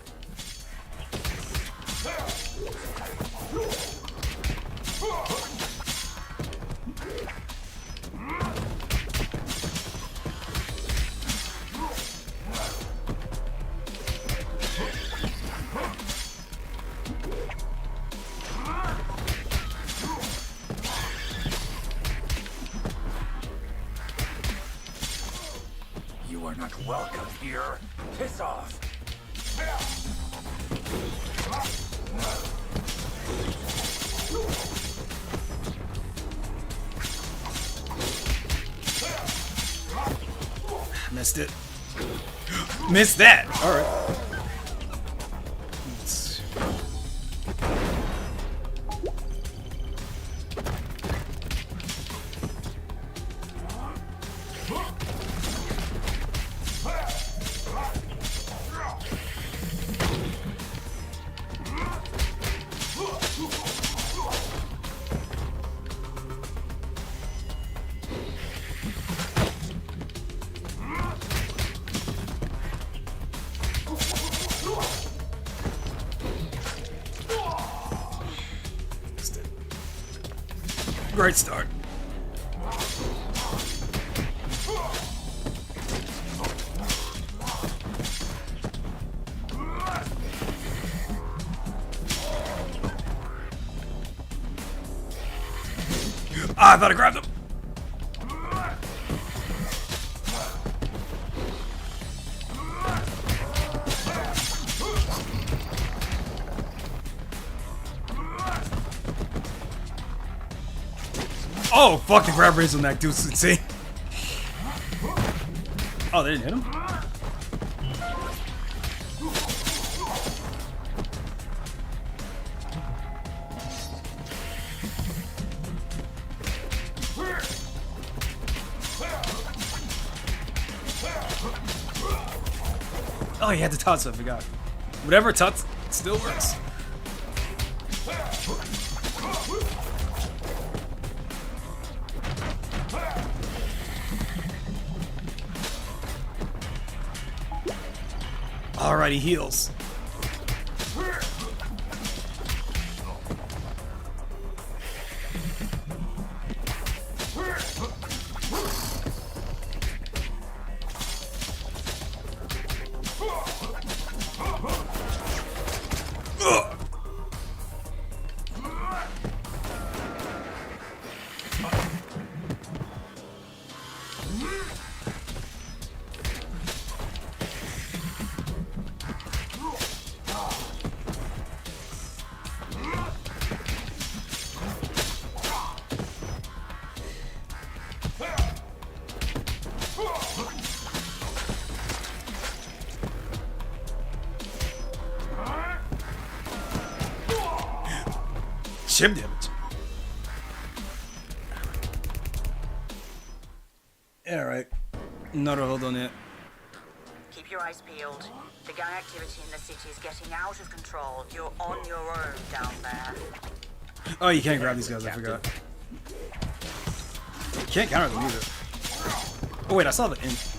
You are not welcome here. Piss off. Missed it. Missed that. All right. Great start. Ah, I thought I grabbed him. Oh, fuck, the grab raise on that dude's insane. Oh, they didn't hit him? Oh, he had the tots, I forgot. Whatever tots still works. Alright, he heals. Chip damage. Alright. Not a hold on it. Keep your eyes peeled. The gang activity in the city is getting out of control. You're on your own down there. Oh, you can't grab these guys, I forgot. You can't counter them either. Oh wait, I saw the int.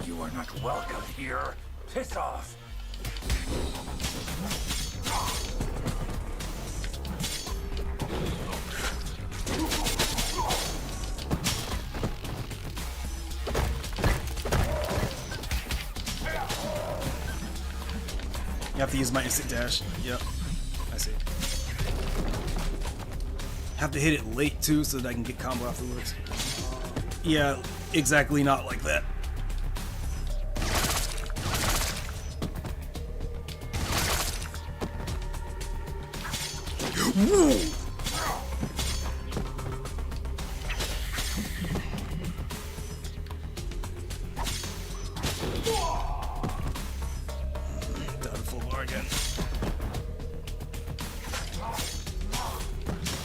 You are not welcome here. Piss off. You have to use my instant dash. Yep. I see. have to hit it late too so that I can get combo afterwards. Yeah, exactly not like that. Whoa! Down to full bar again.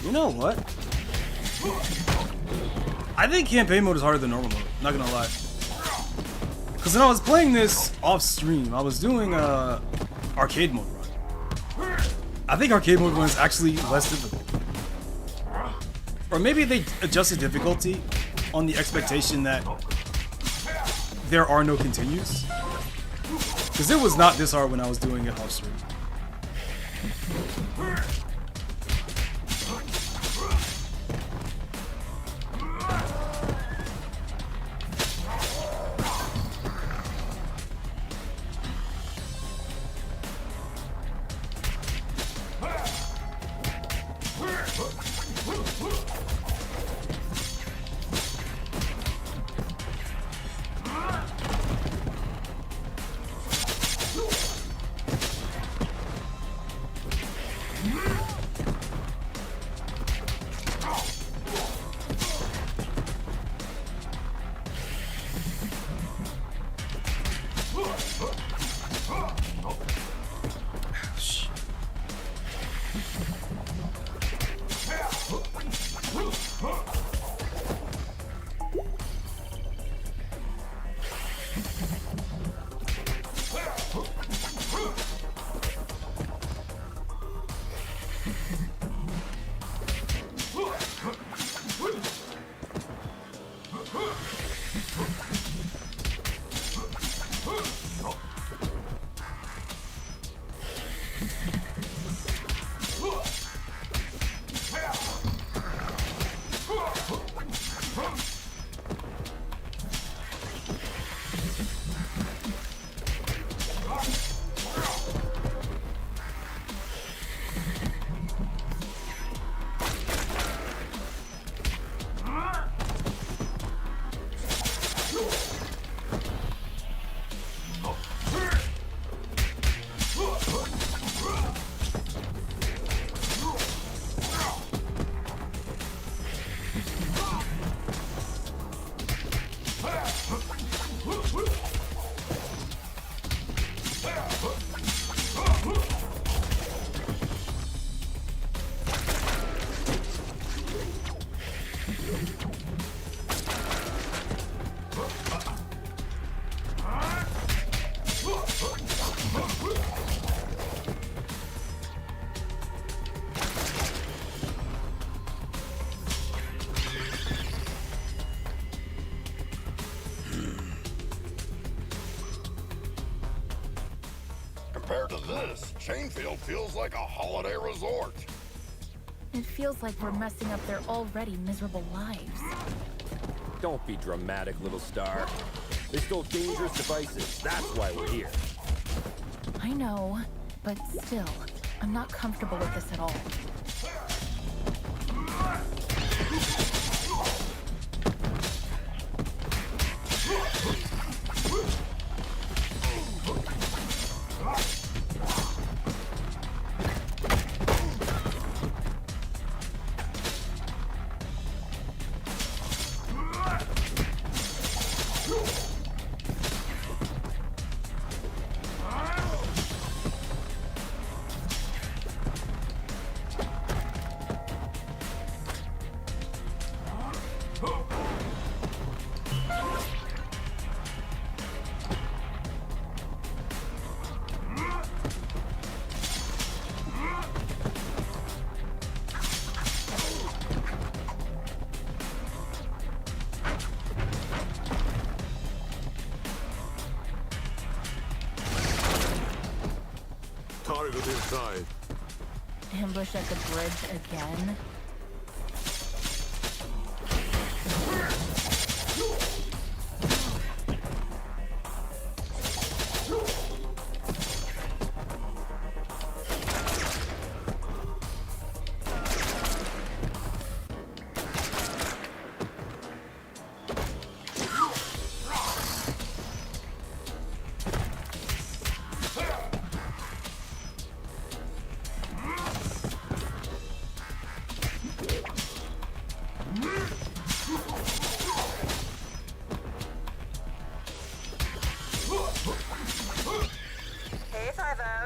You know what? I think campaign mode is harder than normal mode, not gonna lie. Because when I was playing this off stream, I was doing arcade mode run. I think arcade mode run is actually less difficult. Or maybe they adjusted difficulty on the expectation that there are no continues. Because it was not this hard when I was doing it off stream. Compared to this, Chainfield feels like a holiday resort. It feels like we're messing up their already miserable lives. Don't be dramatic, little star. They stole dangerous devices. That's why we're here. I know, but still, I'm not comfortable with this at all. Target inside. Ambush at the bridge again?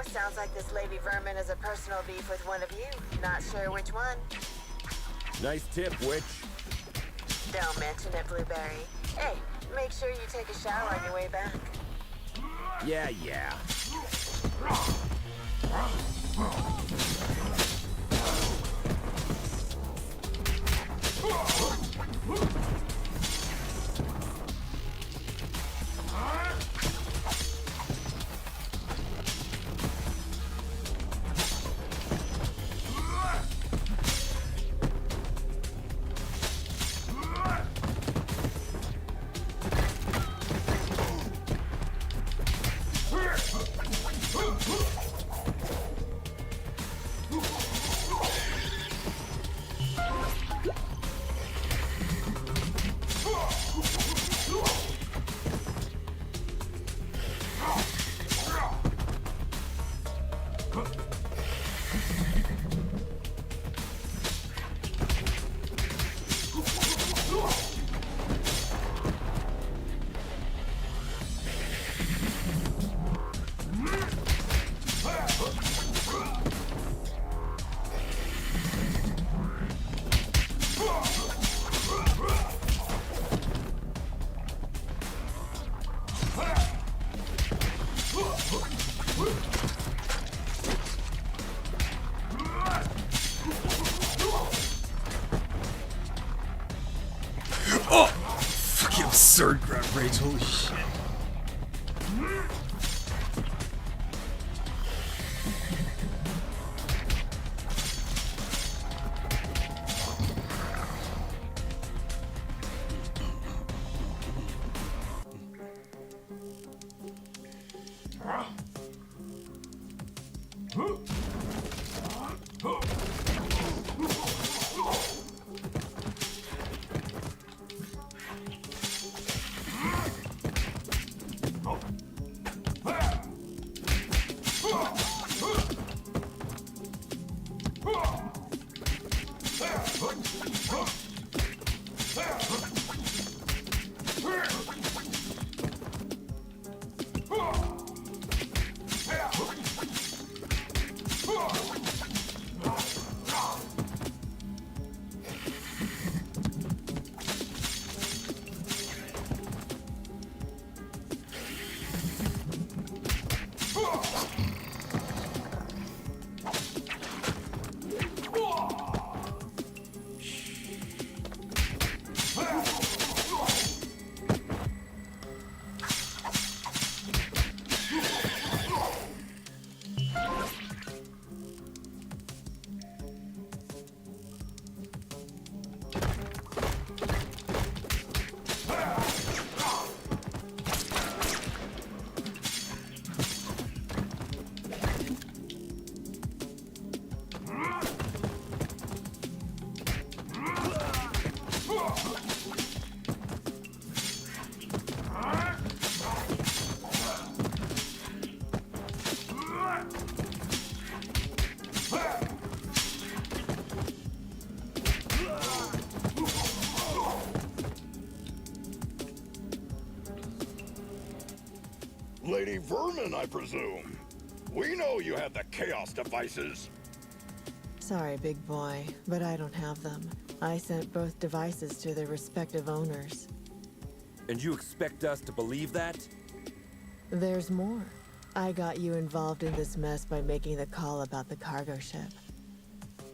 sounds like this Lady Vermin has a personal beef with one of you. Not sure which one. Nice tip, witch. Don't mention it, Blueberry. Hey, make sure you take a shower on your way back. Yeah, yeah. Oh! Fucking absurd grab rage, holy shit. Lady Vermin, I presume. We know you have the chaos devices. Sorry, big boy, but I don't have them. I sent both devices to their respective owners. And you expect us to believe that? There's more. I got you involved in this mess by making the call about the cargo ship.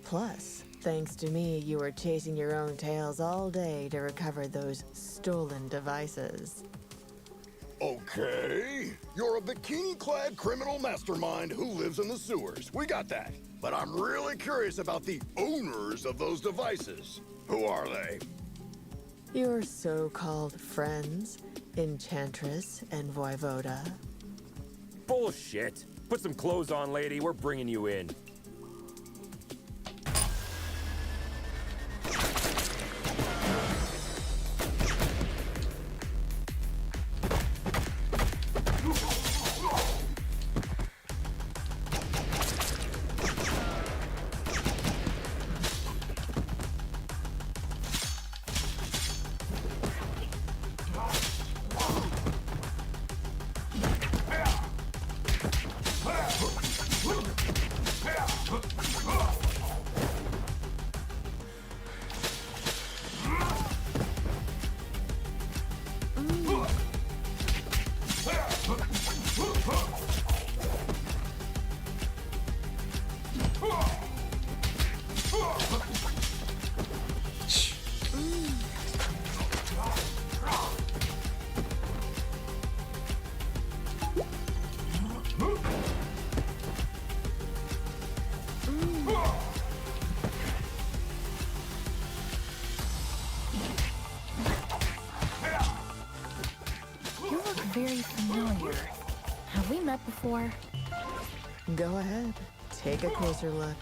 Plus, thanks to me, you were chasing your own tails all day to recover those stolen devices. Okay, you're a bikini-clad criminal mastermind who lives in the sewers. We got that. But I'm really curious about the owners of those devices. Who are they? Your so-called friends, Enchantress and Voivoda. Bullshit. Put some clothes on, lady. We're bringing you in. You look very familiar. Have we met before? Go ahead. Take a closer look.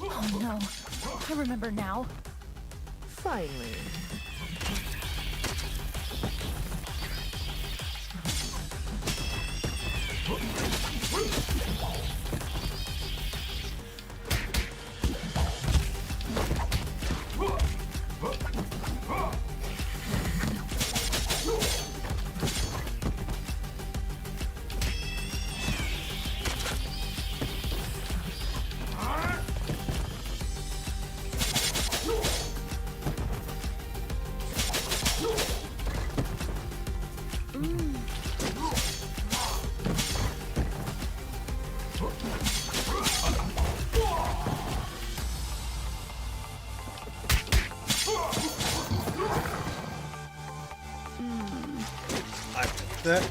Oh no, I remember now. Finally. That.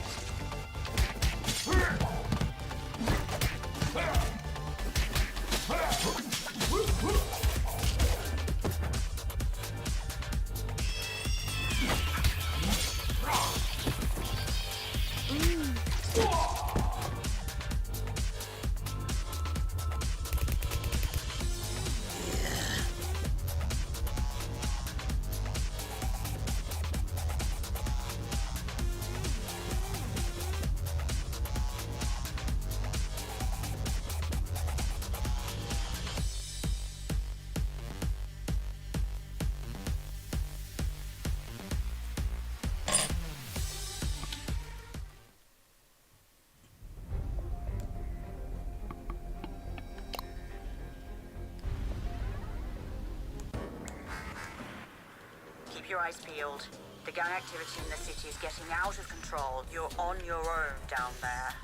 Keep your eyes peeled. The gang activity in the city is getting out of control. You're on your own down there.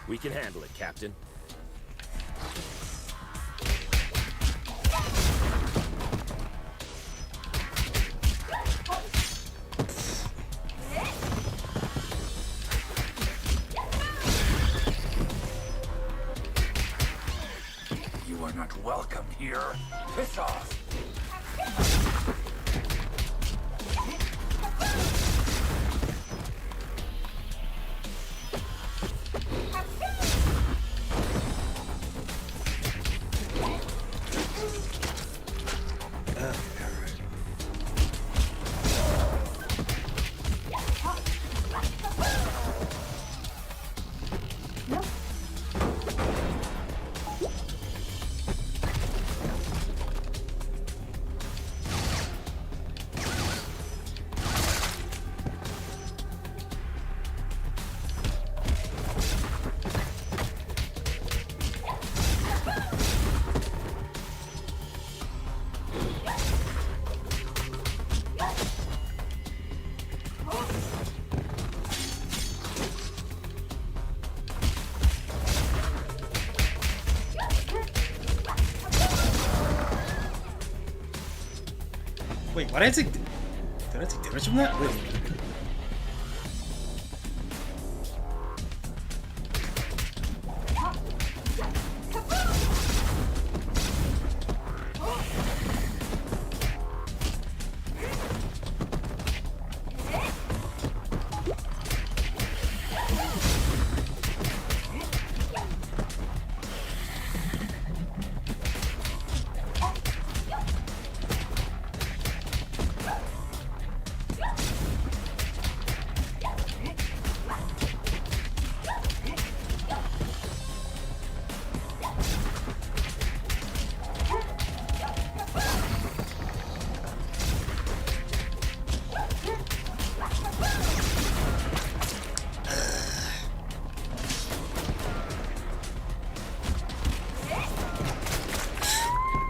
We can handle it, Captain. You are not welcome here. Piss off! Wait, why did I take... Did I take damage from that? Wait a minute.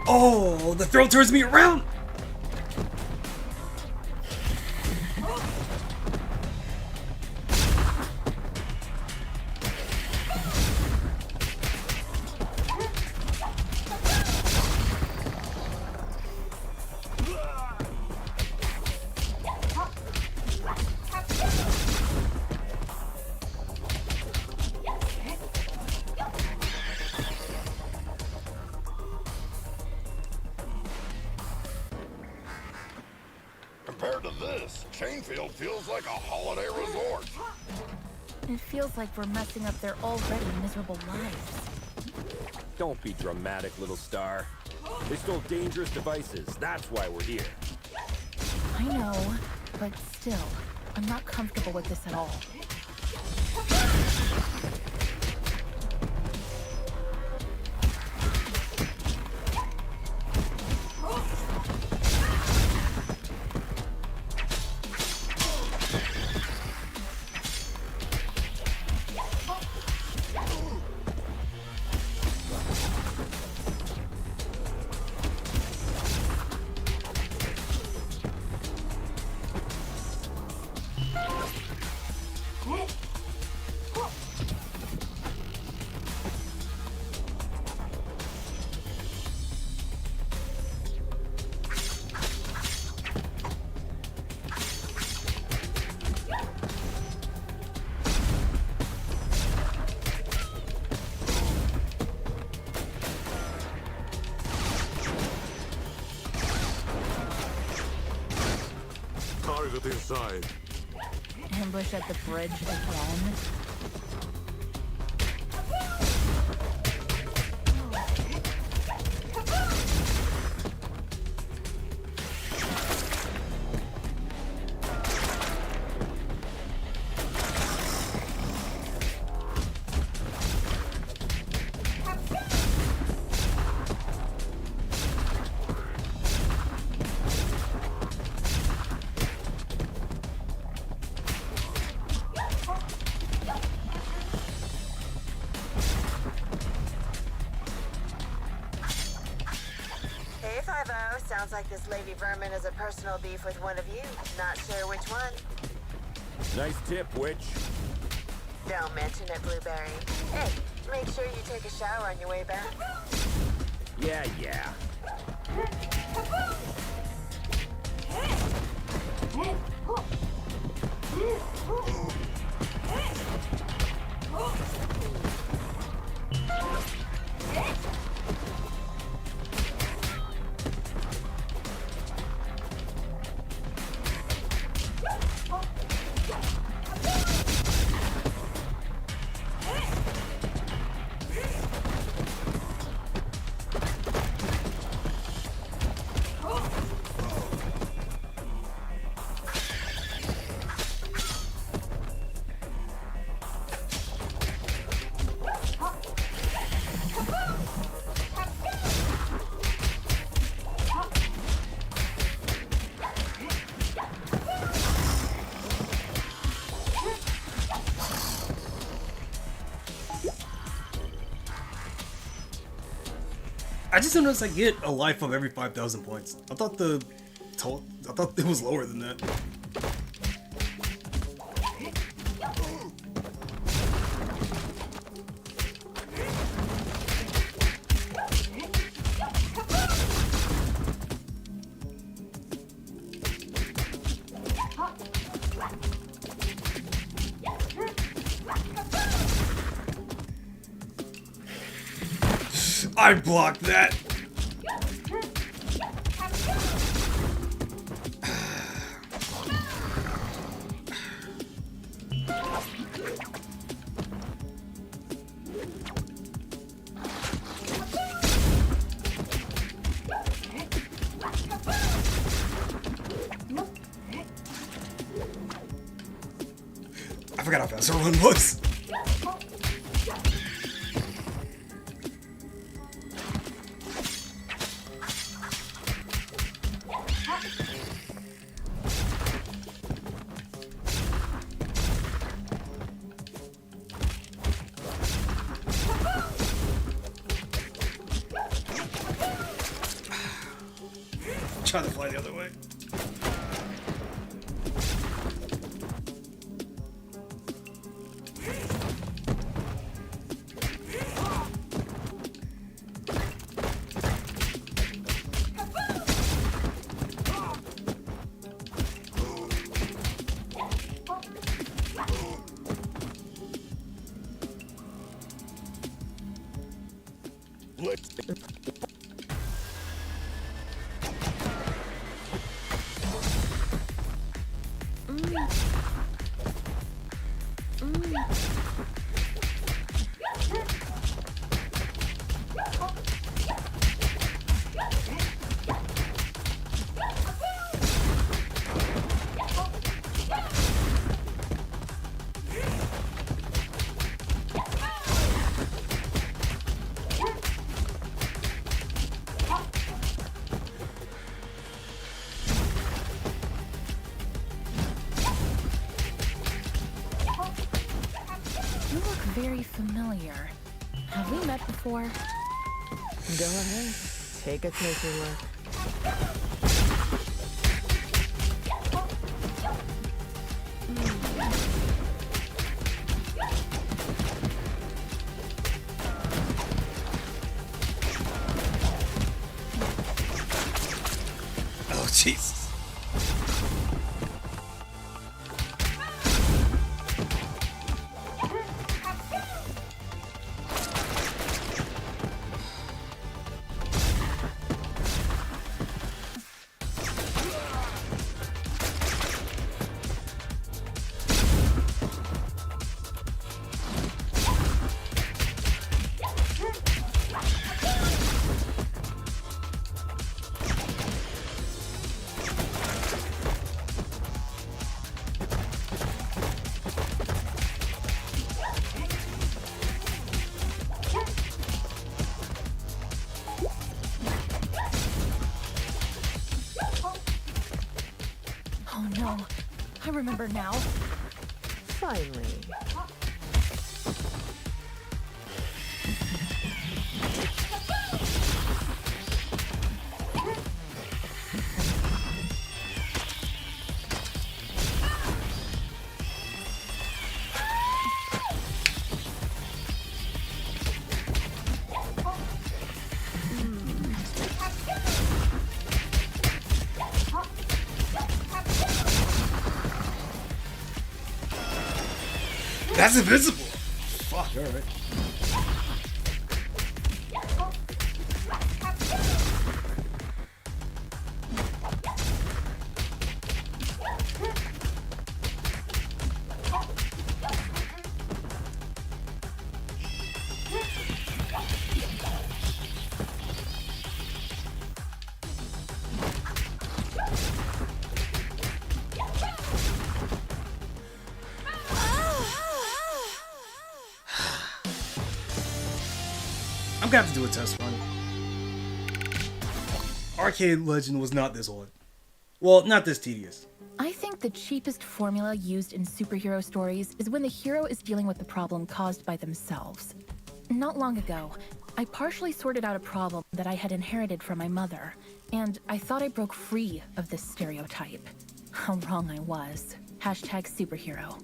Oh, the throw turns me around! Compared to this, Chainfield feels like a holiday resort. It feels like we're messing up their already miserable lives. Don't be dramatic, little star. They stole dangerous devices. That's why we're here. I know, but still, I'm not comfortable with this at all. Target inside. Ambush at the bridge again? Hey, 5-0. Sounds like this Lady Vermin has a personal beef with one of you. Not sure which one. Nice tip, witch. Don't mention it, Blueberry. Hey, make sure you take a shower on your way back. Yeah. I just noticed I get a life of every 5,000 points. I thought it was lower than that. I blocked that. I forgot how fast everyone was. Try to fly the other way. You look very familiar. Have we met before? Go ahead. Take a closer look. Oh, Jesus. Oh no, I remember now. Finally. That's invisible. Fuck, alright. I'm gonna have to do a test run. Arcade Legend was not this hard. Well, not this tedious. I think the cheapest formula used in superhero stories is when the hero is dealing with the problem caused by themselves. Not long ago, I partially sorted out a problem that I had inherited from my mother, and I thought I broke free of this stereotype. How wrong I was. #superhero.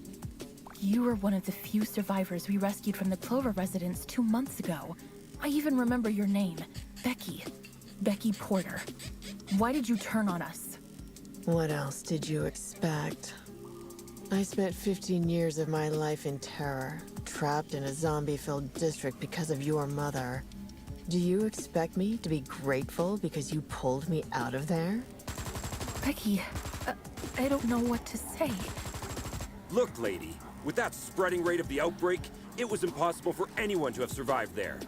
You were one of the few survivors we rescued from the Clover residence 2 months ago. I even remember your name, Becky. Becky Porter. Why did you turn on us? What else did you expect? I spent 15 years of my life in terror, trapped in a zombie-filled district because of your mother. Do you expect me to be grateful because you pulled me out of there? Becky, I don't know what to say. Look, lady, with that spreading rate of the outbreak, it was impossible for anyone to have survived there.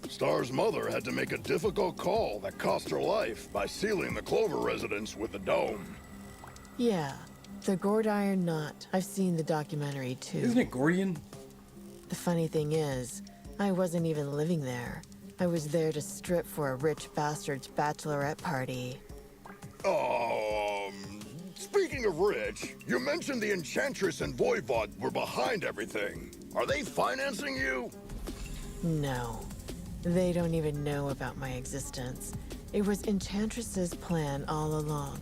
Star's mother had to make a difficult call that cost her life by sealing the Clover residence with a dome. Yeah, the Gordiron Knot. I've seen the documentary too. Isn't it Gordian? The funny thing is, I wasn't even living there. I was there to strip for a rich bastard's bachelorette party. Speaking of rich, you mentioned the Enchantress and Voivod were behind everything. Are they financing you? No. They don't even know about my existence. It was Enchantress's plan all along.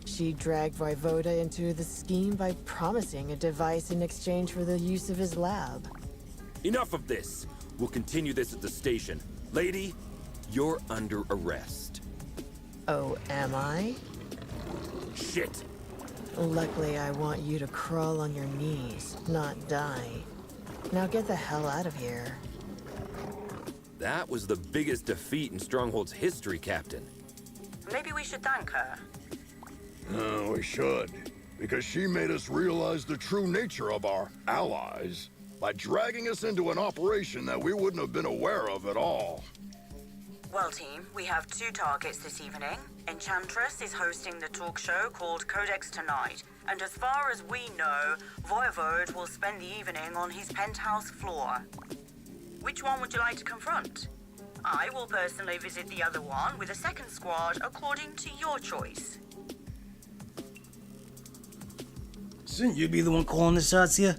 She dragged Voivoda into the scheme by promising a device in exchange for the use of his lab. Enough of this. We'll continue this at the station. Lady, you're under arrest. Oh, am I? Shit. Luckily, I want you to crawl on your knees, not die. Now get the hell out of here. That was the biggest defeat in Stronghold's history, Captain. Maybe we should thank her. No, we should. Because she made us realize the true nature of our allies by dragging us into an operation that we wouldn't have been aware of at all. Well, team, we have 2 targets this evening. Enchantress is hosting the talk show called Codex tonight, and as far as we know, Voivod will spend the evening on his penthouse floor. Which one would you like to confront? I will personally visit the other one with a second squad according to your choice. Shouldn't you be the one calling the shots here?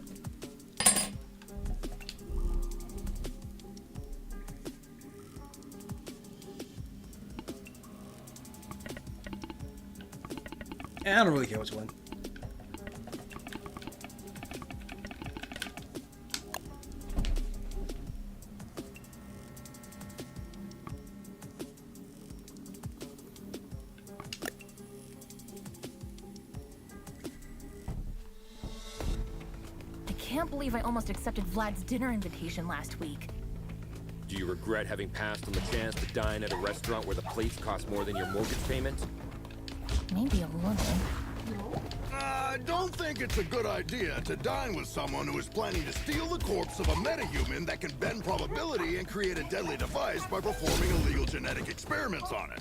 I don't really care which one. I can't believe I almost accepted Vlad's dinner invitation last week. Do you regret having passed on the chance to dine at a restaurant where the plates cost more than your mortgage payment? Maybe a little. I don't think it's a good idea to dine with someone who is planning to steal the corpse of a metahuman that can bend probability and create a deadly device by performing illegal genetic experiments on it.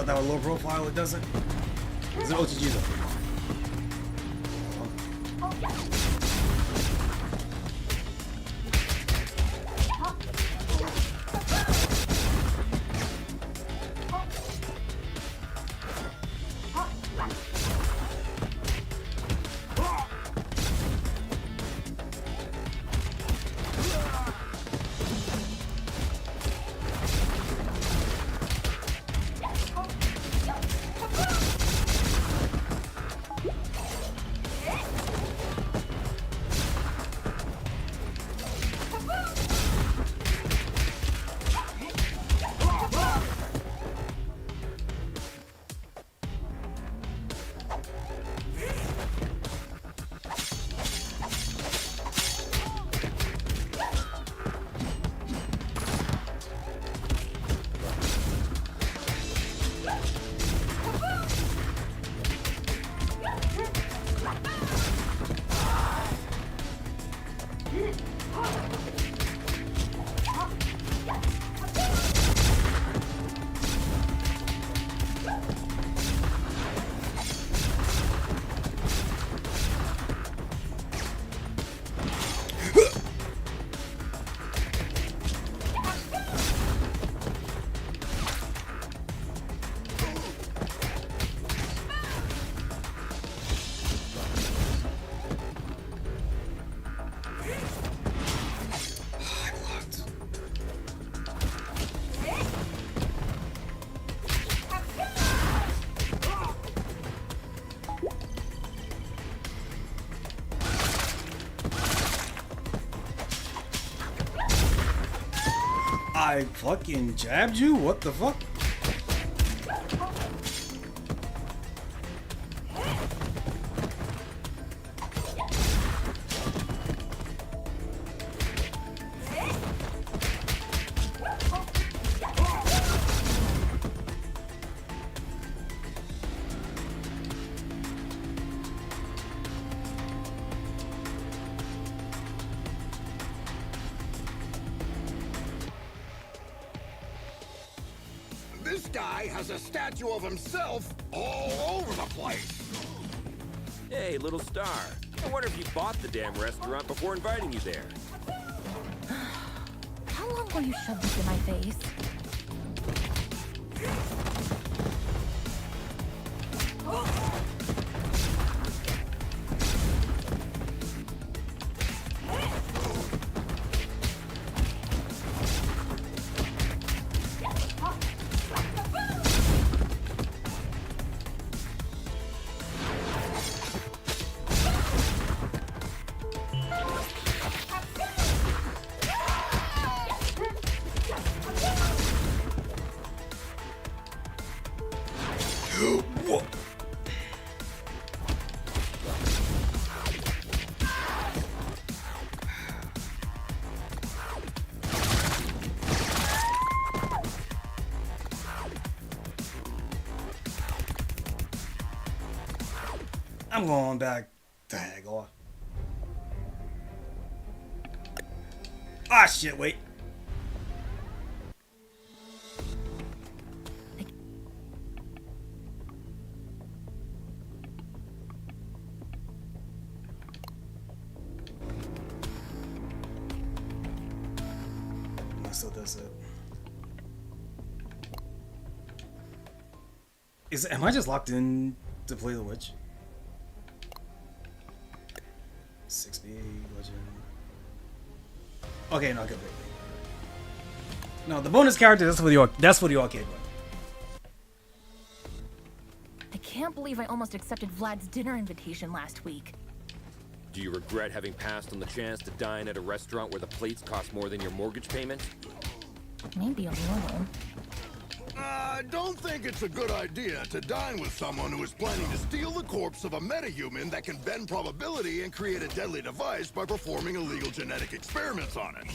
That was low profile, it doesn't. It's an OTG though. I fucking jabbed you? What the fuck? This guy has a statue of himself all over the place. Hey, little star. I wonder if you bought the damn restaurant before inviting you there. How long will you shove this in my face? I'm going back to Hagar. Ah, shit, wait. So that's it. Am I just locked in to play the witch? 6B legend. Okay, no, good. No, the bonus character. That's for the arcade one. I can't believe I almost accepted Vlad's dinner invitation last week. Do you regret having passed on the chance to dine at a restaurant where the plates cost more than your mortgage payment? Maybe a little. I don't think it's a good idea to dine with someone who is planning to steal the corpse of a metahuman that can bend probability and create a deadly device by performing illegal genetic experiments on it.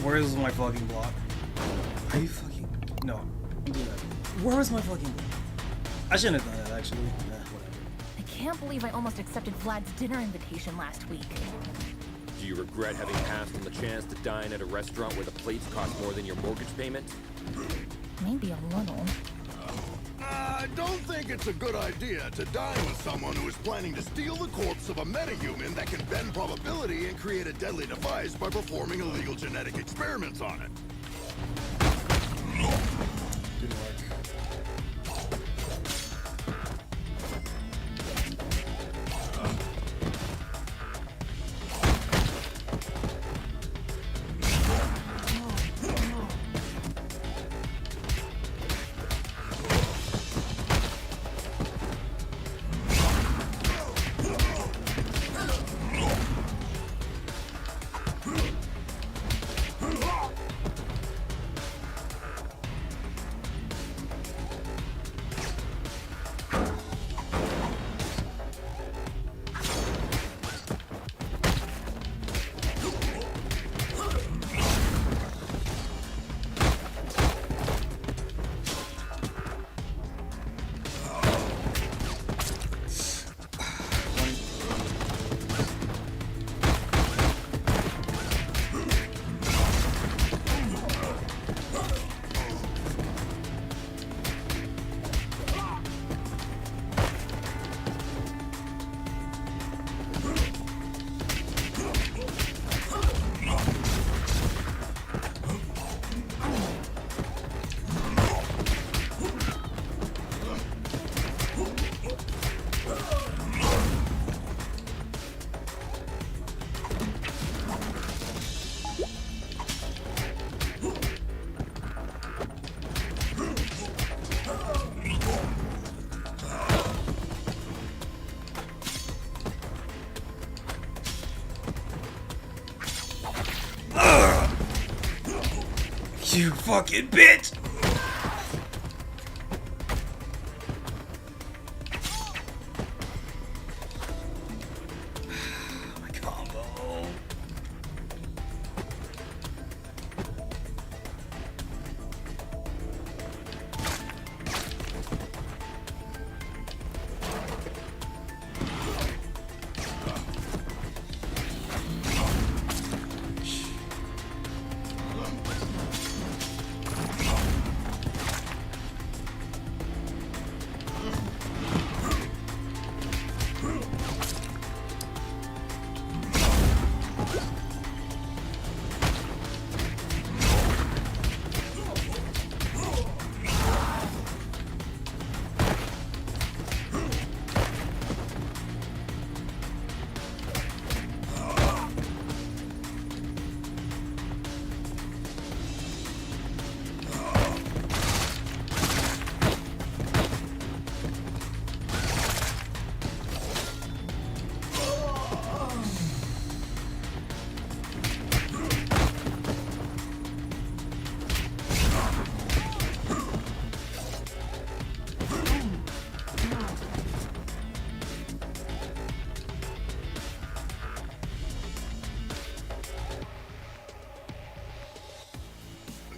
Where is my fucking block? Are you fucking... No. Don't do that. Where is my fucking block? I shouldn't have done that, actually. Whatever. I can't believe I almost accepted Vlad's dinner invitation last week. Do you regret having passed on the chance to dine at a restaurant where the plates cost more than your mortgage payment? Maybe a little. I don't think it's a good idea to dine with someone who is planning to steal the corpse of a metahuman that can bend probability and create a deadly device by performing illegal genetic experiments on it. Didn't work. You fucking bitch! My combo.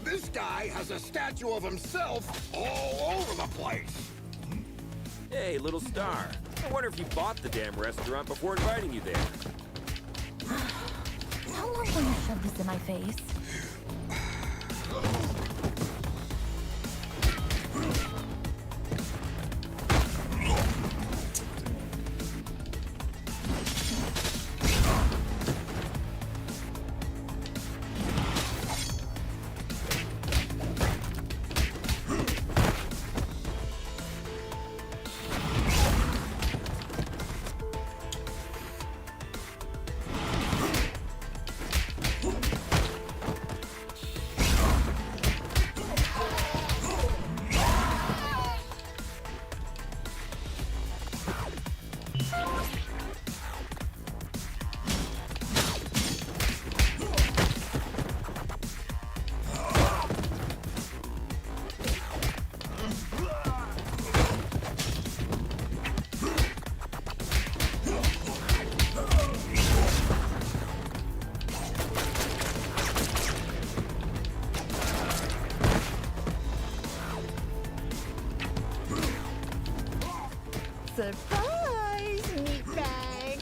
This guy has a statue of himself all over the place. Hey, little star. I wonder if you bought the damn restaurant before inviting you there. How long will you shove this in my face? Surprise, meatbag!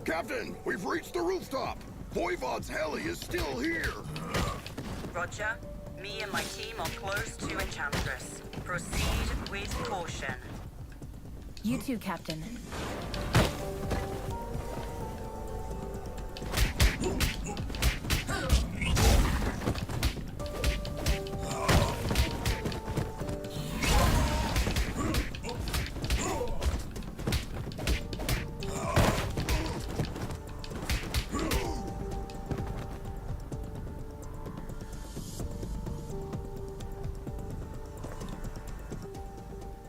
Captain, we've reached the rooftop. Voivod's heli is still here. Roger. Me and my team are close to Enchantress. Proceed with caution. You too, Captain.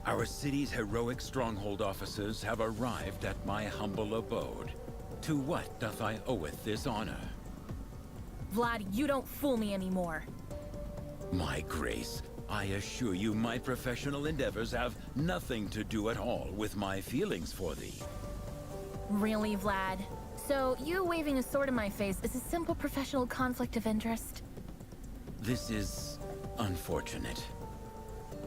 Our city's heroic stronghold officers have arrived at my humble abode. To what doth I oweth this honor? Vlad, you don't fool me anymore. My grace, I assure you my professional endeavors have nothing to do at all with my feelings for thee. Really, Vlad? So, you waving a sword in my face is a simple professional conflict of interest? This is unfortunate.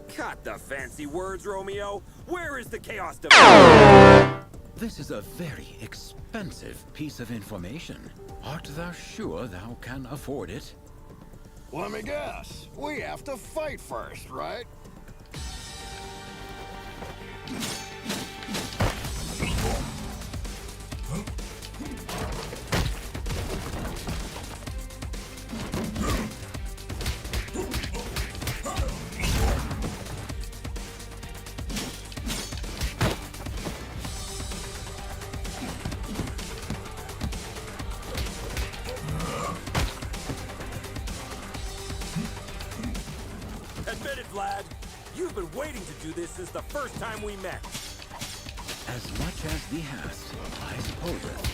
Cut the fancy words, Romeo. Where is the chaos device? This is a very expensive piece of information. Art thou sure thou can afford it? Let me guess. We have to fight first, right? Admit it, Vlad. You've been waiting to do this since the first time we met. As much as thee hast, I suppose.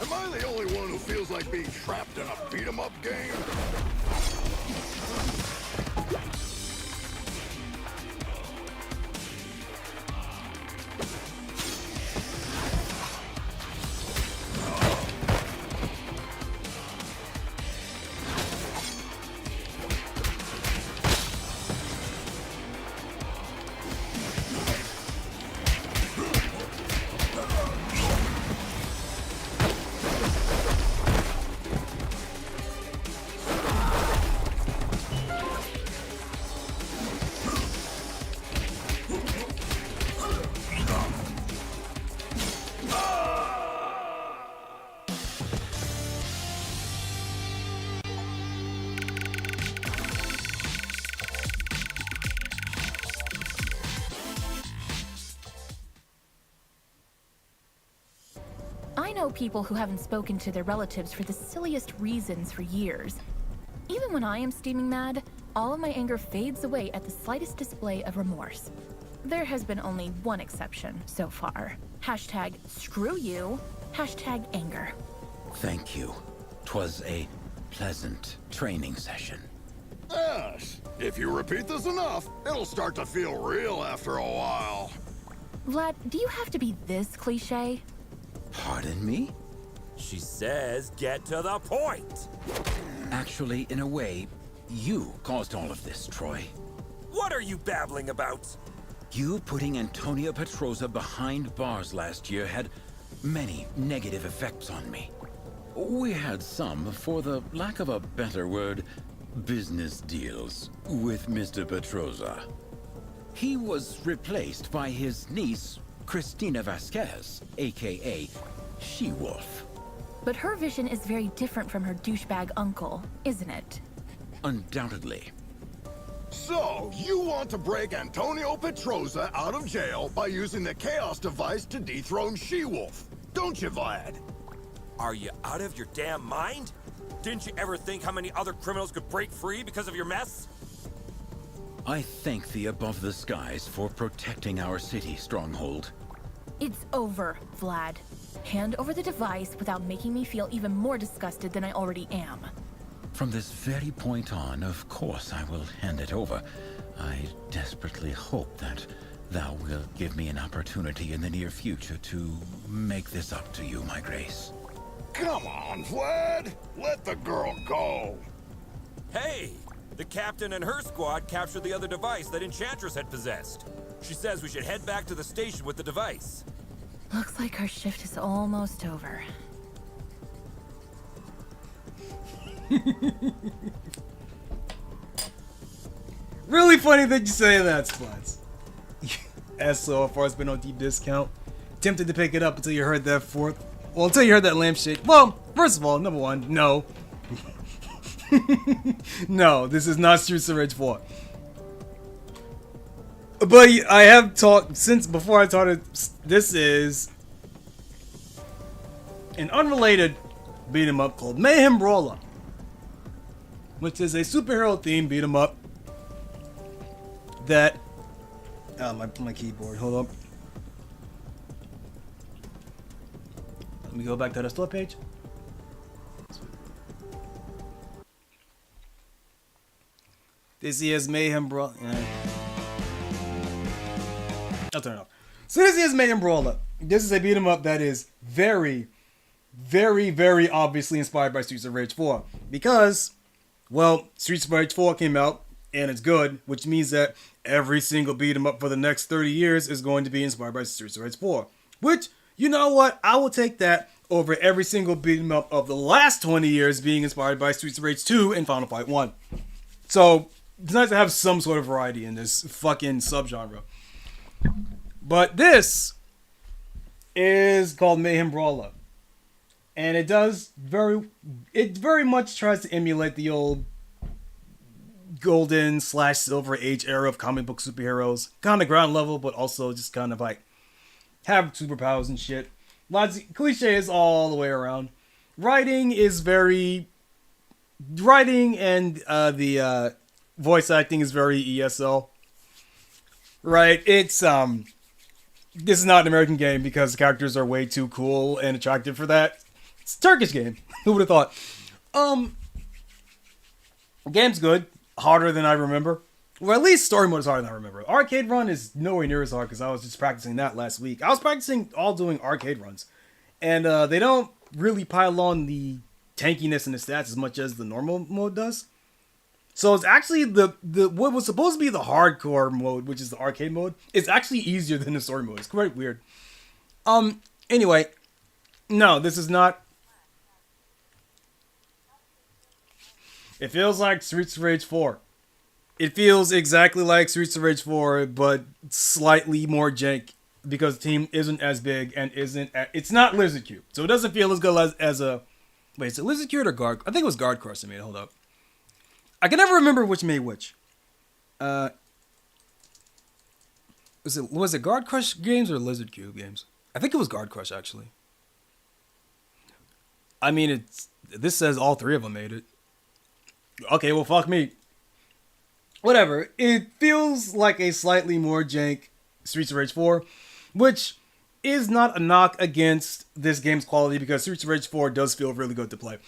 Am I the only one who feels like being trapped in a beat-em-up game? I know people who haven't spoken to their relatives for the silliest reasons for years. Even when I am steaming mad, all of my anger fades away at the slightest display of remorse. There has been only one exception so far. Hashtag screw you, hashtag anger. Thank you. 'Twas a pleasant training session. Yes. If you repeat this enough, it'll start to feel real after a while. Vlad, do you have to be this cliche? Pardon me? She says, get to the point. Actually, in a way, you caused all of this, Troy. What are you babbling about? You putting Antonia Petroza behind bars last year had many negative effects on me. We had some, for the lack of a better word, business deals with Mr. Petroza. He was replaced by his niece, Cristina Vasquez, aka She-Wolf. But her vision is very different from her douchebag uncle, isn't it? Undoubtedly. So, you want to break Antonio Petroza out of jail by using the Chaos device to dethrone She-Wolf, don't you, Vlad? Are you out of your damn mind? Didn't you ever think how many other criminals could break free because of your mess? I thank the above the skies for protecting our city, Stronghold. It's over, Vlad. Hand over the device without making me feel even more disgusted than I already am. From this very point on, of course I will hand it over. I desperately hope that thou wilt give me an opportunity in the near future to make this up to you, my grace. Come on, Vlad! Let the girl go! Hey! The captain and her squad captured the other device that Enchantress had possessed. She says we should head back to the station with the device. Looks like our shift is almost over. Really funny that you say that, Splats. S.O.S has been on deep discount. Tempted to pick it up until you heard that fourth Well, until you heard that lampshade. Well, first of all, number one, no. No, this is not Streets of Rage 4. But I have talked since before I taught it. This is an unrelated beat 'em up called Mayhem Brawler, which is a superhero themed beat 'em up that my keyboard. Hold up. Let me go back to the store page. This is Mayhem Brawler. Yeah. I'll turn it off. So this is Mayhem Brawler. This is a beat 'em up that is very, very, very obviously inspired by Streets of Rage 4. Because, well, Streets of Rage 4 came out, and it's good, which means that every single beat 'em up for the next 30 years is going to be inspired by Streets of Rage 4. Which, you know what? I will take that over every single beat 'em up of the last 20 years being inspired by Streets of Rage 2 and Final Fight 1. So, it's nice to have some sort of variety in this fucking subgenre. But this is called Mayhem Brawler. And it very much tries to emulate the old golden / silver age era of comic book superheroes. Kind of ground level, but also just kind of like have superpowers and shit. Lots of cliches all the way around. Writing and the voice acting is very ESL. Right? It's this is not an American game because the characters are way too cool and attractive for that. It's a Turkish game. Who would have thought? Game's good. Harder than I remember. Well, at least story mode is harder than I remember. Arcade run is nowhere near as hard because I was just practicing that last week. I was practicing doing arcade runs. And they don't really pile on the tankiness and the stats as much as the normal mode does. So it's actually the what was supposed to be the hardcore mode, which is the arcade mode, is actually easier than the story mode. It's quite weird. Anyway, no, this is not. It feels like Streets of Rage 4. It feels exactly like Streets of Rage 4, but slightly more jank because the team isn't as big and it's not Lizard Cube. So it doesn't feel as good as a. Wait, is it Lizard Cube or Guard? I think it was Guard Crush that made it. Hold up. I can never remember which made which. Was it Guard Crush games or Lizard Cube games? I think it was Guard Crush actually. I mean, this says all three of them made it. Okay, well, fuck me. Whatever. It feels like a slightly more jank Streets of Rage 4, which is not a knock against this game's quality because Streets of Rage 4 does feel really good to play.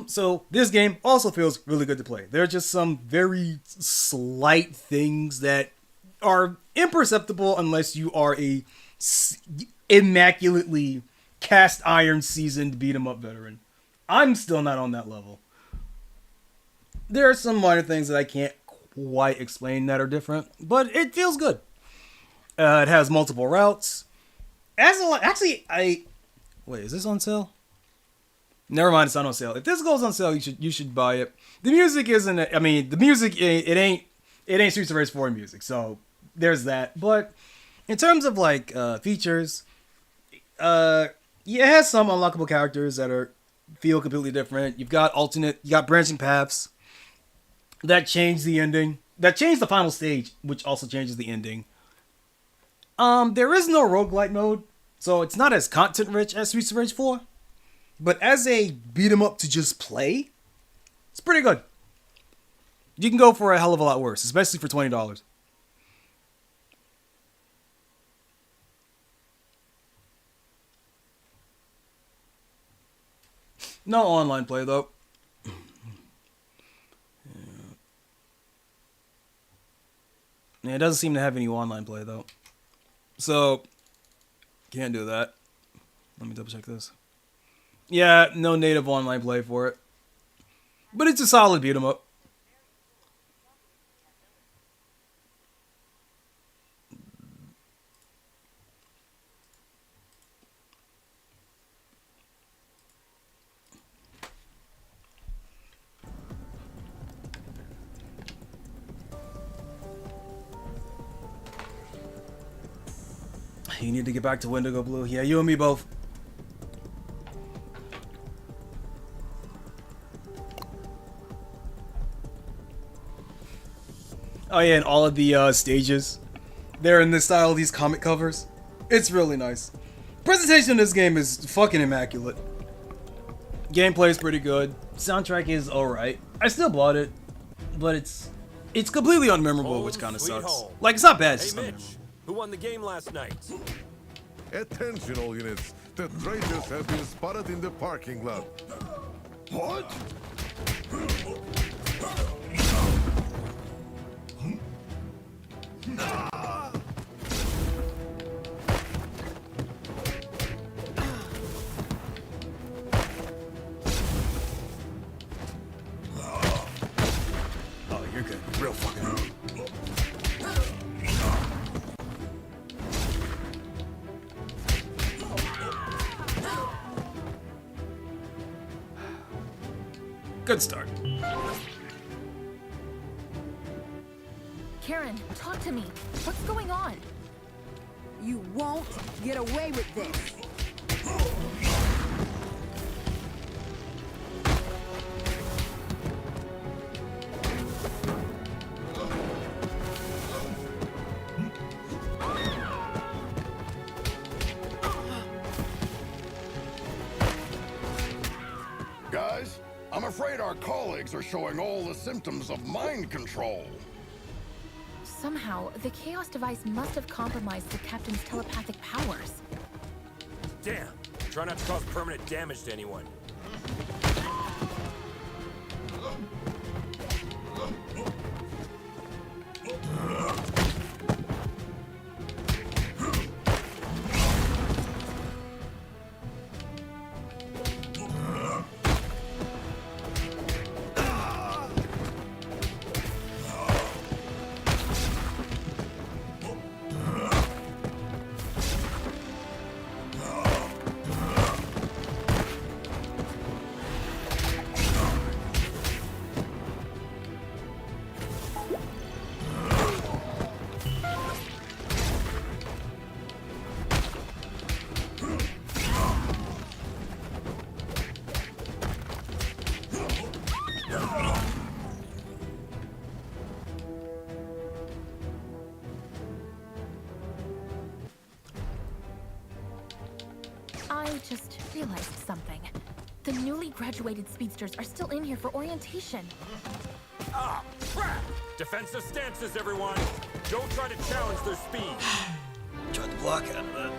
So this game also feels really good to play. There are just some very slight things that are imperceptible unless you are a immaculately cast iron seasoned beat 'em up veteran. I'm still not on that level. There are some minor things that I can't quite explain that are different, but it feels good. It has multiple routes. Wait, is this on sale? Never mind, it's not on sale. If this goes on sale, you should buy it. The music isn't. I mean, the music it ain't Streets of Rage 4 music, so there's that. But in terms of like features, yeah, it has some unlockable characters that feel completely different. You got branching paths that change the ending, that change the final stage, which also changes the ending. There is no roguelite mode, so it's not as content rich as Streets of Rage 4. But as a beat 'em up to just play, it's pretty good. You can go for a hell of a lot worse, especially for $20. No online play though. Yeah, it doesn't seem to have any online play though. So can't do that. Let me double check this. Yeah, no native online play for it. But it's a solid beat 'em up. You need to get back to Wendigo Blue. Yeah, you and me both. Oh yeah, and all of the stages, they're in the style of these comic covers. It's really nice. Presentation of this game is fucking immaculate. Gameplay is pretty good. Soundtrack is alright. I still bought it, but it's completely unmemorable, which kind of sucks. Home. Like, it's not bad, it's Hey, just Mitch, who won the game last night? Attention, all units. The traitors have been spotted in the parking lot. What? Oh, you're good. Real fucking. Good start. Karen, talk to me. What's going on? You won't get away with this. Guys, I'm afraid our colleagues are showing all the symptoms of mind control. Somehow, the Chaos device must have compromised the Captain's telepathic powers. Damn. Try not to cause permanent damage to anyone. I just realized something. The newly graduated speedsters are still in here for orientation. Ah, crap! Defensive stances, everyone! Don't try to challenge their speed! Tried to block out of that.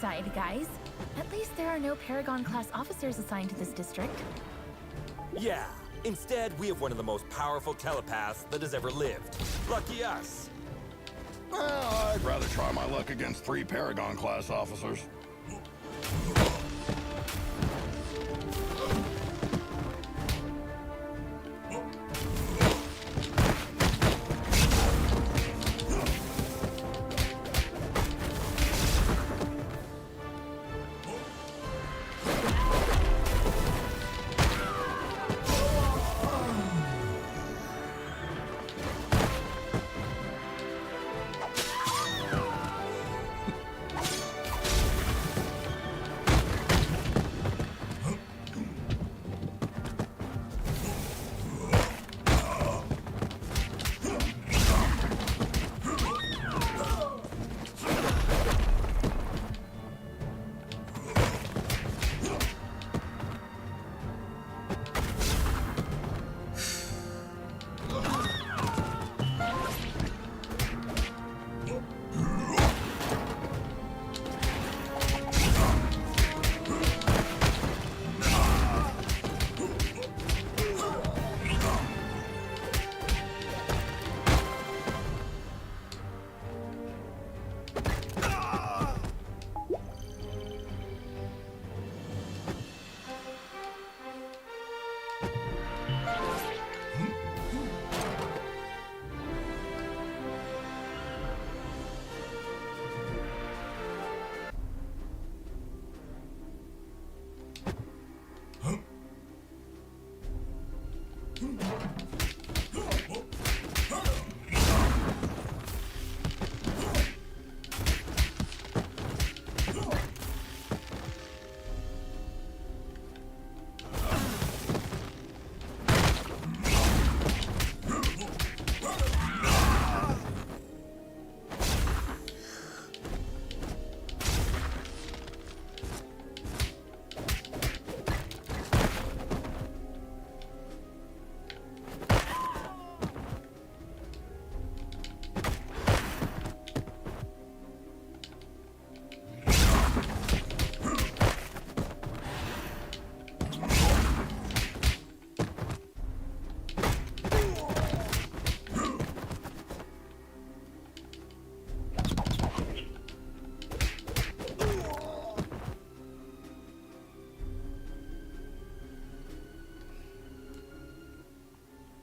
Side, guys. At least there are no Paragon-class officers assigned to this district. Yeah. Instead, we have one of the most powerful telepaths that has ever lived. Lucky us. Well, I rather try my luck against 3 Paragon-class officers.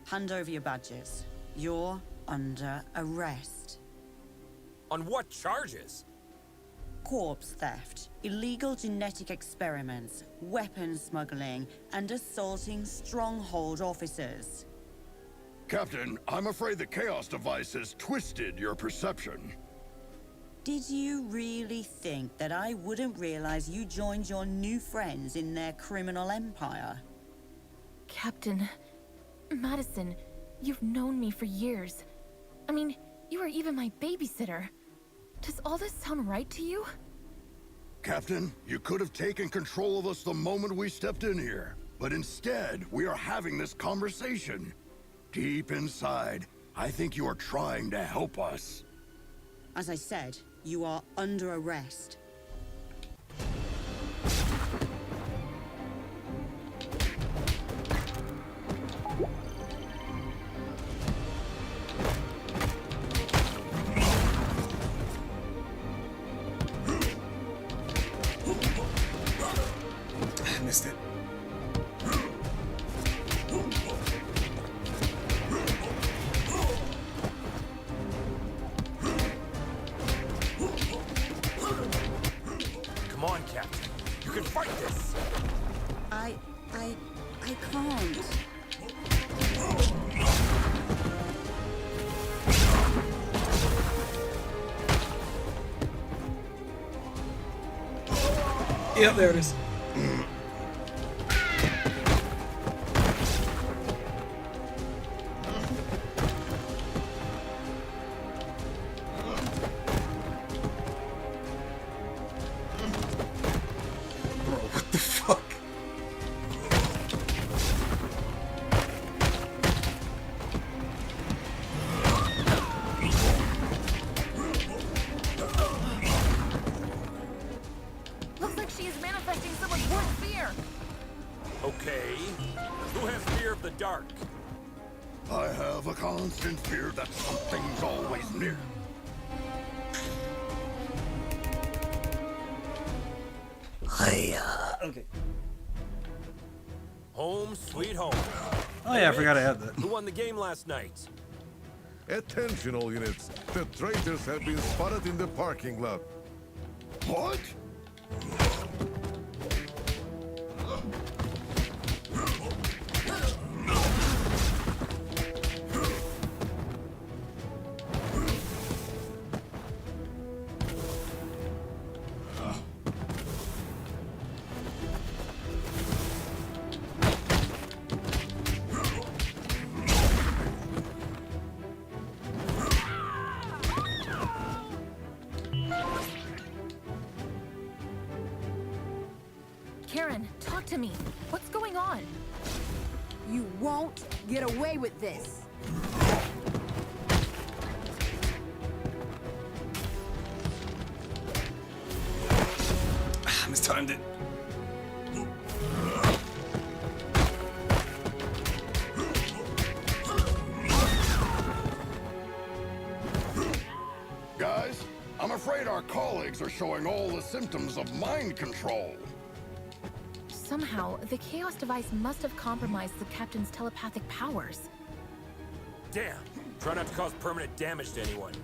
Hand over your badges. You're under arrest. On what charges? Corpse theft, illegal genetic experiments, weapon smuggling, and assaulting stronghold officers. Captain, I'm afraid the Chaos device has twisted your perception. Did you really think that I wouldn't realize you joined your new friends in their criminal empire? Captain Madison, you've known me for years. I mean, you were even my babysitter. Does all this sound right to you? Captain, you could have taken control of us the moment we stepped in here. But instead, we are having this conversation. Deep inside, I think you are trying to help us. As I said, you are under arrest. I missed it. Come on, Captain. You can fight this. I can't. Yep, there it is. Bro, what the fuck? Looks like she is manifesting someone's worst fear. Okay. Who has fear of the dark? I have a constant fear that something's always near. Okay. Home sweet home. Oh yeah, I forgot I had that. Who won the game last night? Attention all units. The traitors have been spotted in the parking lot. What? Karen, talk to me. What's going on? You won't get away with this. Mistimed it. Guys, I'm afraid our colleagues are showing all the symptoms of mind control. Somehow, the Chaos device must have compromised the Captain's telepathic powers. Damn. Try not to cause permanent damage to anyone.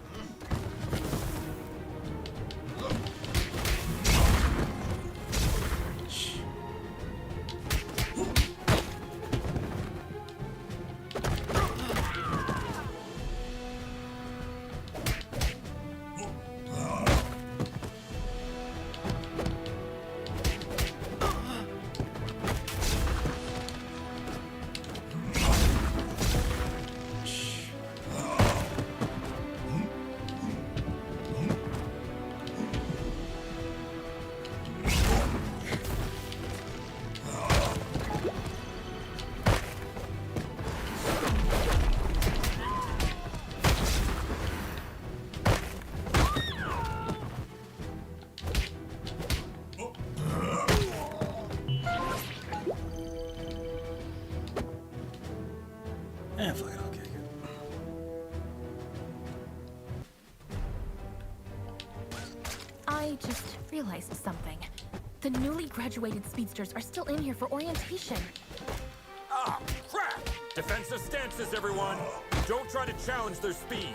Fuck it, okay, good. I just realized something. The newly graduated speedsters are still in here for orientation. Ah, crap! Defensive stances, everyone! Don't try to challenge their speed.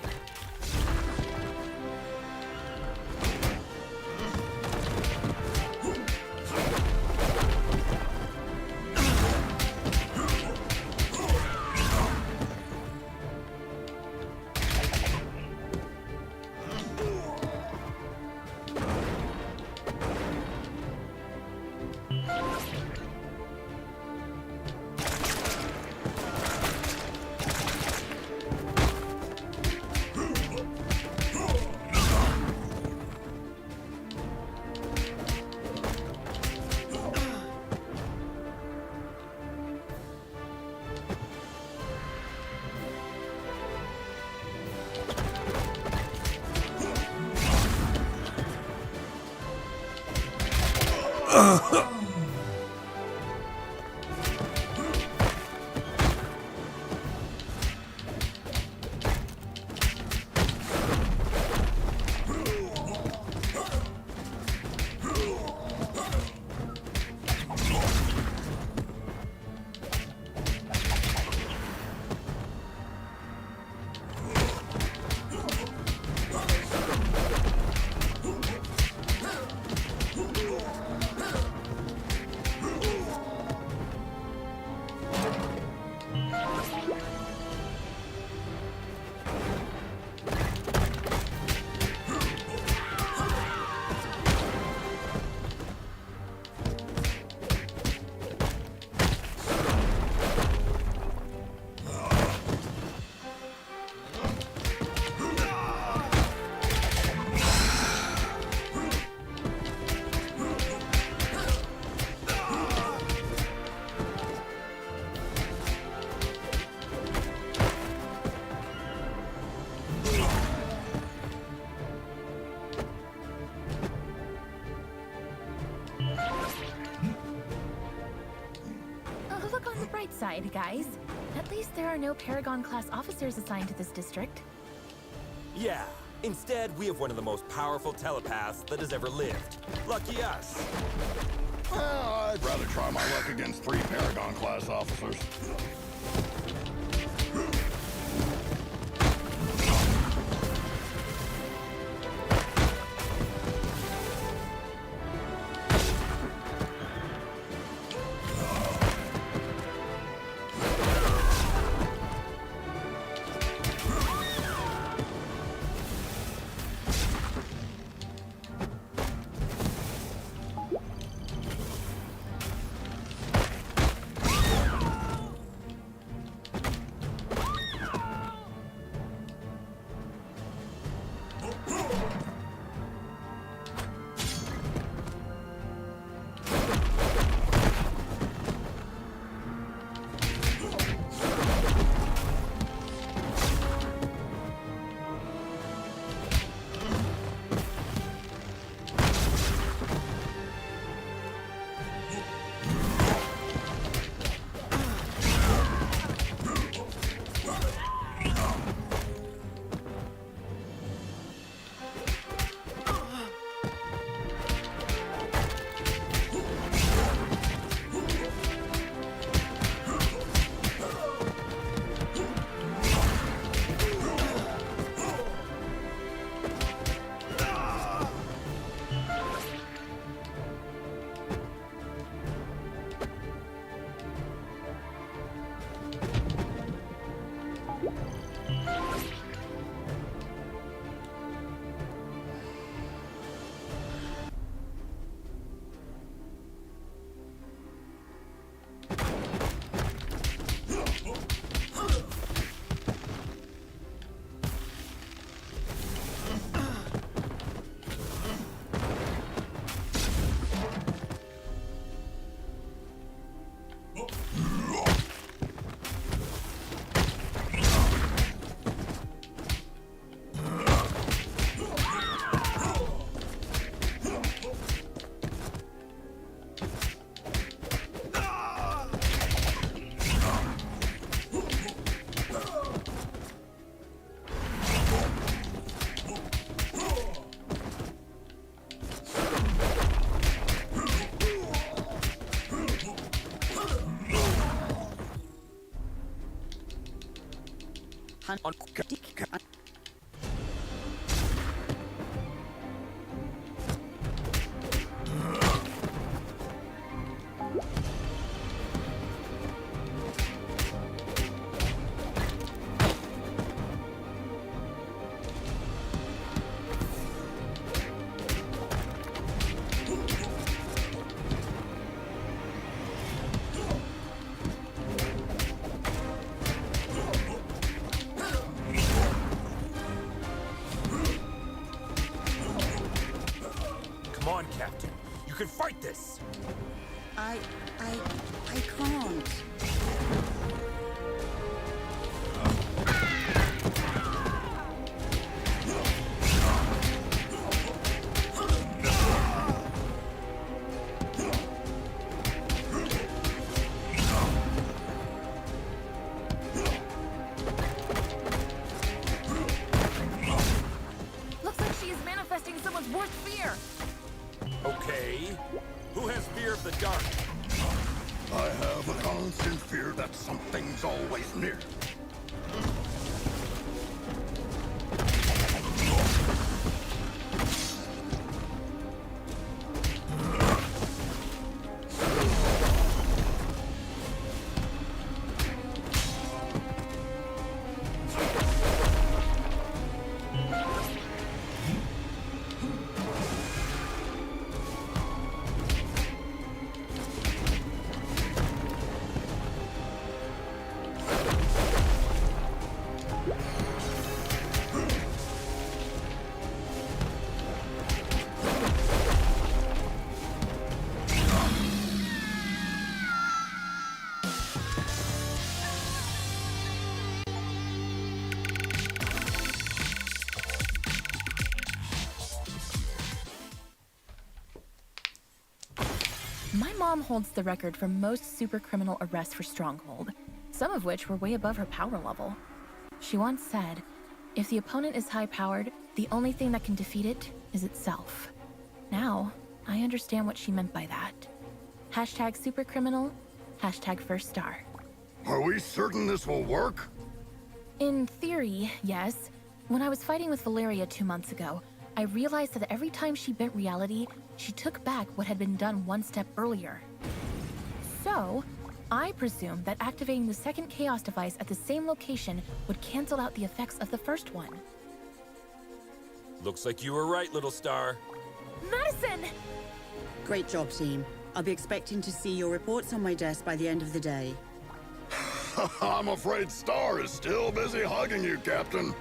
Look on the bright side, guys. At least there are no Paragon-class officers assigned to this district. Yeah. Instead, we have one of the most powerful telepaths that has ever lived. Lucky us. I'd rather try my luck against 3 Paragon-class officers. On Come on, Captain. You can fight this. I can't. Looks like she is manifesting someone's worst fear. Okay. Who has fear of the dark? I have a constant fear that something's always near. My mom holds the record for most super criminal arrests for Stronghold, some of which were way above her power level. She once said, if the opponent is high-powered, the only thing that can defeat it is itself. Now, I understand what she meant by that. Hashtag supercriminal, hashtag first star. Are we certain this will work? In theory, yes. When I was fighting with Valeria 2 months ago, I realized that every time she bent reality, she took back what had been done one step earlier. So, I presumed that activating the second chaos device at the same location would cancel out the effects of the first one. Looks like you were right, little star. Madison! Great job, team. I'll be expecting to see your reports on my desk by the end of the day. I'm afraid Star is still busy hugging you, Captain.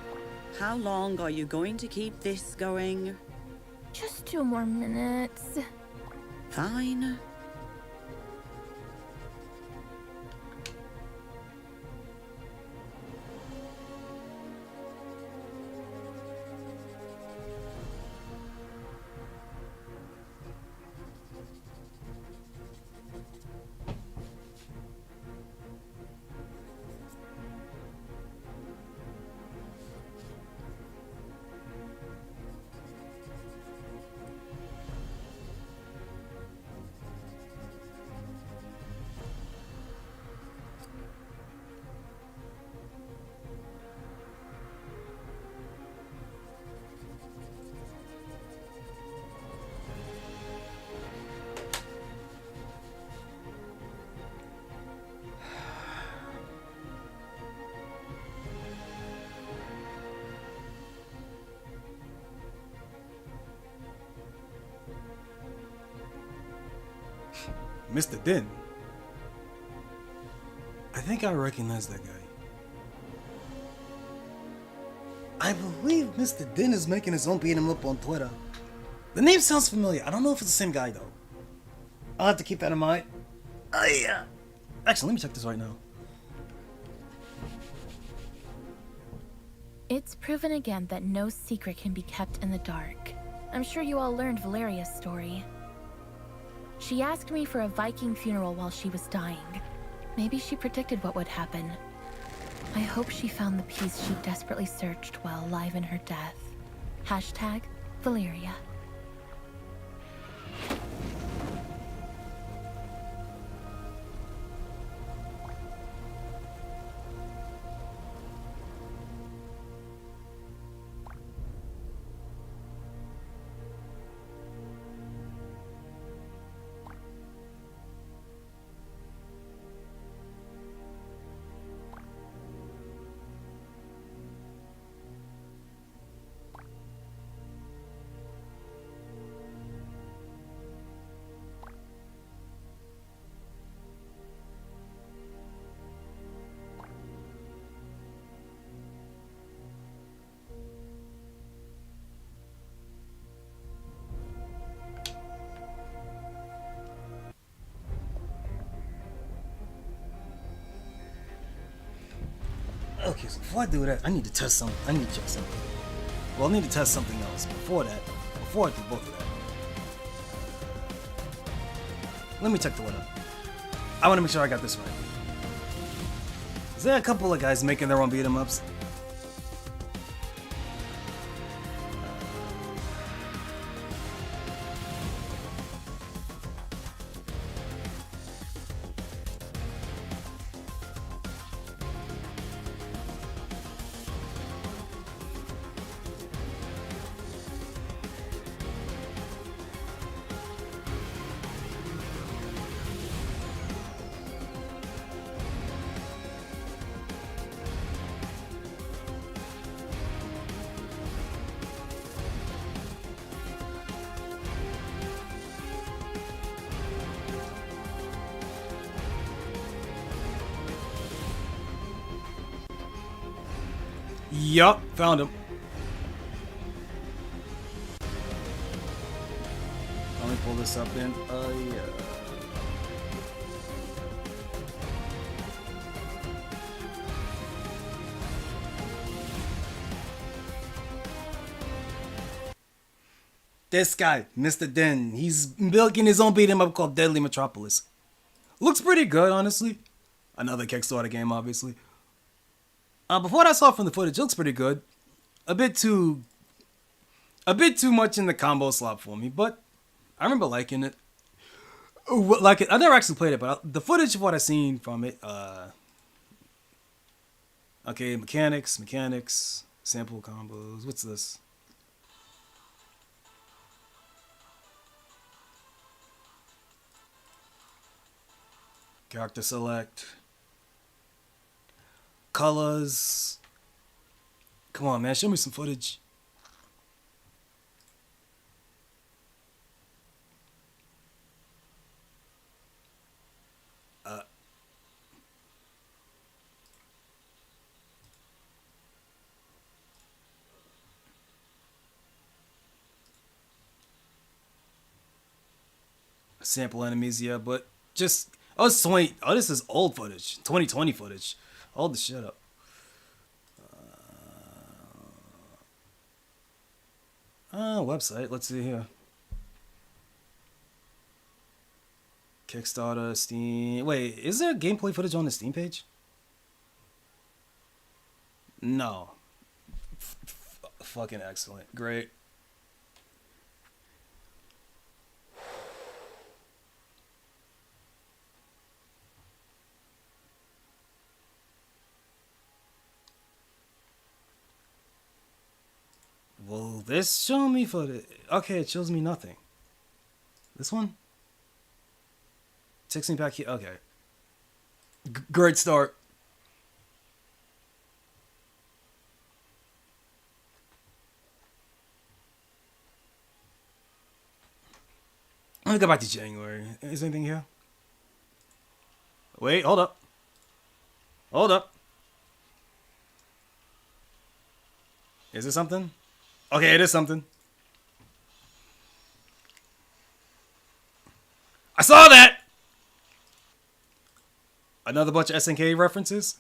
How long are you going to keep this going? Just 2 more minutes. Fine. Mr.Din. I think I recognize that guy. I believe Mr.Din is making his own beat 'em up on Twitter. The name sounds familiar. I don't know if it's the same guy though. I'll have to keep that in mind. Oh yeah. Actually, let me check this right now. It's proven again that no secret can be kept in the dark. I'm sure you all learned Valeria's story. She asked me for a Viking funeral while she was dying. Maybe she predicted what would happen. I hope she found the peace she desperately searched while alive in her death. Hashtag Valeria. Okay, so before I do that, I need to test something. I need to check something. Well, I need to test something else before that. Before I do both of that. Let me check the weather. I want to make sure I got this right. Is there a couple of guys making their own beat 'em ups? Yup, found him. Let me pull this up then. Yeah. This guy, Mr.Din, he's milking his own beat 'em up called Deadly Metropolis. Looks pretty good, honestly. Another Kickstarter game, obviously. Before what I saw from the footage, it looks pretty good. A bit too much in the combo slot for me, but I remember liking it. Like I never actually played it, but the footage of what I've seen from it. Okay, mechanics, sample combos. What's this? Character select. Colors. Come on, man. Show me some footage. Sample enemies, yeah, but just oh, it's 20. Oh, this is old footage, 2020 footage. Hold the shit up. Website. Let's see here. Kickstarter, Steam. Wait, is there gameplay footage on the Steam page? No. Fucking excellent. Great. Well, this show me footage. Okay, it shows me nothing. This one? Takes me back here. Okay. Great start. Let me go back to January. Is there anything here? Wait, hold up. Hold up. Is it something? Okay, it is something. I saw that! Another bunch of SNK references.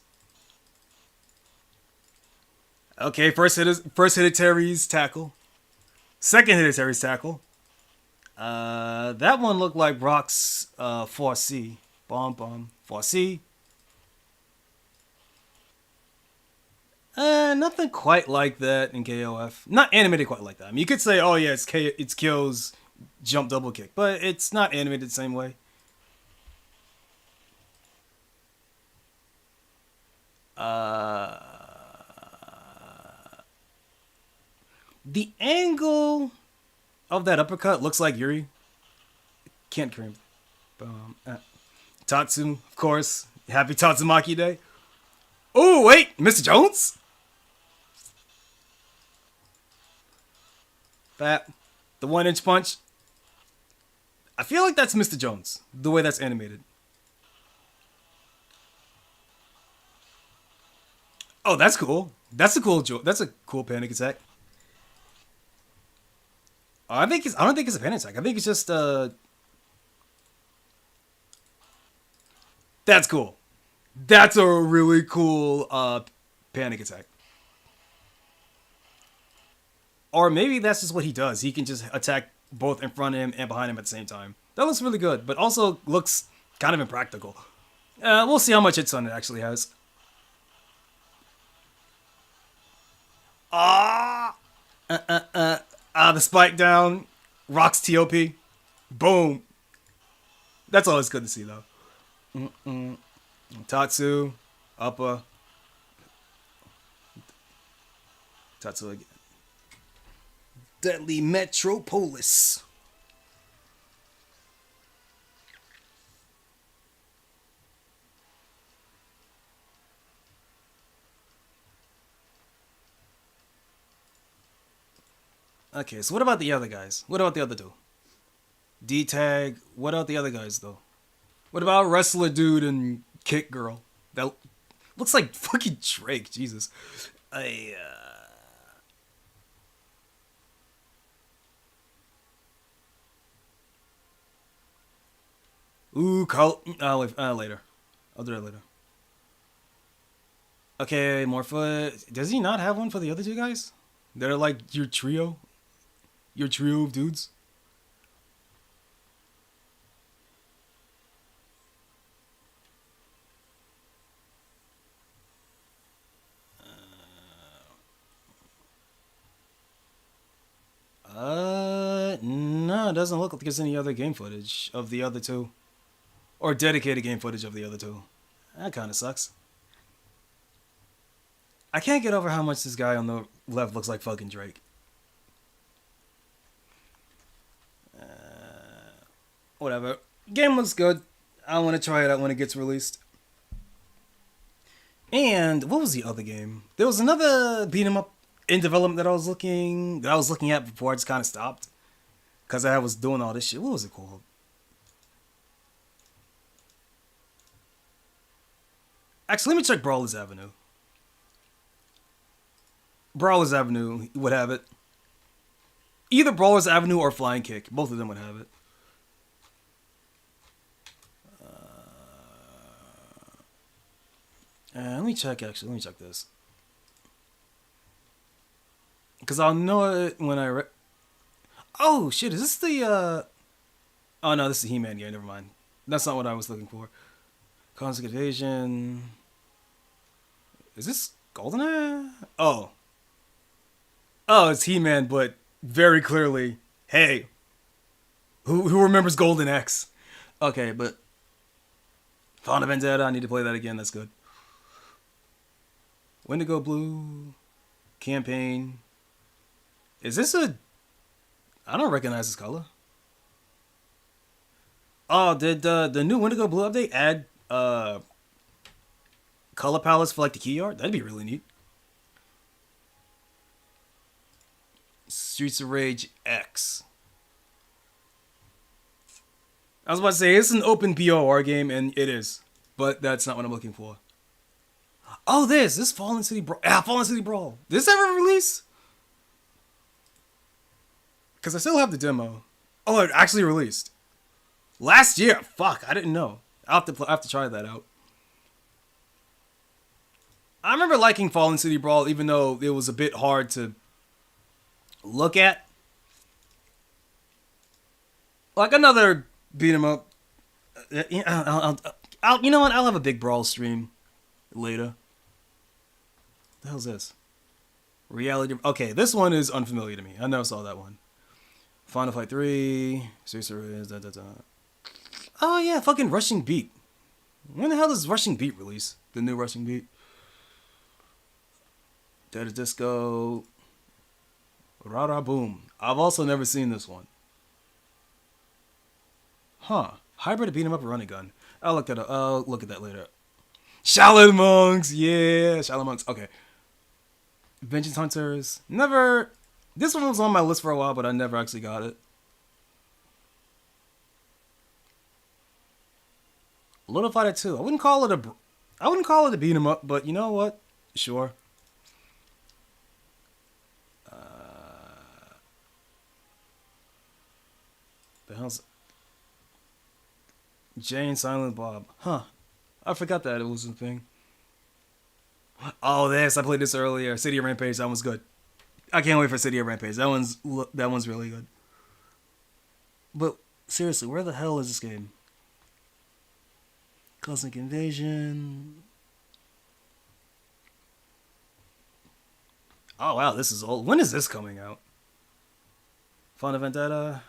Okay, first Hititary's tackle. Second Hititary's tackle. That one looked like Brock's 4C. Bomb. 4C. Nothing quite like that in KOF. Not animated quite like that. I mean, you could say, oh yeah, it's Kyo's jump double kick, but it's not animated the same way. The angle of that uppercut looks like Yuri. Can't cream. Tatsu, of course. Happy Tatsumaki Day. Oh, wait, Mr. Jones? That, the 1-inch punch. I feel like that's Mr. Jones, the way that's animated. Oh, that's cool. That's a cool panic attack. I don't think it's a panic attack. I think it's just that's cool. That's a really cool panic attack. Or maybe that's just what he does. He can just attack both in front of him and behind him at the same time. That looks really good, but also looks kind of impractical. We'll see how much hit stun it actually has. The spike down. Rocks TOP. Boom. That's always good to see, though. Tatsu. Upper. Tatsu again. Deadly Metropolis. Okay, so what about the other guys? What about the other two? D-Tag. What about the other guys, though? What about Wrestler Dude and Kick Girl? That looks like fucking Drake. Jesus. Ooh, later. I'll do it later. Okay, more foot. Does he not have one for the other two guys? They're like your trio? Your trio of dudes? No, it doesn't look like there's any other game footage of the other two. Or dedicated game footage of the other two. That kind of sucks. I can't get over how much this guy on the left looks like fucking Drake. Whatever. Game looks good. I want to try it out when it gets released. And what was the other game? There was another beat 'em up in development that I was looking at before I just kind of stopped because I was doing all this shit. What was it called? Actually, let me check Brawler's Avenue. Brawler's Avenue would have it. Either Brawler's Avenue or Flying Kick. Both of them would have it. Let me check, actually. Let me check this. Because I'll know it when I... Oh, shit. Is this the... Oh, no. This is the He-Man game. Never mind. That's not what I was looking for. Constant Invasion. Is this GoldenEye? Oh. Oh, it's He-Man, but very clearly, hey, who remembers Golden X? Okay, but Fauna Vendetta, I need to play that again. That's good. Wendigo Blue campaign. Is this a... I don't recognize this color. Oh, did the new Wendigo Blue update add color palettes for like the key art? That'd be really neat. Streets of Rage X. I was about to say, it's an open BOR game, and it is. But that's not what I'm looking for. Oh, this Fallen City Brawl. Ah, Fallen City Brawl. Did this ever release? Because I still have the demo. Oh, it actually released. Last year. Fuck, I didn't know. I'll have to try that out. I remember liking Fallen City Brawl, even though it was a bit hard to look at. Like another beat 'em up. You know what? I'll have a big Brawl stream later. What the hell's this? Reality. Okay, this one is unfamiliar to me. I never saw that one. Final Fight 3. Oh yeah, fucking Rushing Beat. When the hell does Rushing Beat release? The new Rushing Beat. Dead of Disco. Rara Boom. I've also never seen this one. Huh. Hybrid beat 'em up a running gun. I'll look at that later. Shaolin Monks. Yeah. Shaolin Monks. Okay. Vengeance Hunters. Never. This one was on my list for a while, but I never actually got it. Little Fighter 2. I wouldn't call it a beat 'em up, but you know what? Sure. The hell's Jane Silent Bob? Huh. I forgot that it was a thing. Oh, this. I played this earlier. City of Rampage. That one's good. I can't wait for City of Rampage. That one's really good. But seriously, where the hell is this game? Cosmic Invasion. Oh wow, this is old. When is this coming out? Final Vendetta.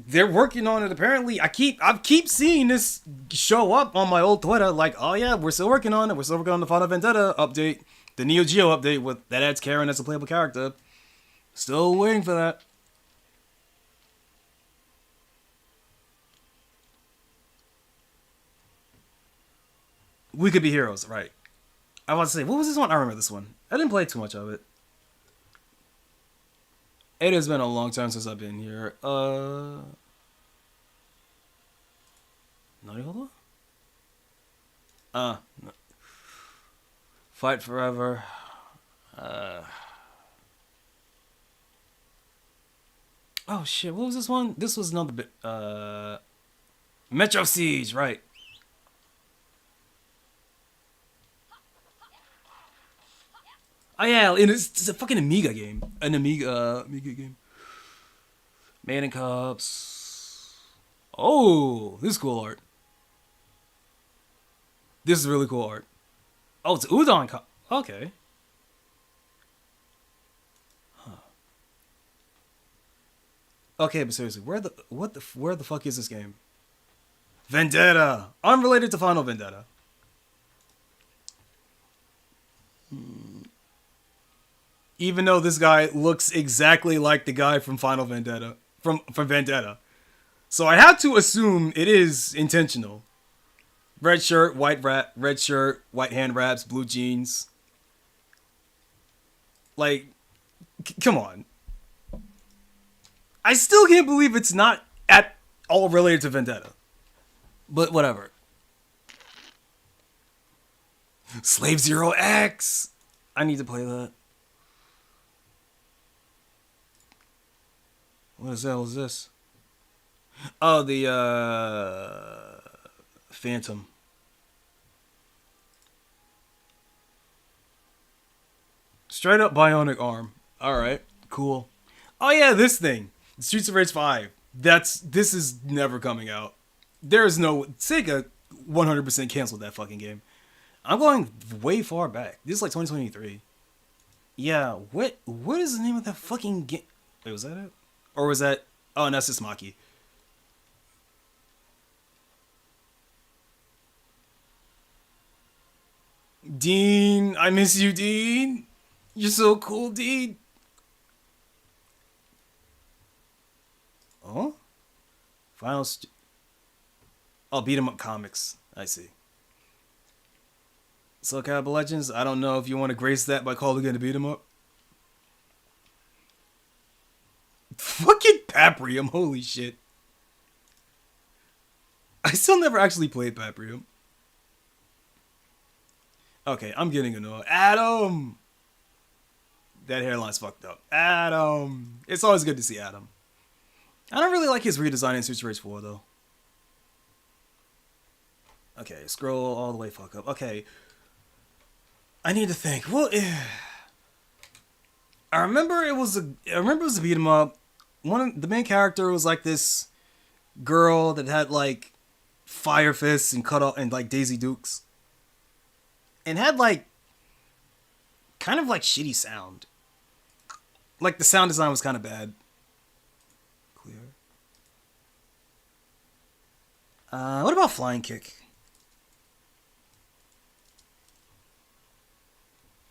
They're working on it apparently. I keep seeing this show up on my old Twitter like, oh yeah, we're still working on it. We're still working on the Final Vendetta update, the Neo Geo update that adds Karen as a playable character. Still waiting for that. We Could Be Heroes, right. I was about to say, what was this one? I remember this one. I didn't play too much of it. It has been a long time since I've been here. No, no. Fight Forever. Oh shit, what was this one? This was another bit. Metro Siege, right. Oh yeah, and it's a fucking Amiga game. An Amiga game. Man in Cups. Oh, this is cool art. This is really cool art. Oh, it's Udon Cup. Okay. Huh. Okay, but seriously, where the fuck is this game? Vendetta, unrelated to Final Vendetta. Even though this guy looks exactly like the guy from Final Vendetta, from Vendetta, so I have to assume it is intentional. Red shirt, red shirt, white hand wraps, blue jeans. Like, come on. I still can't believe it's not at all related to Vendetta. But whatever. Slave Zero X. I need to play that. What the hell is this? Oh, the Phantom. Straight up bionic arm. Alright, cool. Oh yeah, this thing. Streets of Rage 5. This is never coming out. There is no... Sega 100% canceled that fucking game. I'm going way far back. This is like 2023. Yeah, what is the name of that fucking game? Wait, was that it? Or was that... Oh, and that's just Maki. Dean, I miss you, Dean. You're so cool, Dean. Oh? Oh, beat 'em up comics. I see. Soul Calibur Legends. I don't know if you want to grace that by calling it a beat 'em up. Fucking Paprium, holy shit. I still never actually played Paprium. Okay, I'm getting annoyed. Adam! That hairline's fucked up. Adam! It's always good to see Adam. I don't really like his redesign in Streets of Rage 4, though. Okay, scroll all the way fuck up. Okay. I need to think. Well, I remember it was a beat 'em up. The main character was like this girl that had like fire fists and cut off and like Daisy Dukes. And had like kind of like shitty sound. Like the sound design was kind of bad. Clear. What about Flying Kick?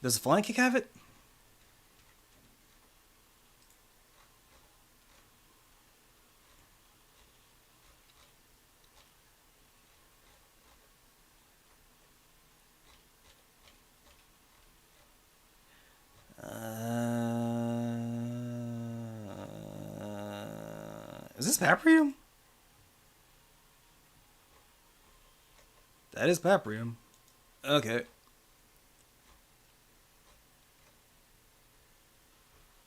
Does Flying Kick have it? Is this Paprium? That is Paprium. Okay.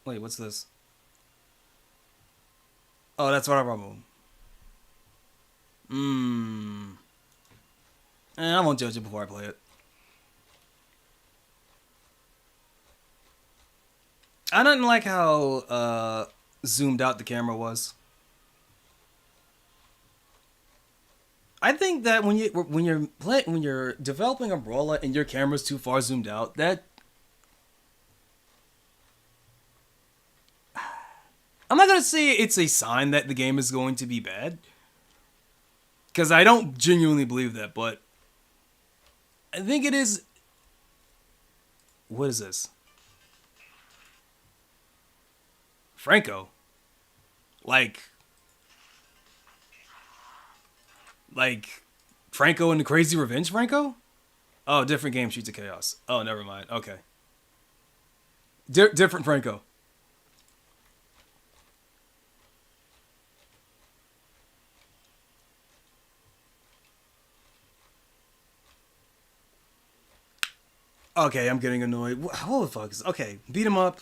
Wait, what's this? Oh, that's what I remember. I won't judge it before I play it. I didn't like how zoomed out the camera was. I think that when you're developing a brawler and your camera's too far zoomed out, that I'm not gonna say it's a sign that the game is going to be bad, because I don't genuinely believe that, but I think it is. What is this? Franco. Like Franco and the Crazy Revenge Franco? Oh, different game, Streets of Chaos. Oh, never mind. Okay. Different Franco. Okay, I'm getting annoyed. What the fuck is... Okay, beat 'em up.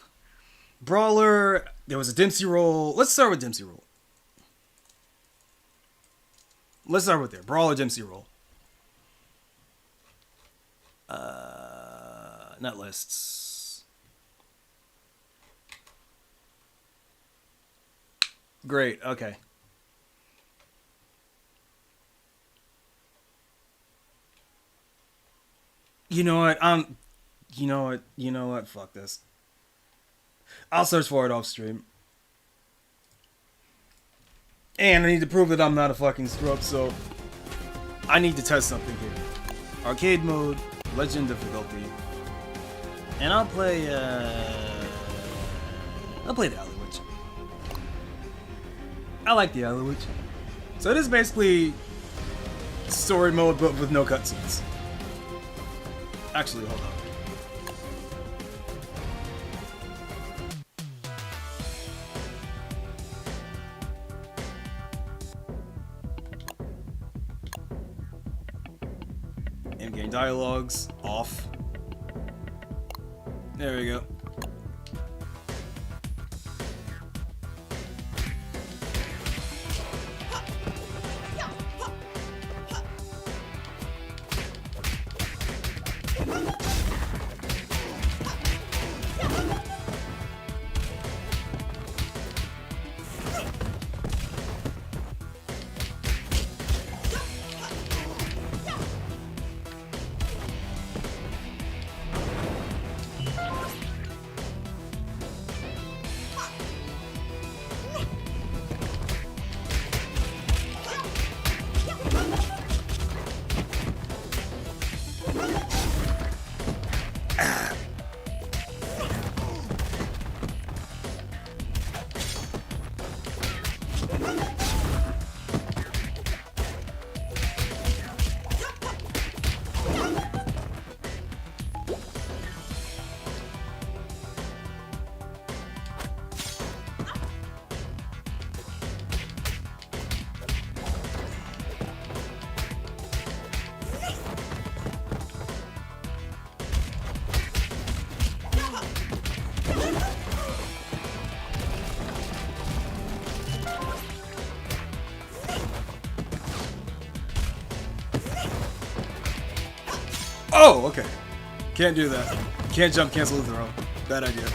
Brawler. There was a Dempsey roll. Let's start with Dempsey roll. Let's start with there. Brawler, Dempsey roll. Not lists. Great. Okay. You know what? You know what? Fuck this. I'll search for it off stream. And I need to prove that I'm not a fucking scrub, so I need to test something here. Arcade mode, legend difficulty. And I'll play the Alley Witch. I like the Alley Witch. So it is basically story mode, but with no cutscenes. Actually, hold on. In-game dialogues off. There we go. Oh, okay. Can't do that. Can't jump, cancel the throw. Bad idea.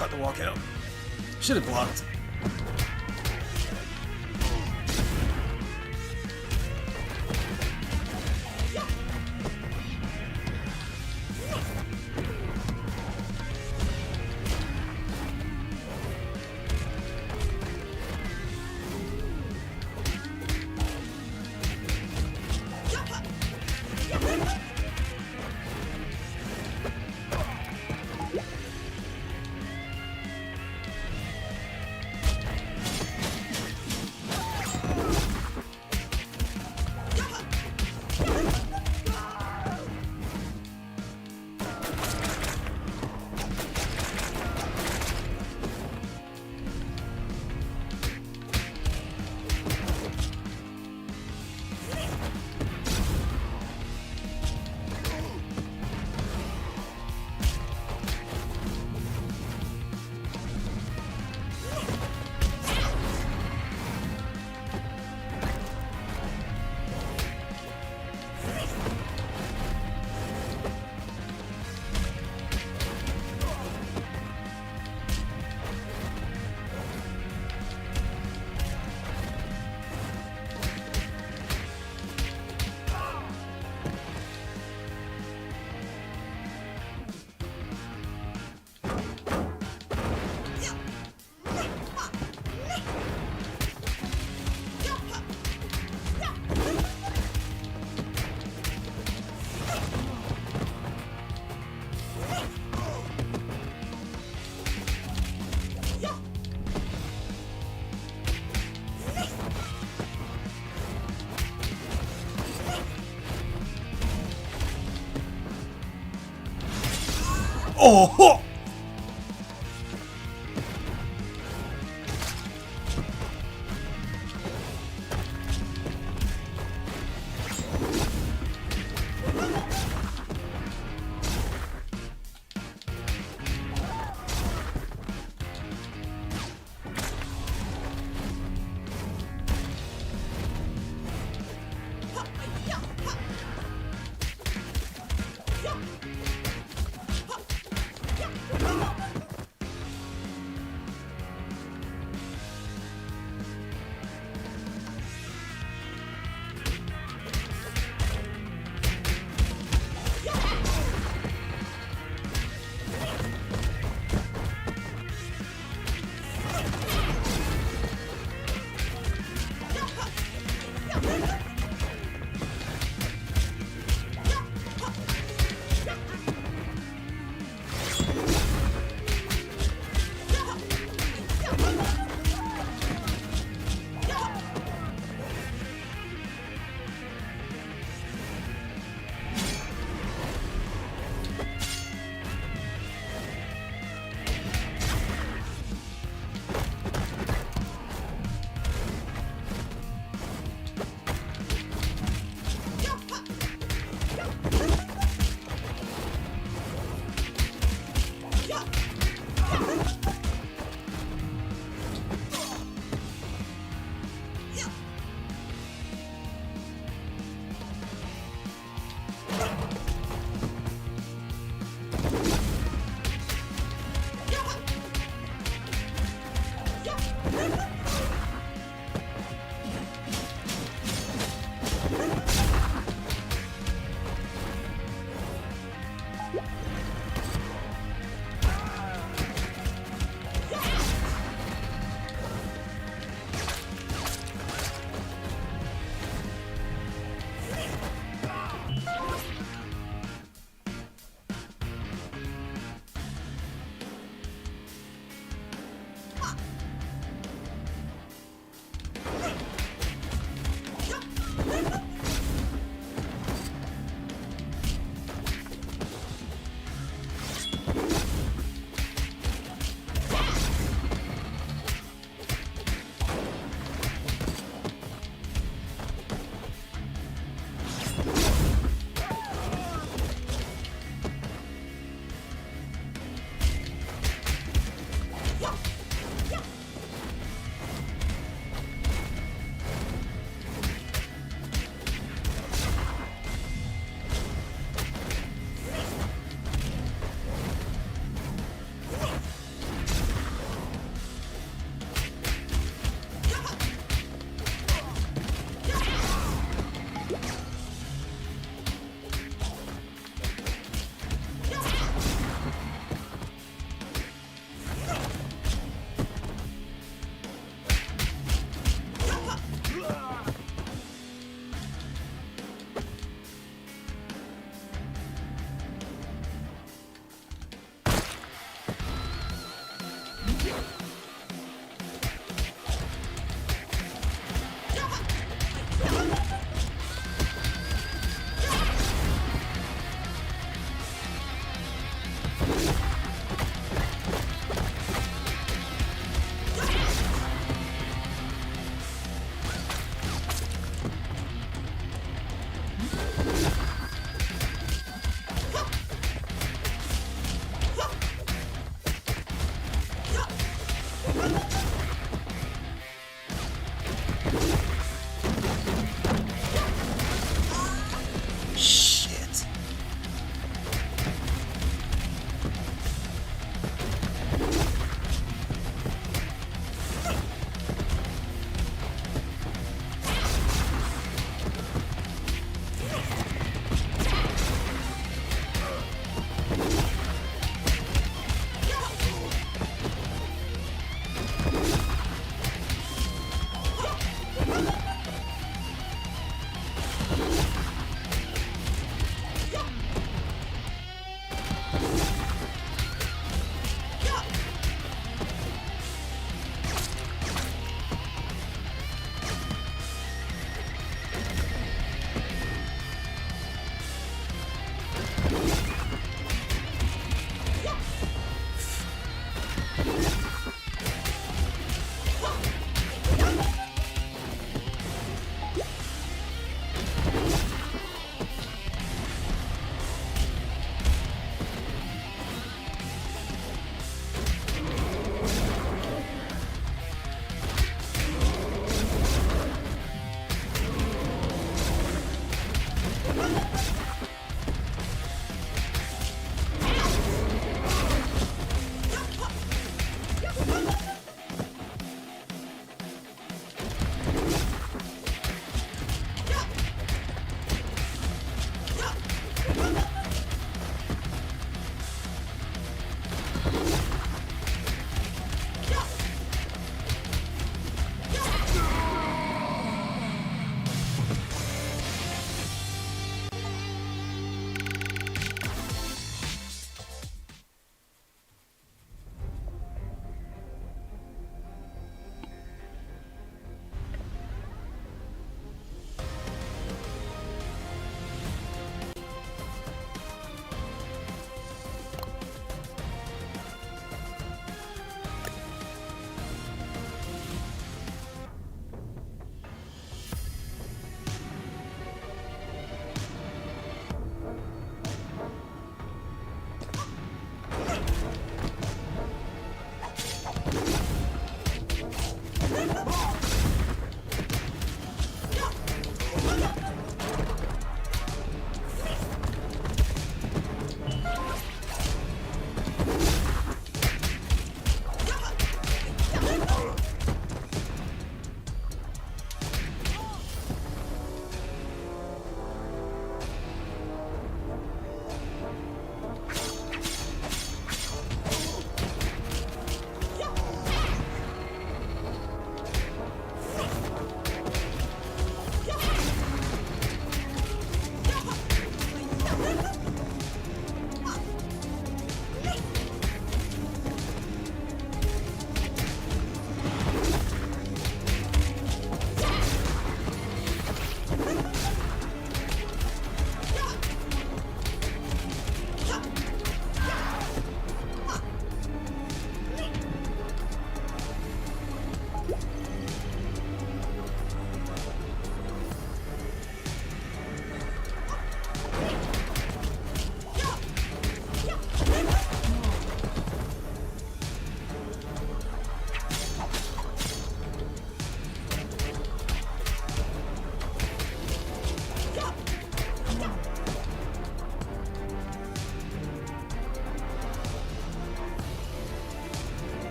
tried to walk out. Should have blocked. Oh!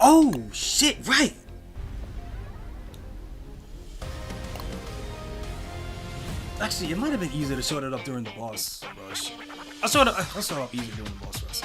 Oh, shit, right. Actually, it might have been easier to sort it up during the boss rush. I sort it up easier during the boss rush.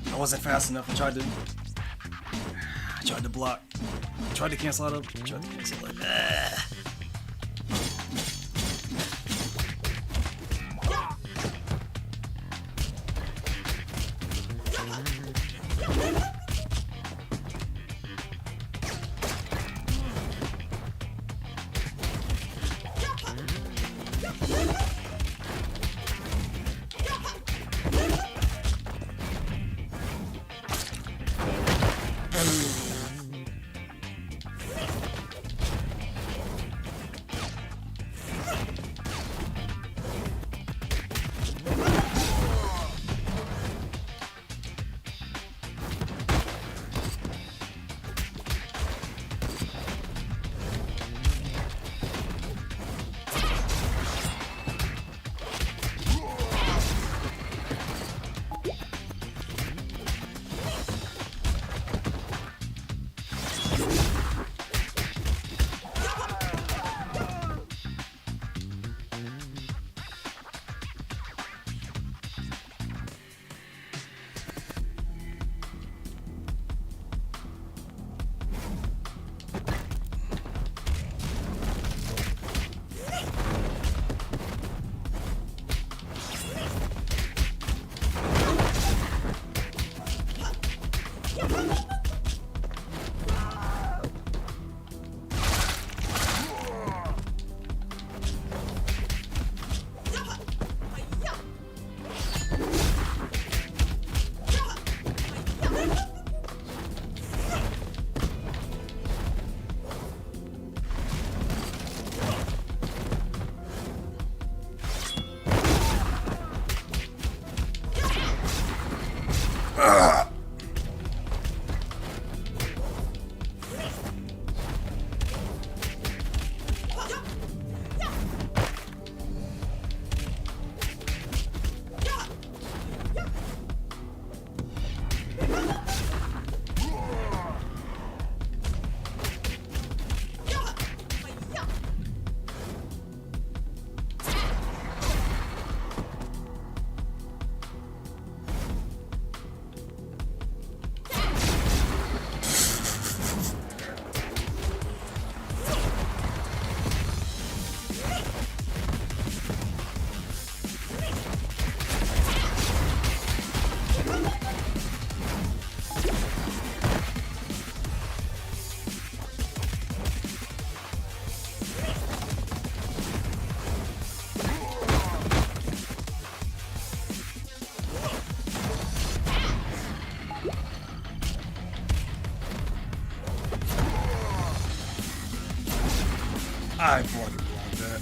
I wasn't fast enough. I tried to block. I tried to cancel out of. I tried to cancel it. I fucking blocked that.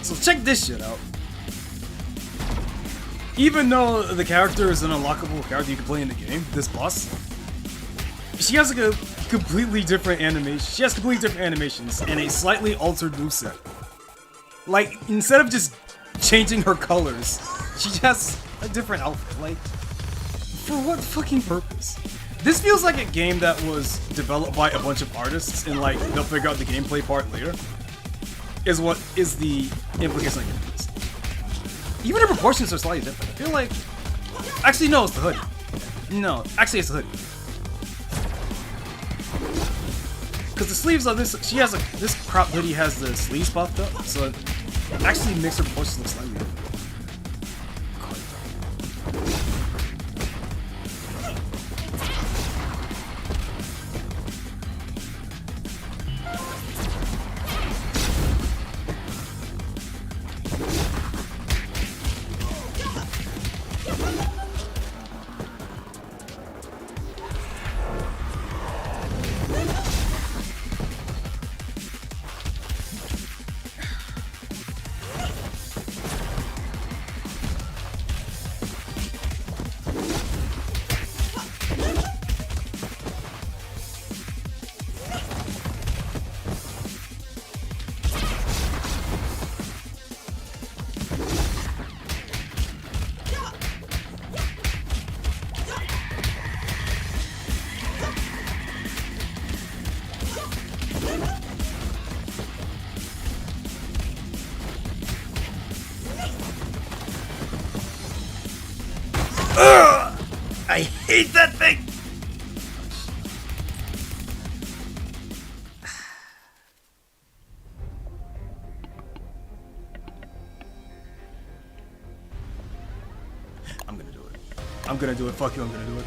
So check this shit out. Even though the character is an unlockable character you can play in the game, this boss, she has like a completely different animation. She has completely different animations and a slightly altered moveset. Like, instead of just changing her colors, she has a different outfit. Like, for what fucking purpose? This feels like a game that was developed by a bunch of artists and like they'll figure out the gameplay part later. Is what is the implication I get from this. Even the proportions are slightly different. I feel like... Actually, no, it's the hoodie. No, actually it's the hoodie. Because the sleeves of this... She has a... This crop hoodie has the sleeves puffed up, so it actually makes her proportions look slightly different. I hate that thing! I'm gonna do it. I'm gonna do it. Fuck you, I'm gonna do it.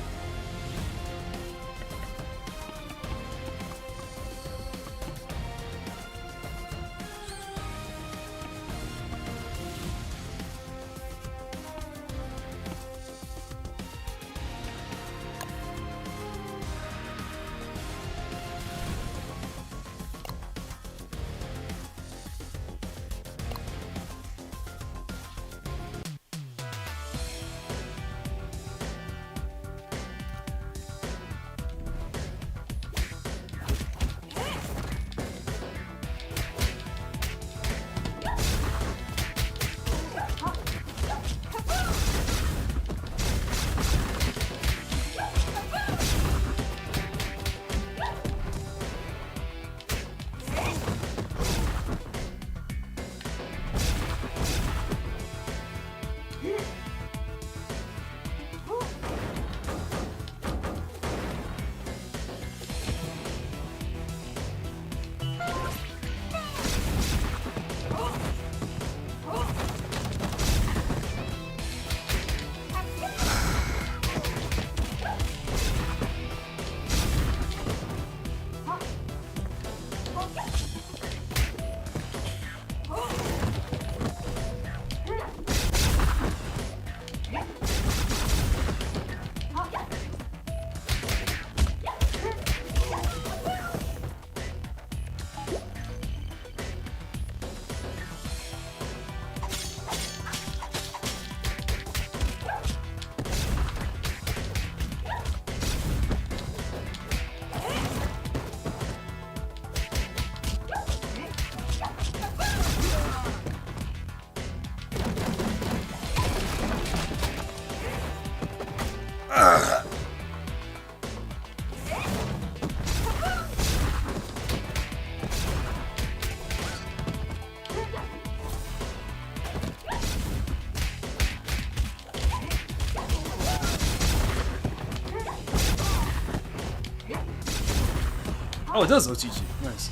Oh, it does OTG. Nice.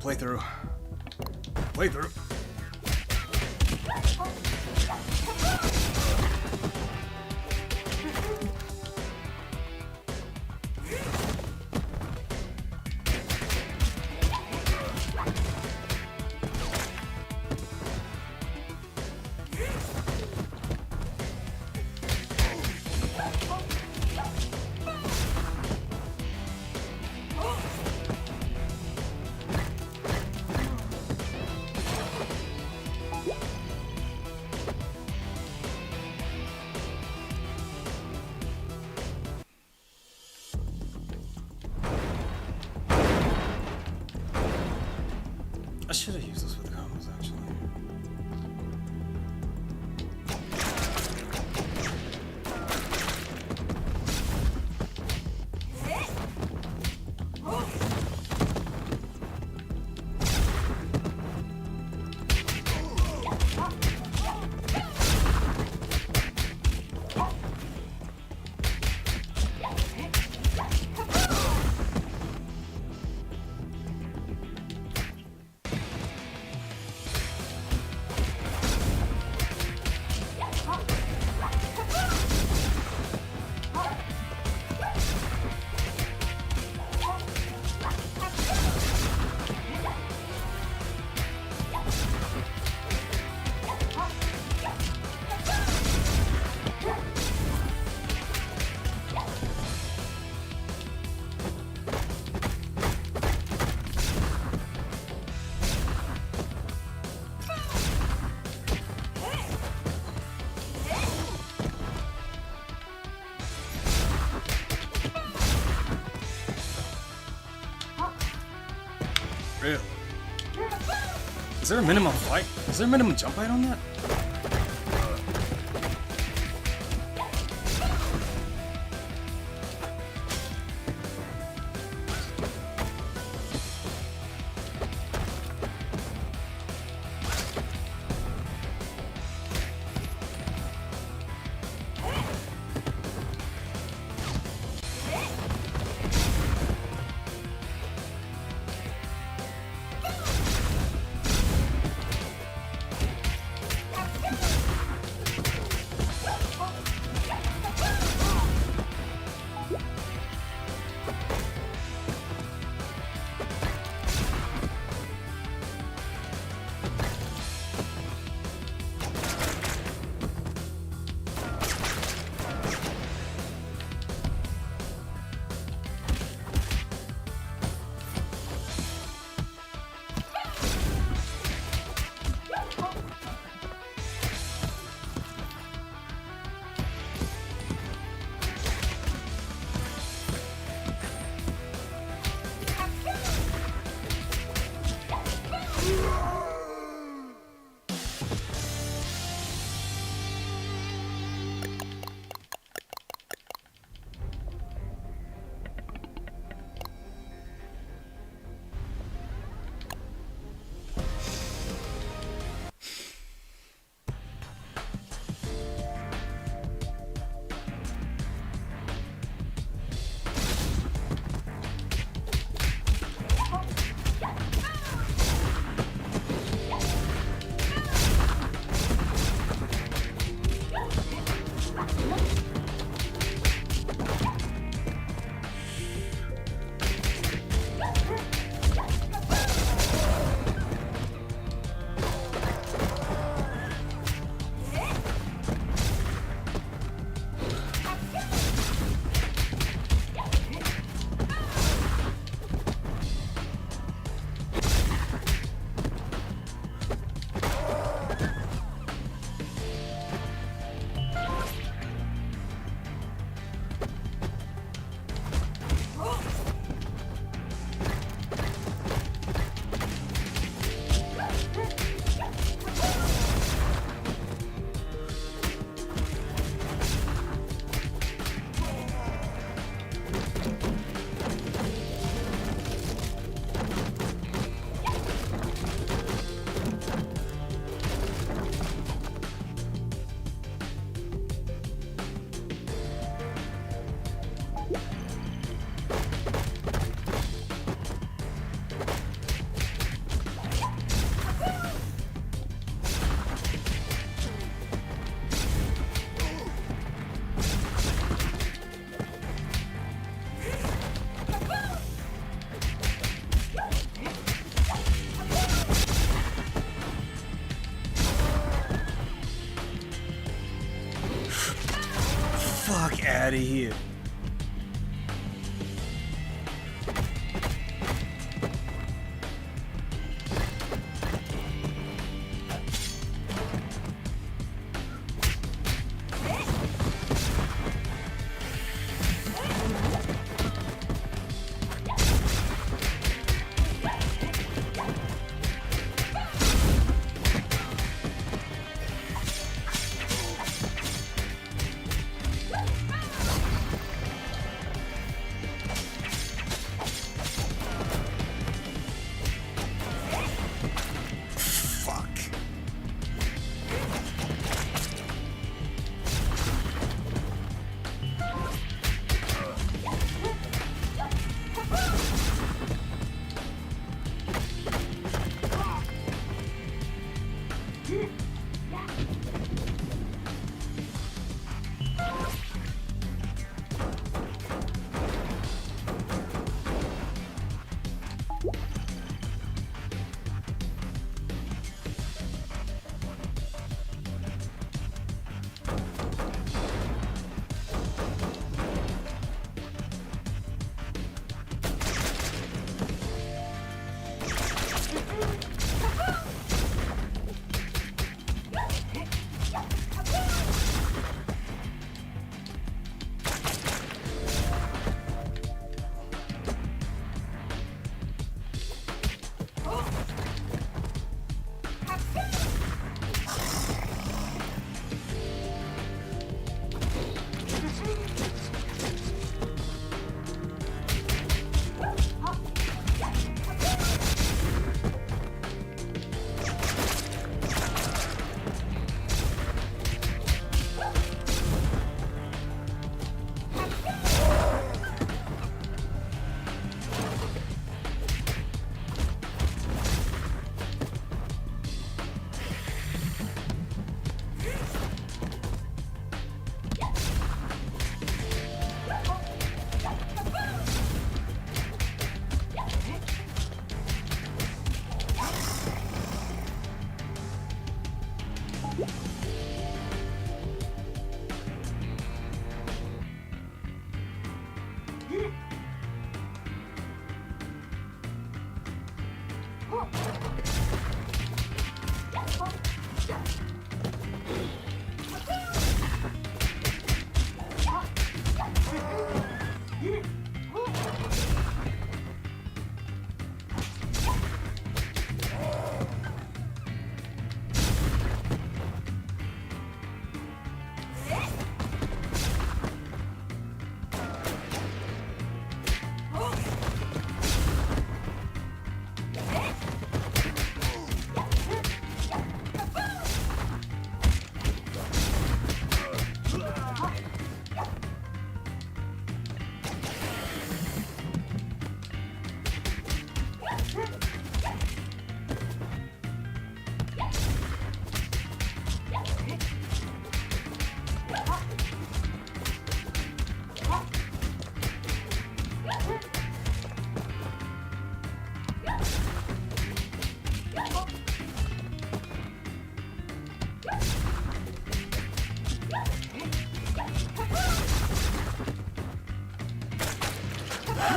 playthrough. Playthrough. I should have used this with the combos actually. Really? Is there a minimum fight? Is there a minimum jump height on that? Fuck out of here.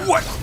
What?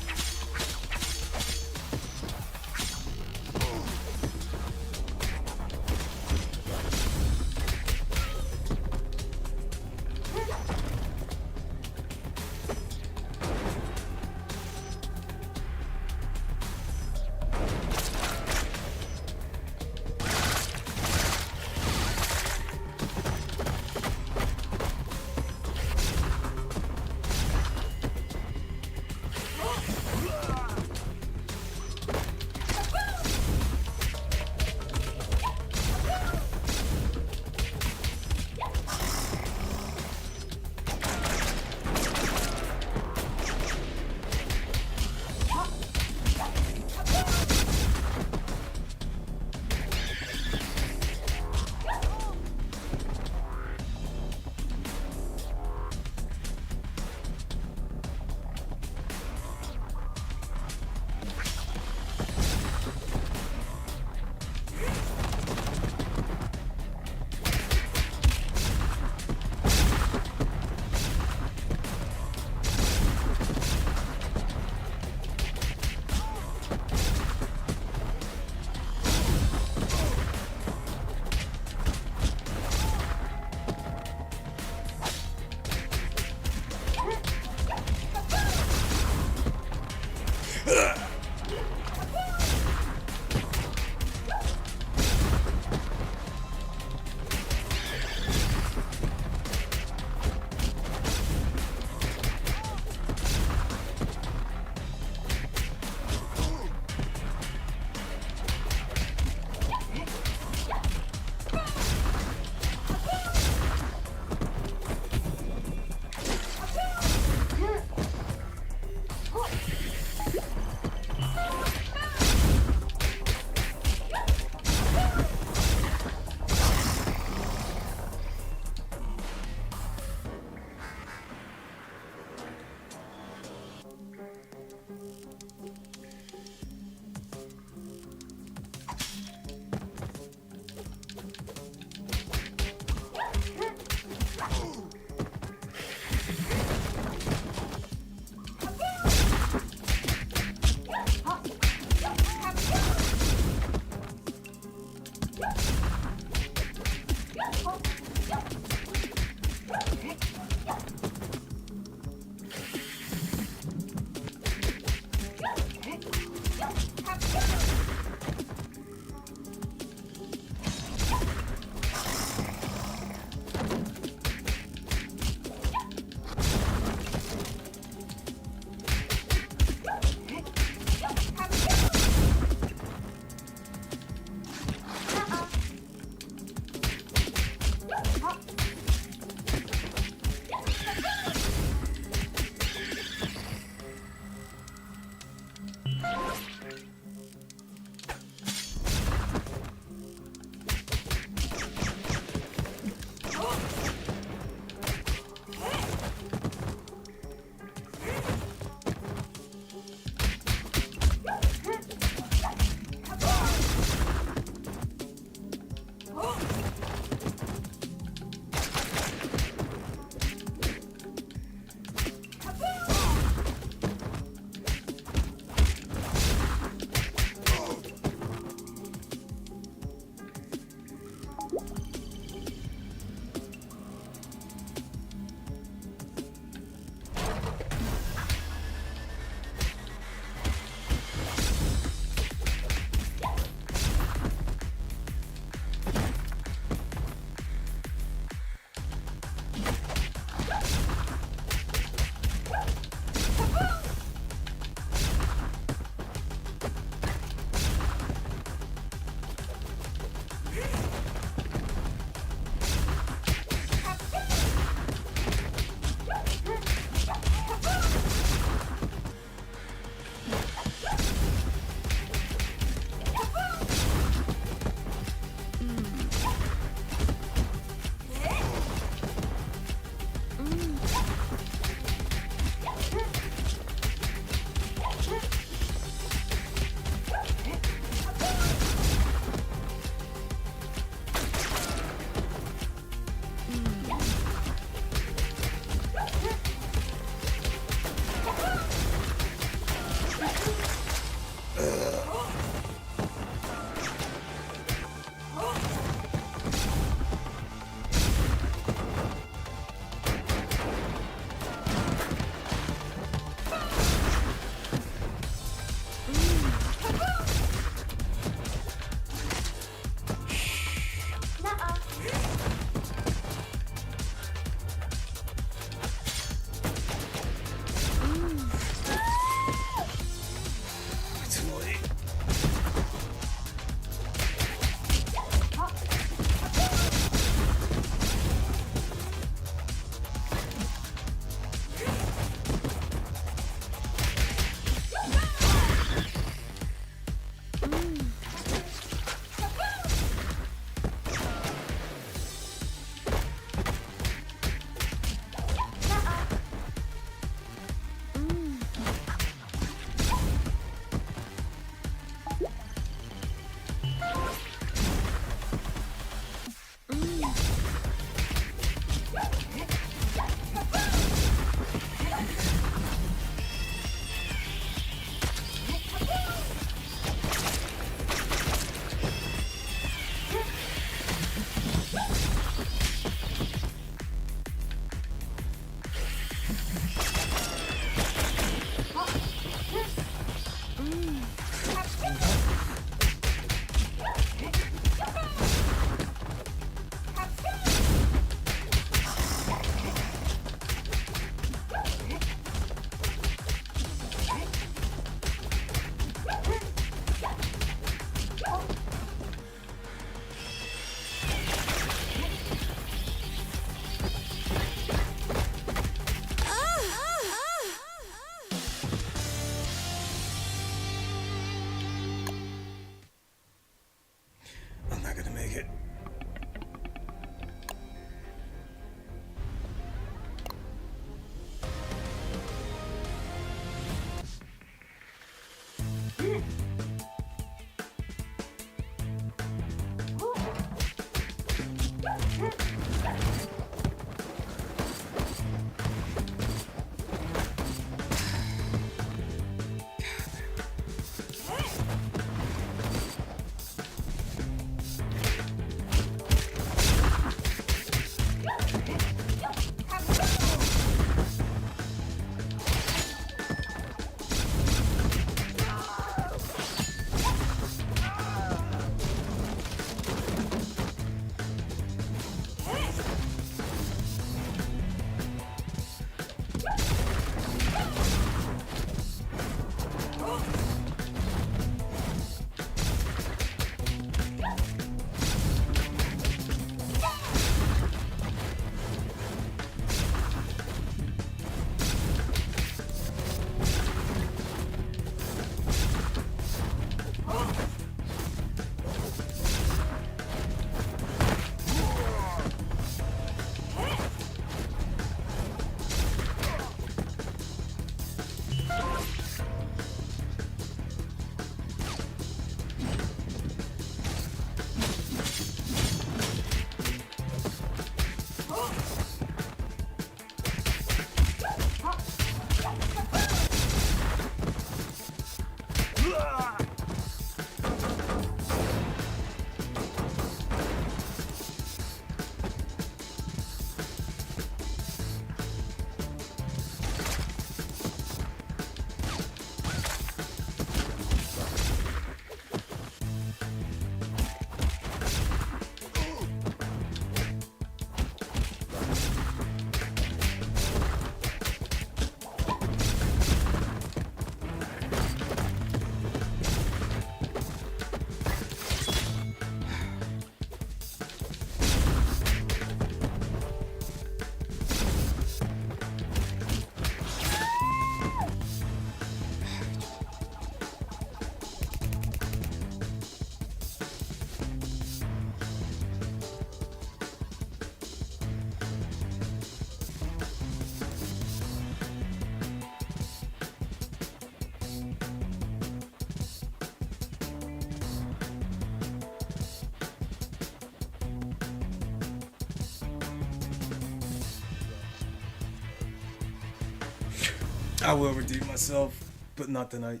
I will redeem myself, but not tonight.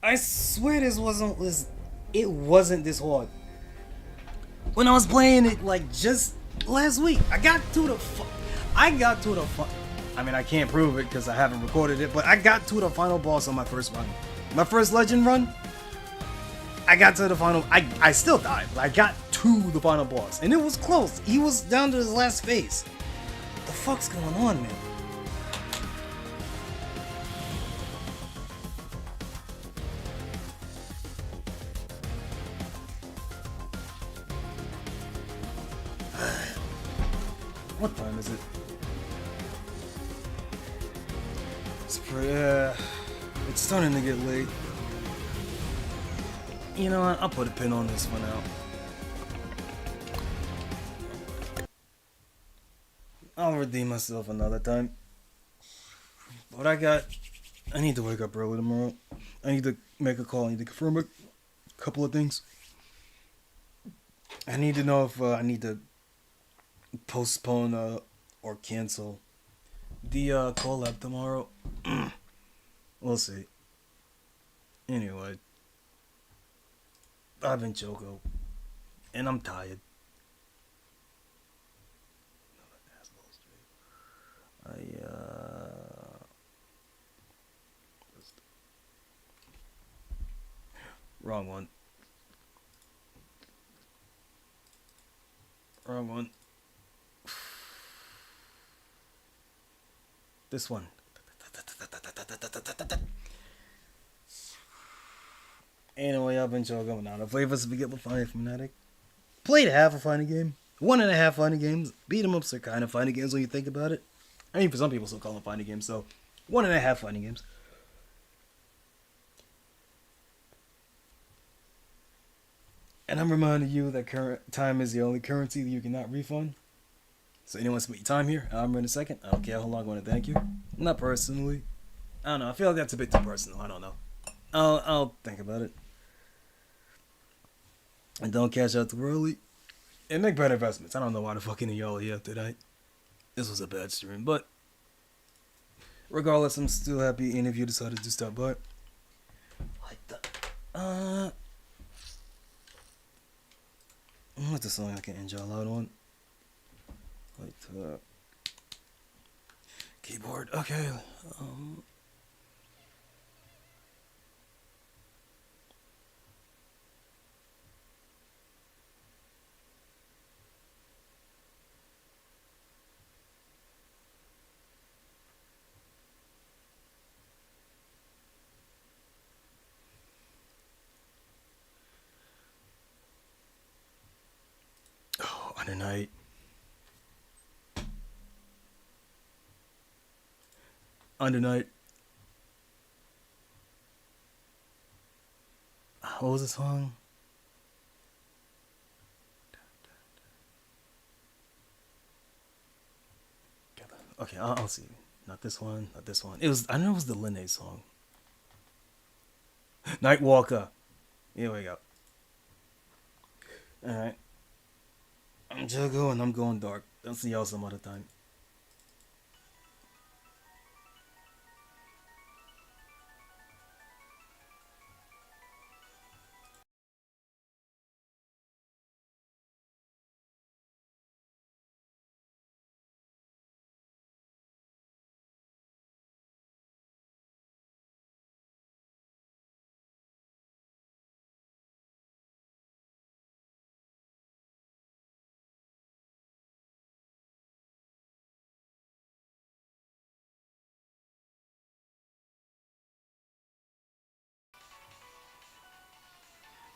I swear this wasn't this hard. When I was playing it like just last week, I got to the I mean, I can't prove it because I haven't recorded it, but I got to the final boss on my first run. My first legend run, I got to the final. I still died, but I got to the final boss, and it was close. He was down to his last phase. What the fuck's going on, man? What time is it? It's starting to get late. You know what? I'll put a pin on this for now. I'll redeem myself another time. But I need to wake up early tomorrow. I need to make a call. I need to confirm a couple of things. I need to know if I need to postpone or cancel the collab tomorrow. We'll see. Anyway, I've been Choco, and I'm tired. Wrong one. Wrong one. This one. Anyway, I've been Choco Minato. Flavors forgetful fanatic. Played half a funny game. 1.5 funny games. Beat 'em ups are kind of funny games when you think about it. I mean, for some people, still call them funny games. So, 1.5 funny games. And I'm reminding you that current time is the only currency that you cannot refund. So anyone spent your time here, I'm in a second. I don't care how long I want to thank you. Not personally. I don't know. I feel like that's a bit too personal. I don't know. I'll think about it. And don't cash out too early. and make better investments. I don't know why the fuck any of y'all are here tonight. This was a bad stream, but regardless, I'm still happy any of you decided to stop by. What's the song I can enjoy loud on? Keyboard. Okay. Under night. Under night. What was the song? Okay, I'll see. Not this one. Not this one. It was. I know it was the Linne song. Nightwalker. Here we go. All right. I'm Choco and I'm going dark. I'll see y'all some other time.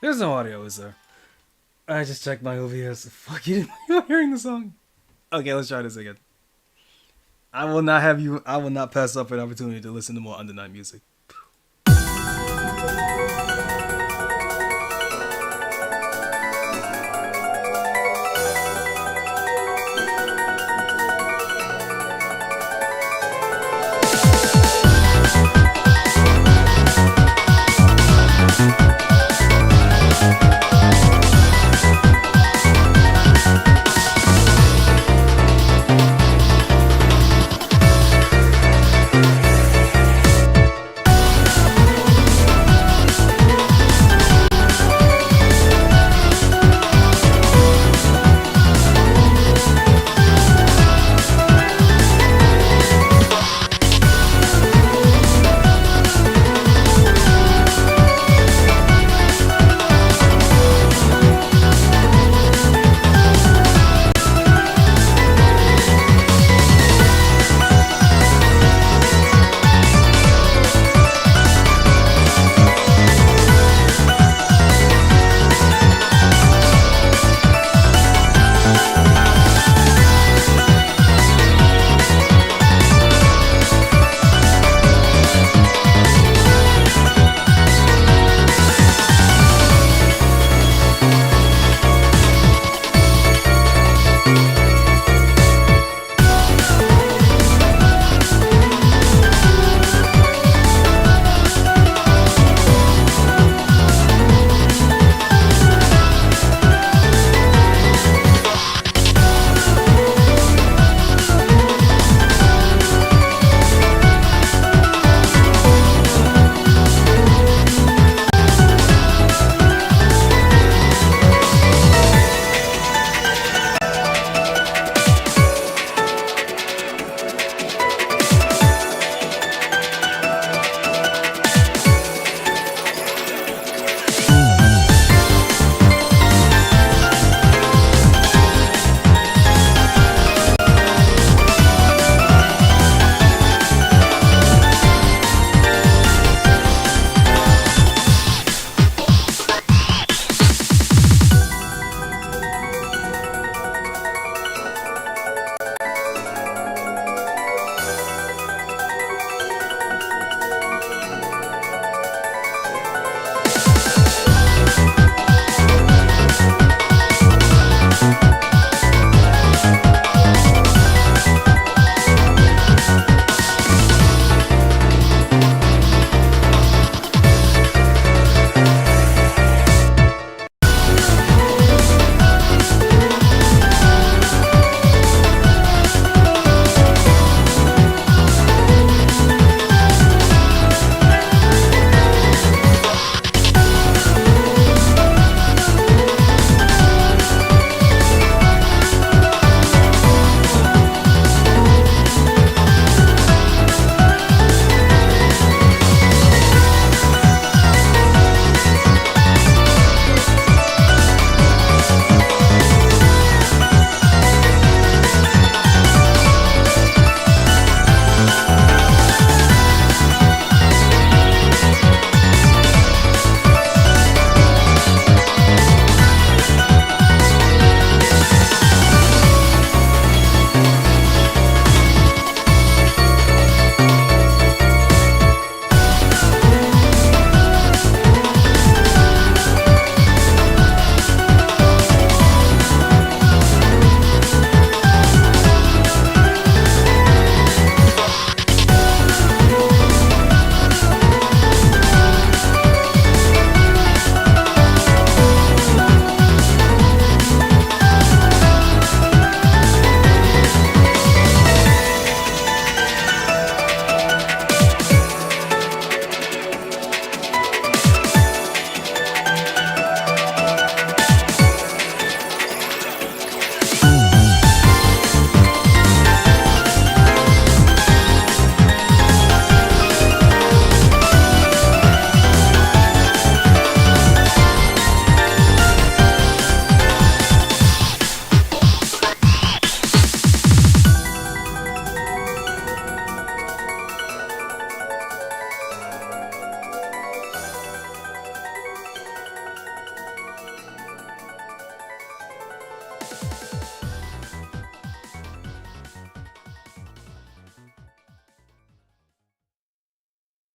There's no audio, is there? I just checked my OBS. Fuck, you didn't hearing the song? Okay, let's try this again. I will not pass up an opportunity to listen to more Under Night music.